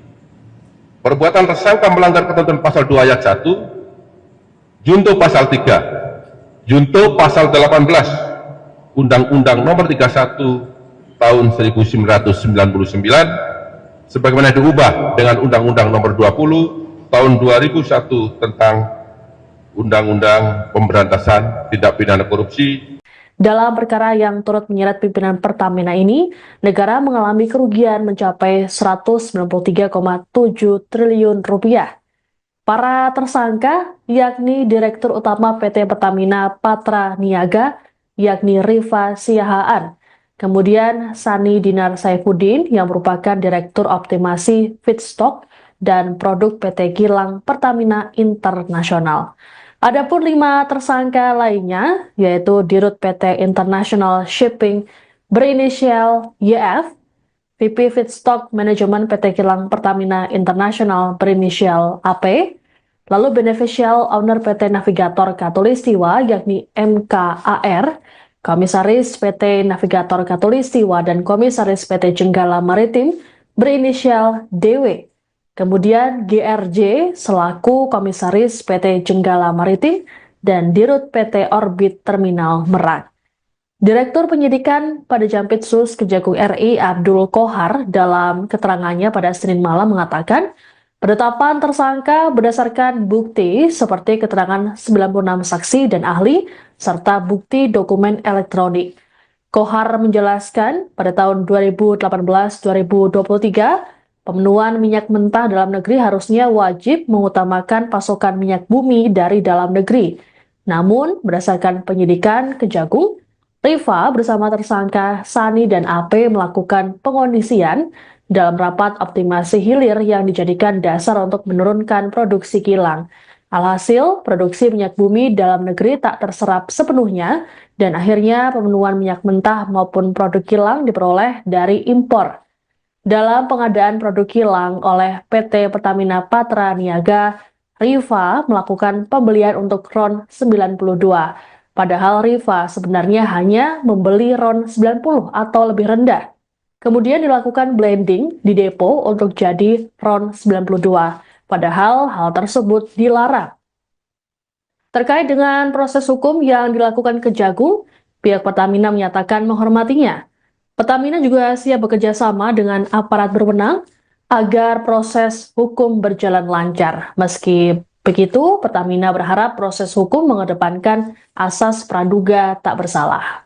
Perbuatan tersangka melanggar ketentuan pasal 2 ayat 1, junto pasal 3, junto pasal 18, Undang-Undang Nomor 31 Tahun 1999, sebagaimana diubah dengan Undang-Undang Nomor 20 Tahun 2001 tentang Undang-Undang Pemberantasan Tindak Pidana Korupsi. Dalam perkara yang turut menyeret pimpinan Pertamina ini, negara mengalami kerugian mencapai 193,7 triliun rupiah. Para tersangka yakni Direktur Utama PT Pertamina Patra Niaga, yakni Rifa Siahaan, kemudian Sani Dinar Saifuddin yang merupakan Direktur Optimasi Feedstock dan Produk PT Kilang Pertamina Internasional. Adapun 5 tersangka lainnya, yaitu Dirut PT International Shipping berinisial YF, VP Feedstock Manajemen PT Kilang Pertamina Internasional berinisial AP, lalu Beneficial Owner PT Navigator Katulistiwa yakni MKAR, Komisaris PT Navigator Katulistiwa dan Komisaris PT Jenggala Maritim berinisial DW. Kemudian GRJ selaku Komisaris PT Jenggala Maritim dan Dirut PT Orbit Terminal Merak. Direktur Penyidikan pada Jampitsus Kejagung RI Abdul Kohar dalam keterangannya pada Senin malam mengatakan, penetapan tersangka berdasarkan bukti seperti keterangan 96 saksi dan ahli serta bukti dokumen elektronik. Kohar menjelaskan pada tahun 2018-2023, pemenuhan minyak mentah dalam negeri harusnya wajib mengutamakan pasokan minyak bumi dari dalam negeri. Namun, berdasarkan penyidikan Kejagung, Rifa bersama tersangka Sani dan AP melakukan pengondisian dalam rapat optimasi hilir yang dijadikan dasar untuk menurunkan produksi kilang. Alhasil, produksi minyak bumi dalam negeri tak terserap sepenuhnya dan akhirnya pemenuhan minyak mentah maupun produk kilang diperoleh dari impor. Dalam pengadaan produk kilang oleh PT Pertamina Patra Niaga, Rifa melakukan pembelian untuk RON 92. Padahal Rifa sebenarnya hanya membeli RON 90 atau lebih rendah. Kemudian dilakukan blending di depo untuk jadi RON 92. Padahal hal tersebut dilarang. Terkait dengan proses hukum yang dilakukan Kejagung, pihak Pertamina menyatakan menghormatinya. Pertamina juga siap bekerja sama dengan aparat berwenang agar proses hukum berjalan lancar. Meski begitu, Pertamina berharap proses hukum mengedepankan asas praduga tak bersalah.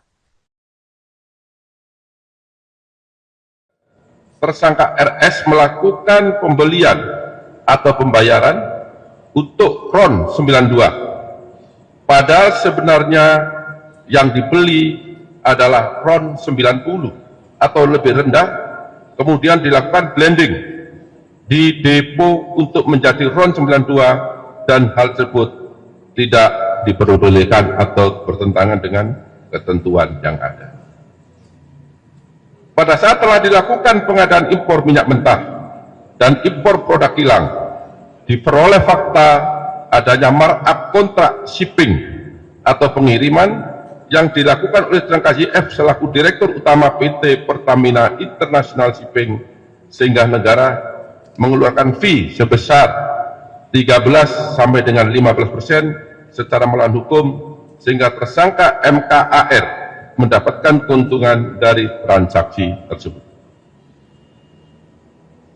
Tersangka RS melakukan pembelian atau pembayaran untuk RON 92. Padahal sebenarnya yang dibeli adalah RON 90 atau lebih rendah, kemudian dilakukan blending di depo untuk menjadi RON 92 dan hal tersebut tidak diperbolehkan atau bertentangan dengan ketentuan yang ada. Pada saat telah dilakukan pengadaan impor minyak mentah dan impor produk kilang, diperoleh fakta adanya markup kontrak shipping atau pengiriman yang dilakukan oleh tersangka YF selaku Direktur Utama PT Pertamina International Shipping, sehingga negara mengeluarkan fee sebesar 13 sampai dengan 15% secara melawan hukum, sehingga tersangka MKAR mendapatkan keuntungan dari transaksi tersebut.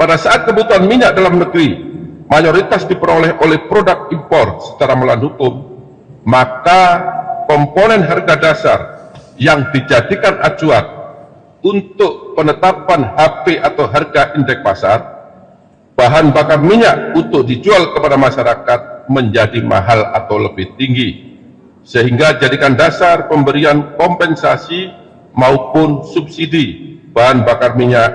Pada saat kebutuhan minyak dalam negeri mayoritas diperoleh oleh produk impor secara melawan hukum, maka komponen harga dasar yang dijadikan acuan untuk penetapan HP atau harga indeks pasar, bahan bakar minyak untuk dijual kepada masyarakat menjadi mahal atau lebih tinggi, sehingga jadikan dasar pemberian kompensasi maupun subsidi bahan bakar minyak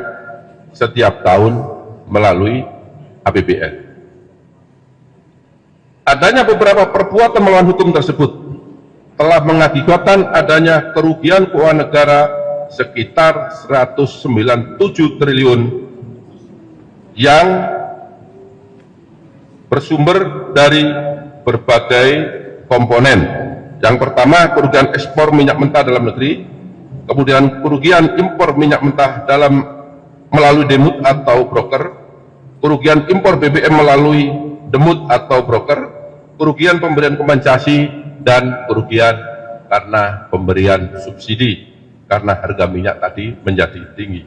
setiap tahun melalui APBN. Adanya beberapa perbuatan melawan hukum tersebut telah mengakibatkan adanya kerugian keuangan negara sekitar 197 triliun yang bersumber dari berbagai komponen. Yang pertama, kerugian ekspor minyak mentah dalam negeri, kemudian kerugian impor minyak mentah melalui demut atau broker, kerugian impor BBM melalui demut atau broker, kerugian pemberian kompensasi, dan kerugian karena pemberian subsidi karena harga minyak tadi menjadi tinggi.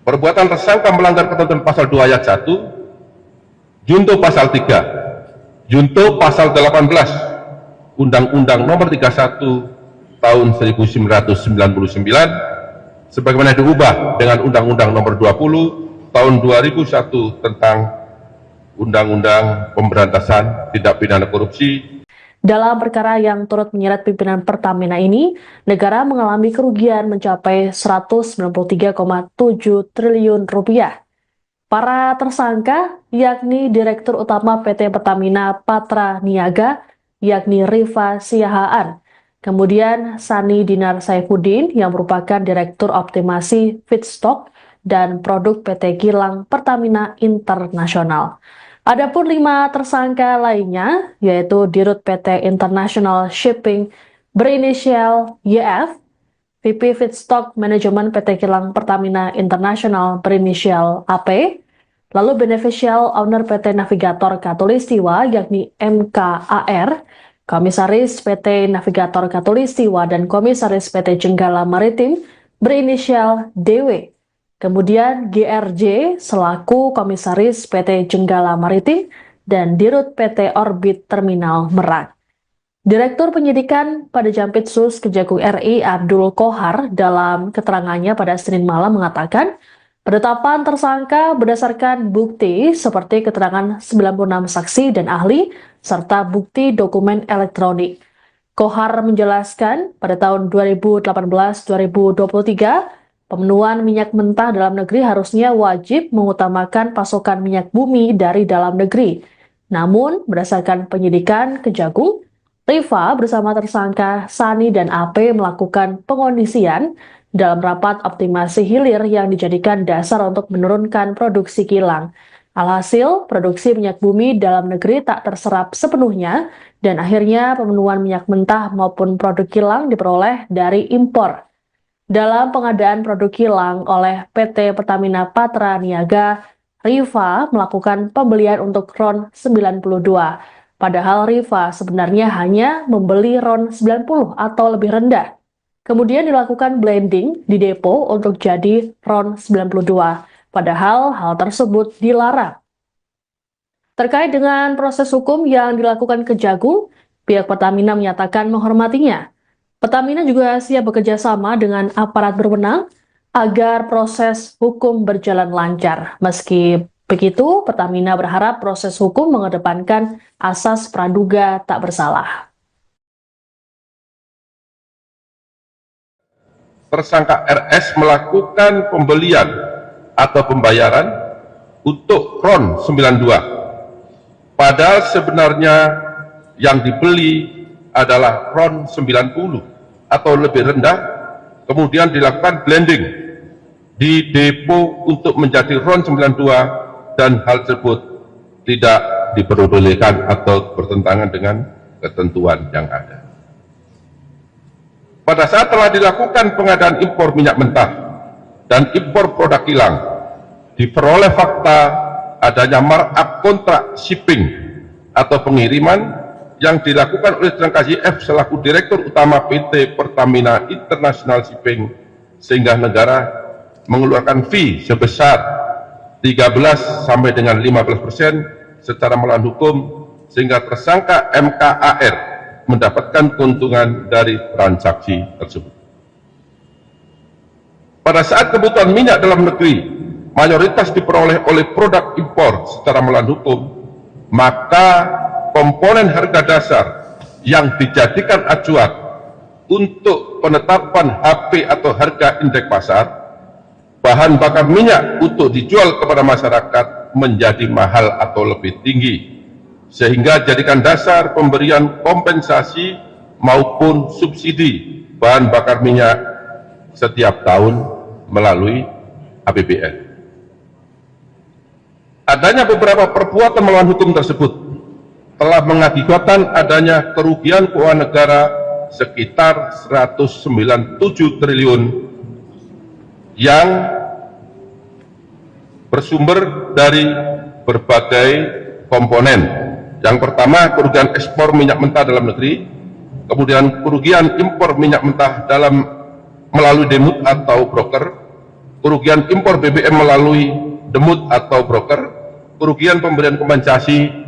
Perbuatan tersangka melanggar ketentuan pasal 2 ayat 1, junto pasal 3, junto pasal 18 Undang-Undang Nomor 31 tahun 1999 sebagaimana diubah dengan Undang-Undang Nomor 20 tahun 2001 tentang Undang-Undang Pemberantasan Tindak Pidana Korupsi. Dalam perkara yang turut menyeret pimpinan Pertamina ini, negara mengalami kerugian mencapai 193,7 triliun rupiah. Para tersangka yakni Direktur Utama PT Pertamina Patra Niaga, yakni Rifa Siahaan, kemudian Sani Dinar Saifuddin yang merupakan Direktur Optimasi Feedstock dan Produk PT Kilang Pertamina Internasional. Adapun 5 tersangka lainnya, yaitu Dirut PT International Shipping berinisial YF, VP Feedstock Manajemen PT Kilang Pertamina Internasional berinisial AP, lalu Beneficial Owner PT Navigator Katulistiwa yakni MKAR, Komisaris PT Navigator Katulistiwa dan Komisaris PT Jenggala Maritim berinisial DW. Kemudian GRJ selaku Komisaris PT Jenggala Maritim dan Dirut PT Orbit Terminal Merak. Direktur Penyidikan pada Jampitsus Kejagung RI Abdul Kohar dalam keterangannya pada Senin malam mengatakan, penetapan tersangka berdasarkan bukti seperti keterangan 96 saksi dan ahli serta bukti dokumen elektronik. Kohar menjelaskan pada tahun 2018-2023, pemenuhan minyak mentah dalam negeri harusnya wajib mengutamakan pasokan minyak bumi dari dalam negeri. Namun, berdasarkan penyidikan Kejagung, Rifa bersama tersangka Sani dan AP melakukan pengondisian dalam rapat optimasi hilir yang dijadikan dasar untuk menurunkan produksi kilang. Alhasil, produksi minyak bumi dalam negeri tak terserap sepenuhnya dan akhirnya pemenuhan minyak mentah maupun produk kilang diperoleh dari impor. Dalam pengadaan produk kilang oleh PT Pertamina Patra Niaga, Rifa melakukan pembelian untuk RON 92. Padahal Rifa sebenarnya hanya membeli RON 90 atau lebih rendah. Kemudian dilakukan blending di depo untuk jadi RON 92. Padahal hal tersebut dilarang. Terkait dengan proses hukum yang dilakukan Kejagung, pihak Pertamina menyatakan menghormatinya. Pertamina juga siap bekerja sama dengan aparat berwenang agar proses hukum berjalan lancar. Meski begitu, Pertamina berharap proses hukum mengedepankan asas praduga tak bersalah. Tersangka RS melakukan pembelian atau pembayaran untuk RON 92. Padahal sebenarnya yang dibeli adalah RON 90 atau lebih rendah, kemudian dilakukan blending di depo untuk menjadi RON 92 dan hal tersebut tidak diperbolehkan atau bertentangan dengan ketentuan yang ada. Pada saat telah dilakukan pengadaan impor minyak mentah dan impor produk kilang, diperoleh fakta adanya markup kontrak shipping atau pengiriman yang dilakukan oleh tersangka YF selaku Direktur Utama PT Pertamina International Shipping, sehingga negara mengeluarkan fee sebesar 13 sampai dengan 15% secara melawan hukum, sehingga tersangka MKAR mendapatkan keuntungan dari transaksi tersebut. Pada saat kebutuhan minyak dalam negeri mayoritas diperoleh oleh produk impor secara melawan hukum, maka komponen harga dasar yang dijadikan acuan untuk penetapan HP atau harga indeks pasar, bahan bakar minyak untuk dijual kepada masyarakat menjadi mahal atau lebih tinggi, sehingga jadikan dasar pemberian kompensasi maupun subsidi bahan bakar minyak setiap tahun melalui APBN. Adanya beberapa perbuatan melawan hukum tersebut telah mengakibatkan adanya kerugian keuangan negara sekitar 197 triliun yang bersumber dari berbagai komponen. Yang pertama, kerugian ekspor minyak mentah dalam negeri, kemudian kerugian impor minyak mentah melalui demut atau broker, kerugian impor BBM melalui demut atau broker, kerugian pemberian kompensasi